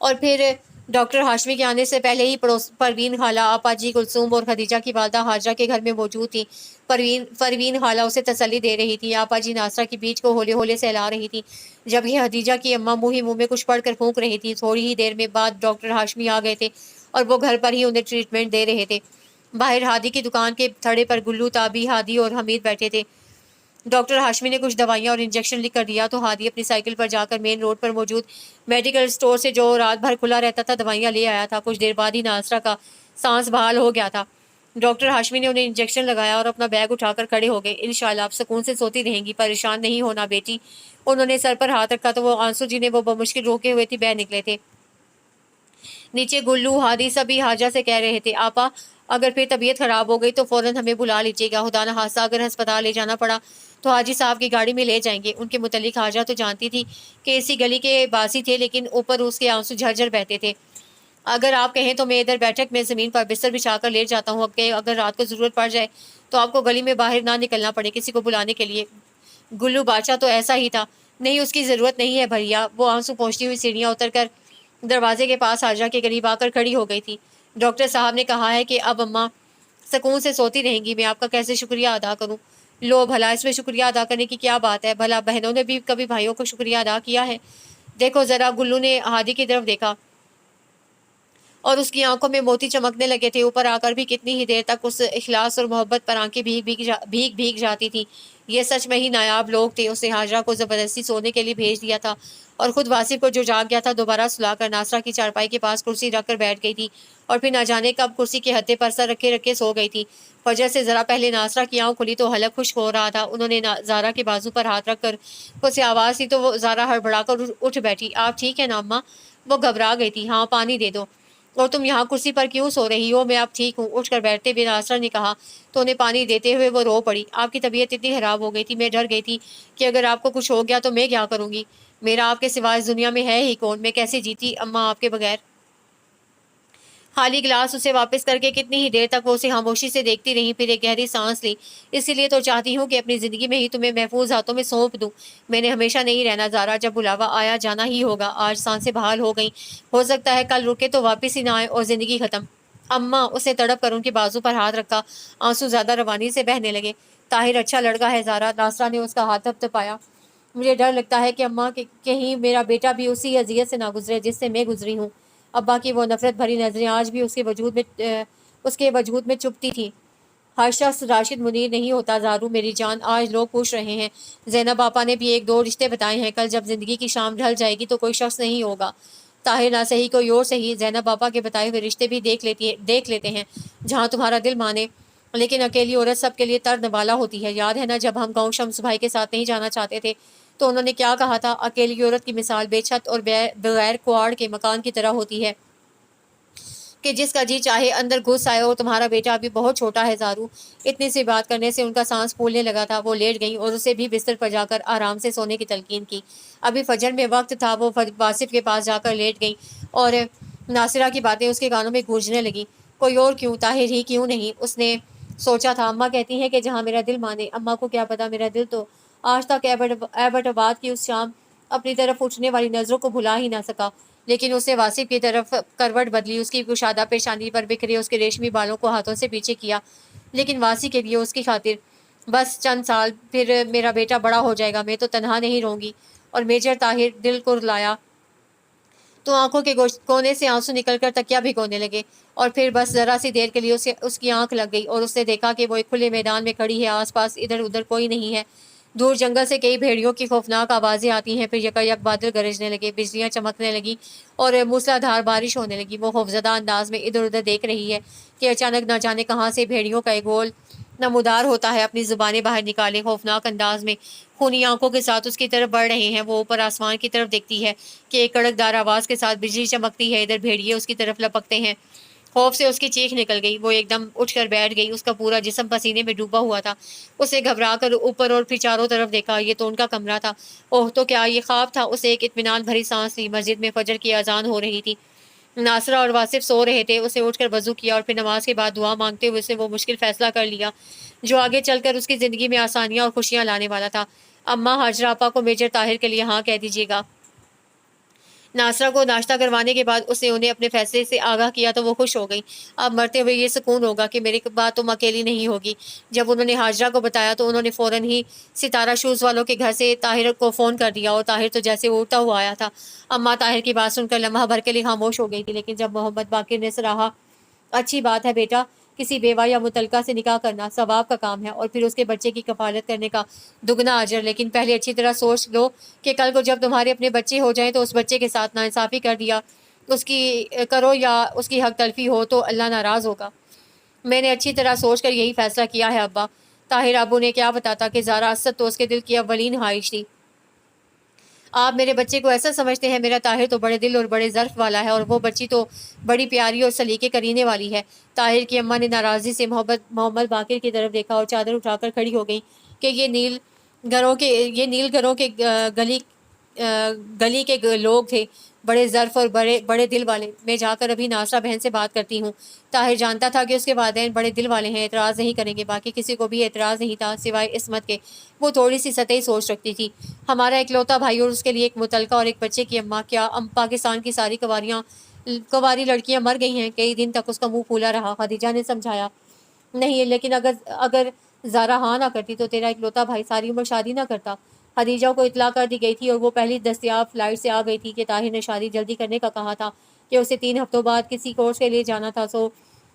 اور پھر ڈاکٹر ہاشمی کے آنے سے پہلے ہی پروین خالہ، آپا جی، کلثوم اور خدیجہ کی والدہ ہاجرہ کے گھر میں موجود تھی۔ پروین خالہ اسے تسلی دے رہی تھی، آپا جی ناصرہ کی پیٹھ کو ہولے ہولے سہلا رہی تھی، جبکہ خدیجہ کی اماں منہ میں کچھ پڑھ کر پھونک رہی تھی۔ تھوڑی ہی دیر میں بعد ڈاکٹر ہاشمی آ گئے تھے اور وہ گھر پر ہی انہیں ٹریٹمنٹ دے رہے تھے۔ باہر ہادی کی دکان کے تھڑے پر گلو، تابی، ہادی اور حمید بیٹھے تھے۔ ڈاکٹر ہاشمی نے کچھ دوائیاں اور انجیکشن لکھ کر دیا تو ہادی اپنی سائیکل پر جا کر مین روڈ پر موجود میڈیکل اسٹور سے، جو رات بھر کھلا رہتا تھا، دوائیاں لے آیا تھا۔ کچھ دیر بعد ہی ناصرہ کا سانس بحال ہو گیا تھا۔ ڈاکٹر ہاشمی نے انہیں انجیکشن لگایا اور اپنا بیگ اٹھا کر کھڑے ہو گئے۔ انشاءاللہ آپ سکون سے سوتی رہیں گی، پریشان نہیں ہونا بیٹی۔ انہوں نے سر پر ہاتھ رکھا تو وہ آنسو جنہیں وہ بمشکل روکے ہوئے تھی بہہ نکلے تھے۔ نیچے گلو، ہادی سبھی حاجہ سے کہہ رہے تھے، آپا اگر پھر طبیعت خراب ہو گئی تو فوراً ہمیں بلا لیجیے گا، خدا نہ خواستہ اگر ہسپتال لے جانا پڑا تو حاجی صاحب کی گاڑی میں لے جائیں گے۔ ان کے متعلق حاجہ تو جانتی تھی کہ اسی گلی کے باسی تھے، لیکن اوپر اس کے آنسو جھرجھر بہتے تھے۔ اگر آپ کہیں تو میں ادھر بیٹھک میں زمین پر بستر بچھا کر لیٹ جاتا ہوں، کہ اگر رات کو ضرورت پڑ جائے تو آپ کو گلی میں باہر نہ نکلنا پڑے کسی کو بلانے کے لیے۔ گلو بادشاہ تو ایسا ہی تھا، نہیں اس کی ضرورت نہیں ہے بھیا۔ وہ آنسو پہنچتی ہوئی سیڑھیاں اتر کر دروازے کے پاس حاجرہ کے قریب آ کر کھڑی ہو گئی تھی۔ ڈاکٹر صاحب نے کہا ہے کہ اب اماں سکون سے سوتی رہیں گی، میں آپ کا کیسے شکریہ ادا کروں؟ لو بھلا، اس میں شکریہ ادا کرنے کی کیا بات ہے؟ بھلا بہنوں نے بھی کبھی بھائیوں کو شکریہ ادا کیا ہے؟ دیکھو ذرا، گلو نے ہادی کی طرف دیکھا اور اس کی آنکھوں میں موتی چمکنے لگے تھے۔ اوپر آ کر بھی کتنی ہی دیر تک اس اخلاص اور محبت پر آنکھیں بھیگ جاتی تھی۔ یہ سچ میں ہی نایاب لوگ تھے۔ اس نے حاجرہ کو زبردستی سونے کے لیے بھیج دیا تھا اور خود واصف کو جو جاگ گیا تھا دوبارہ سلا کر ناصرہ کی چارپائی کے پاس کرسی رکھ کر بیٹھ گئی تھی اور پھر نہ جانے کب کرسی کے ہتھے پر سر رکھے رکھے سو گئی تھی۔ فجر سے ذرا پہلے ناصرہ کی آنکھ کھلی تو حلق خشک ہو رہا تھا۔ انہوں نے زارا کے بازو پر ہاتھ رکھ کر اسے آواز دی تو وہ زارا ہڑبڑا کر اٹھ بیٹھی۔ آپ ٹھیک ہے نا اماں؟ وہ گھبرا گئی تھی۔ ہاں، پانی دے دو۔ اور تم یہاں کرسی پر کیوں سو رہی ہو؟ میں اب ٹھیک ہوں، اٹھ کر بیٹھتے ہوئے ناصرہ نے کہا تو انہیں پانی دیتے ہوئے وہ رو پڑی۔ آپ کی طبیعت اتنی خراب ہو گئی تھی، میں ڈر گئی تھی کہ اگر آپ کو کچھ ہو گیا تو میں کیا کروں گی؟ میرا آپ کے سوا اس دنیا میں ہے ہی کون؟ میں کیسے جیتی اماں آپ کے بغیر؟ خالی گلاس اسے واپس کر کے کتنی ہی دیر تک وہ اسے خاموشی سے دیکھتی رہی، پھر ایک گہری سانس لی۔ اسی لیے تو چاہتی ہوں کہ اپنی زندگی میں ہی تمہیں محفوظ ہاتھوں میں سونپ دوں۔ میں نے ہمیشہ نہیں رہنا زارا، جب بلاوا آیا جانا ہی ہوگا۔ آج سانسیں بحال ہو گئیں، ہو سکتا ہے کل رکے تو واپس ہی نہ آئے اور زندگی ختم۔ اماں، اسے تڑپ کر ان کے بازو پر ہاتھ رکھا، آنسو زیادہ روانی سے بہنے لگے۔ طاہر اچھا لڑکا ہے زارا، ناصرہ نے اس کا ہاتھ تھپتھپایا۔ مجھے ڈر لگتا ہے کہ اماں کہیں میرا بیٹا بھی اسی اذیت سے نہ گزرے جس سے میں گزری ہوں۔ ابا کی وہ نفرت بھری نظریں آج بھی اس کے وجود میں چپتی تھیں۔ ہر شخص راشد منیر نہیں ہوتا زارو میری جان، آج لوگ پوچھ رہے ہیں۔ زینب آپا نے بھی ایک دو رشتے بتائے ہیں، کل جب زندگی کی شام ڈھل جائے گی تو کوئی شخص نہیں ہوگا۔ طاہر نہ صحیح کوئی اور صحیح، زینب آپا کے بتائے ہوئے رشتے بھی دیکھ لیتے ہیں جہاں تمہارا دل مانے، لیکن اکیلی عورت سب کے لیے ترد نوالا ہوتی ہے۔ یاد ہے نا جب ہم گاؤں شمس بھائی کے ساتھ نہیں جانا چاہتے تھے تو انہوں نے کیا کہا تھا؟ اکیلی عورت کی مثال بے چھت اور بغیر کواڑ کے مکان کی طرح ہوتی ہے۔ کہ جس کا جی چاہے اندر گھس آئے، اور تمہارا بیٹا ابھی بہت چھوٹا ہے زارو۔ اتنی سی بات کرنے سے ان کا سانس پھولنے لگا تھا۔ وہ لیٹ گئیں اور اسے بھی بستر پر جا کر آرام سے سونے کی تلقین کی۔ ابھی فجر میں وقت تھا، وہ واصف کے پاس جا کر لیٹ گئیں اور ناصرہ کی باتیں اس کے کانوں میں گونجنے لگیں۔ کوئی اور کیوں، طاہر ہی کیوں نہیں، اس نے سوچا تھا۔ اماں کہتی ہیں کہ جہاں میرا دل مانے۔ اماں کو کیا پتا، میرا دل تو آج تک ایبٹ آباد کی اس شام اپنی طرف اٹھنے والی نظروں کو بھلا ہی نہ سکا، لیکن اس نے واصف کی طرف کروٹ بدلی، اس کی کشادہ پیشانی پر بکھرے اس کے ریشمی بالوں کو ہاتھوں سے پیچھے کیا۔ لیکن واصف کے لیے، اس کی خاطر، بس چند سال پھر میرا بیٹا بڑا ہو جائے گا، میں تو تنہا نہیں رہوں گی۔ اور میجر طاہر دل کو رلایا تو آنکھوں کے کونے سے آنسو نکل کر تکیا بھگونے لگے، اور پھر بس ذرا سی دیر کے لیے اس کی آنکھ لگ گئی اور اس نے دیکھا کہ وہ ایک کھلے میدان میں کھڑی ہے، آس پاس ادھر ادھر کوئی نہیں ہے۔ دور جنگل سے کئی بھیڑیوں کی خوفناک آوازیں آتی ہیں، پھر یکایک بادل گرجنے لگے، بجلیاں چمکنے لگی اور موسلادھار بارش ہونے لگی۔ وہ خوفزدہ انداز میں ادھر ادھر دیکھ رہی ہے کہ اچانک نہ جانے کہاں سے بھیڑیوں کا ایک گول نمودار ہوتا ہے، اپنی زبانیں باہر نکالے خوفناک انداز میں خونی آنکھوں کے ساتھ اس کی طرف بڑھ رہے ہیں۔ وہ اوپر آسمان کی طرف دیکھتی ہے کہ ایک کڑکدار آواز کے ساتھ بجلی چمکتی ہے، ادھر بھیڑیے اس کی طرف لپکتے ہیں۔ خوف سے اس کی چیخ نکل گئی، وہ ایک دم اٹھ کر بیٹھ گئی، اس کا پورا جسم پسینے میں ڈوبا ہوا تھا۔ اس نے گھبرا کر اوپر اور پھر چاروں طرف دیکھا، یہ تو ان کا کمرہ تھا۔ اوہ، تو کیا یہ خواب تھا؟ اسے ایک اطمینان بھری سانس لی۔ مسجد میں فجر کی اذان ہو رہی تھی، ناصرہ اور واصف سو رہے تھے۔ اسے اٹھ کر وضو کیا اور پھر نماز کے بعد دعا مانگتے ہوئے اسے وہ مشکل فیصلہ کر لیا جو آگے چل کر اس کی زندگی میں آسانیاں اور خوشیاں لانے والا تھا۔ اماں، ہاجرہ آپا کو میجر طاہر کے لیے ہاں کہہ دیجیے گا۔ ناصرہ کو ناشتہ کروانے کے بعد اس نے انہیں اپنے فیصلے سے آگاہ کیا تو وہ خوش ہو گئی۔ اب مرتے ہوئے یہ سکون ہوگا کہ میرے بعد تم اکیلی نہیں ہوگی۔ جب انہوں نے ہاجرہ کو بتایا تو انہوں نے فوراً ہی ستارہ شوز والوں کے گھر سے طاہر کو فون کر دیا، اور طاہر تو جیسے اڑتا ہوا آیا تھا۔ اماں طاہر کی بات سن کر لمحہ بھر کے لیے خاموش ہو گئی تھی، لیکن جب محمد باقر نے سراہا، اچھی بات ہے بیٹا، کسی بیوہ یا متعلقہ سے نکاح کرنا ثواب کا کام ہے، اور پھر اس کے بچے کی کفالت کرنے کا دگنا اجر، لیکن پہلے اچھی طرح سوچ لو کہ کل کو جب تمہارے اپنے بچے ہو جائیں تو اس بچے کے ساتھ ناانصافی کر دیا اس کی کرو یا اس کی حق تلفی ہو تو اللہ ناراض ہوگا۔ میں نے اچھی طرح سوچ کر یہی فیصلہ کیا ہے ابا۔ طاہر ابو نے کیا بتاتا کہ زارا اسد تو اس کے دل کی اولین خواہش تھی۔ آپ میرے بچے کو ایسا سمجھتے ہیں؟ میرا طاہر تو بڑے دل اور بڑے ظرف والا ہے، اور وہ بچی تو بڑی پیاری اور سلیقے کرینے والی ہے۔ طاہر کی اماں نے ناراضی سے محمد باقر کی طرف دیکھا اور چادر اٹھا کر کھڑی ہو گئی کہ یہ نیل گھروں کے گلی کے لوگ تھے، بڑے ظرف اور بڑے دل والے۔ میں جا کر ابھی ناصرہ بہن سے بات کرتی ہوں۔ طاہر جانتا تھا کہ اس کے والدین بڑے دل والے ہیں، اعتراض نہیں کریں گے۔ باقی کسی کو بھی اعتراض نہیں تھا سوائے عصمت کے، وہ تھوڑی سی سطحی سوچ رکھتی تھی۔ ہمارا اکلوتا بھائی اور اس کے لیے ایک متعلقہ اور ایک بچے کی اماں، کیا پاکستان کی ساری کواری لڑکیاں مر گئی ہیں؟ کئی دن تک اس کا منہ پھولا رہا۔ خدیجہ نے سمجھایا، نہیں، لیکن اگر زارا ہاں نہ کرتی تو تیرا اکلوتا بھائی ساری عمر شادی نہ کرتا۔ خدیجہ کو اطلاع کر دی گئی تھی اور وہ پہلی دستیاب فلائٹ سے آ گئی تھی کہ طاہر نے شادی جلدی کرنے کا کہا تھا کہ اسے 3 ہفتوں بعد کسی کورس کے لیے جانا تھا، سو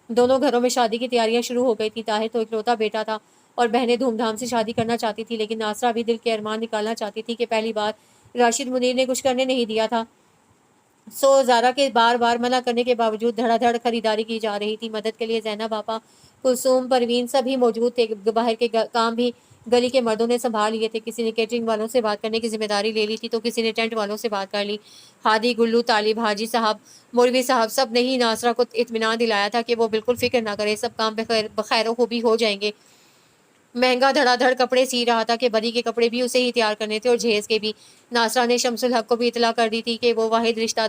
دونوں گھروں میں شادی کی تیاریاں شروع ہو گئی تھی۔ طاہر تو اکلوتا بیٹا تھا اور بہنیں دھوم دھام سے شادی کرنا چاہتی تھی، لیکن ناصرہ بھی دل کے ارمان نکالنا چاہتی تھی کہ پہلی بار راشد منیر نے کچھ کرنے نہیں دیا تھا، سو زارا کے بار بار منع کرنے کے باوجود دھڑا دھڑ خریداری کی جا رہی تھی۔ مدد کے لیے زینب آپا، کلثوم، پروین سب ہی موجود تھے۔ باہر کے کام بھی گلی کے مردوں نے سنبھال لیے تھے۔ کسی نے کیٹرنگ والوں سے بات کرنے کی ذمہ داری لے لی تھی تو کسی نے ٹینٹ والوں سے بات کر لی۔ ہادی، گلو، طالب، حاجی صاحب، مولوی صاحب، سب نے ہی ناصرہ کو اطمینان دلایا تھا کہ وہ بالکل فکر نہ کرے، سب کام بخیر و خوبی ہو جائیں گے۔ مہنگا دھڑا دھڑ کپڑے سی رہا تھا کہ بری کے کپڑے بھی اسے ہی تیار کرنے تھے اور جہیز کے بھی۔ ناصرہ نے شمس الحق کو بھی اطلاع کر دی تھی کہ وہ واحد رشتہ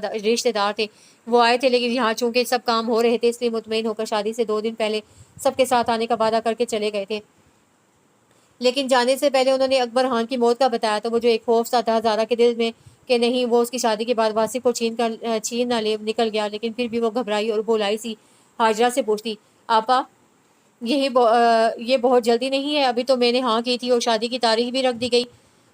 دار تھے، وہ آئے تھے، لیکن یہاں چونکہ سب کام ہو رہے تھے اس لیے مطمئن ہو کر شادی سے 2 دن پہلے سب کے ساتھ آنے کا وعدہ کر کے چلے گئے تھے۔ لیکن جانے سے پہلے انہوں نے اکبر خان کی موت کا بتایا تو وہ جو ایک خوف سا تھا زارا کے دل میں کہ نہیں وہ اس کی شادی کے بعد واصف کو چھین نہ لے، نکل گیا، لیکن پھر بھی وہ گھبرائی اور بولائی سی ہاجرہ سے پوچھتی، آپا یہ بہت جلدی نہیں ہے؟ ابھی تو میں نے ہاں کی تھی اور شادی کی تاریخ بھی رکھ دی گئی۔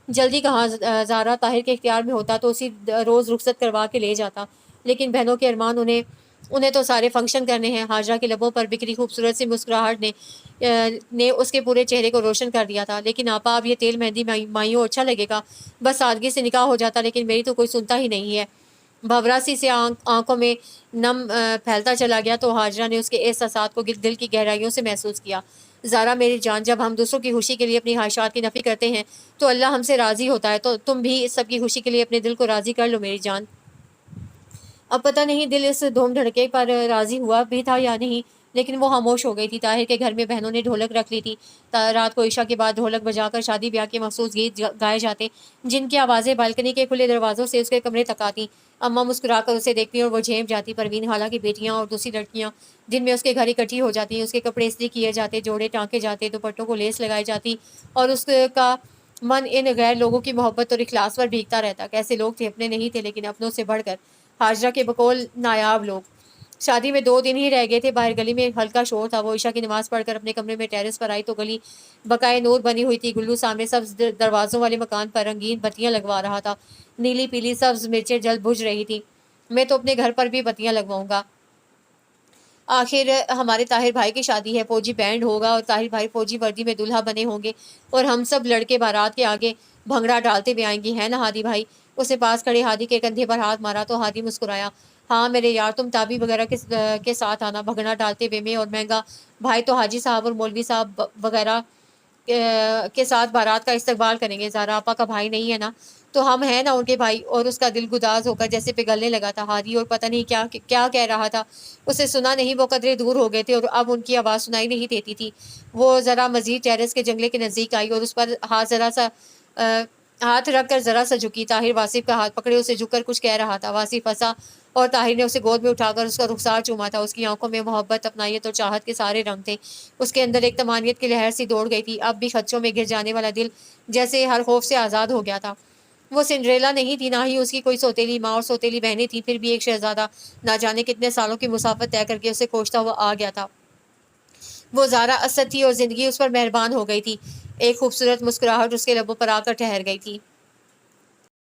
جلدی کہاں زارا، طاہر کے اختیار میں ہوتا تو اسی روز رخصت کروا کے لے جاتا، لیکن بہنوں کے ارمان انہیں تو سارے فنکشن کرنے ہیں۔ ہاجرہ کے لبوں پر بکھری خوبصورت سی مسکراہٹ نے اس کے پورے چہرے کو روشن کر دیا تھا۔ لیکن آپا اب یہ تیل مہندی مائیوں اچھا لگے گا، بس سادگی سے نکاح ہو جاتا، لیکن میری تو کوئی سنتا ہی نہیں ہے۔ بھورا سی سے آنکھوں میں نم پھیلتا چلا گیا تو ہاجرہ نے اس کے احساسات کو دل کی گہرائیوں سے محسوس کیا۔ زارا میری جان، جب ہم دوسروں کی خوشی کے لیے اپنی خواہشات کی نفی کرتے ہیں تو اللہ ہم سے راضی ہوتا ہے، تو تم بھی سب کی خوشی کے لیے اپنے دل کو راضی کر لو میری جان۔ اب پتہ نہیں دل اس دھوم دھڑکے پر راضی ہوا بھی تھا یا نہیں، لیکن وہ خاموش ہو گئی تھی۔ طاہر کے گھر میں بہنوں نے ڈھولک رکھ لی تھی۔ رات کو عشاء کے بعد ڈھولک بجا کر شادی بیاہ کے مخصوص گیت گائے جاتے، جن کی آوازیں بالکنی کے کھلے دروازوں سے اس کے کمرے تک آتی۔ اماں مسکرا کر اسے دیکھتی اور وہ جھیپ جاتی۔ پروین خالہ کی بیٹیاں اور دوسری لڑکیاں دن میں اس کے گھر اکٹھی ہو جاتی، اس کے کپڑے استری کیے جاتے، جوڑے ٹانکے جاتے، دوپٹوں کو لیس لگائی جاتی، اور اس کا من ان غیر لوگوں کی محبت اور اخلاص پر بھیگتا رہتا۔ کیسے لوگ تھے، اپنے نہیں تھے لیکن اپنوں سے بڑھ کر، ہاجرہ کے بقول نایاب لوگ۔ شادی میں 2 دن ہی رہ گئے تھے۔ باہر گلی میں ہلکا شور تھا۔ وہ عشاء کی نماز پڑھ کر اپنے کمرے میں ٹیرس پر آئی تو گلی بقائے نور بنی ہوئی تھی۔ گلو سامنے سبز دروازوں والے مکان پر رنگین بتیاں لگوا رہا تھا۔ نیلی پیلی سبز مرچیں جل بجھ رہی تھی۔ میں تو اپنے گھر پر بھی بتیاں لگواؤں گا، آخر ہمارے طاہر بھائی کی شادی ہے۔ فوجی بینڈ ہوگا اور طاہر بھائی فوجی وردی میں دلہا بنے ہوں گے، اور ہم سب لڑکے بارات کے آگے بھنگڑا ڈالتے ہوئے آئیں گے، ہے نا ہادی بھائی؟ اس نے پاس کھڑے ہادی کے کندھے پر ہاتھ مارا تو ہادی مسکرایا۔ ہاں میرے یار، تم تابی وغیرہ کے ساتھ آنا، بھنگڑا ڈالتے ہوئے میں اور مہنگا بھائی تو حاجی صاحب اور مولوی صاحب وغیرہ کے ساتھ بارات کا استقبال کریں گے۔ زہرا آپا کا بھائی نہیں ہے نا؟ تو ہم ہیں نا ان کے بھائی۔ اور اس کا دل گداز ہو کر جیسے پگھلنے لگا تھا ہادی، اور پتہ نہیں کیا کہہ رہا تھا، اسے سنا نہیں۔ وہ قدرے دور ہو گئے تھے اور اب ان کی آواز سنائی نہیں دیتی تھی۔ وہ ذرا مزید ٹیرس کے جنگلے کے نزدیک آئی اور اس پر ہاتھ رکھ کر ذرا سا جھکی۔ طاہر واصف کا ہاتھ پکڑے اسے جھک کر کچھ کہہ رہا تھا۔ واصف ہنسا اور طاہر نے اسے گود میں اٹھا کر اس کا رخسار چوما تھا۔ اس کی آنکھوں میں محبت، اپنائیت اور چاہت کے سارے رنگ تھے۔ اس کے اندر ایک طمانیت کی لہر سی دوڑ گئی تھی۔ اب بھی خدشوں میں گر جانے والا دل جیسے ہر خوف سے آزاد ہو گیا تھا۔ وہ سنڈریلا نہیں تھی، نہ ہی اس کی کوئی سوتیلی ماں اور سوتیلی بہنیں تھیں، پھر بھی ایک شہزادہ نہ جانے کتنے سالوں کی مسافت طے کر کے اسے کھوجتا ہوا آ گیا تھا۔ وہ زارا اسد تھی اور زندگی اس پر مہربان ہو گئی تھی۔ ایک خوبصورت مسکراہٹ اس کے لبوں پر آ کر ٹھہر گئی تھی۔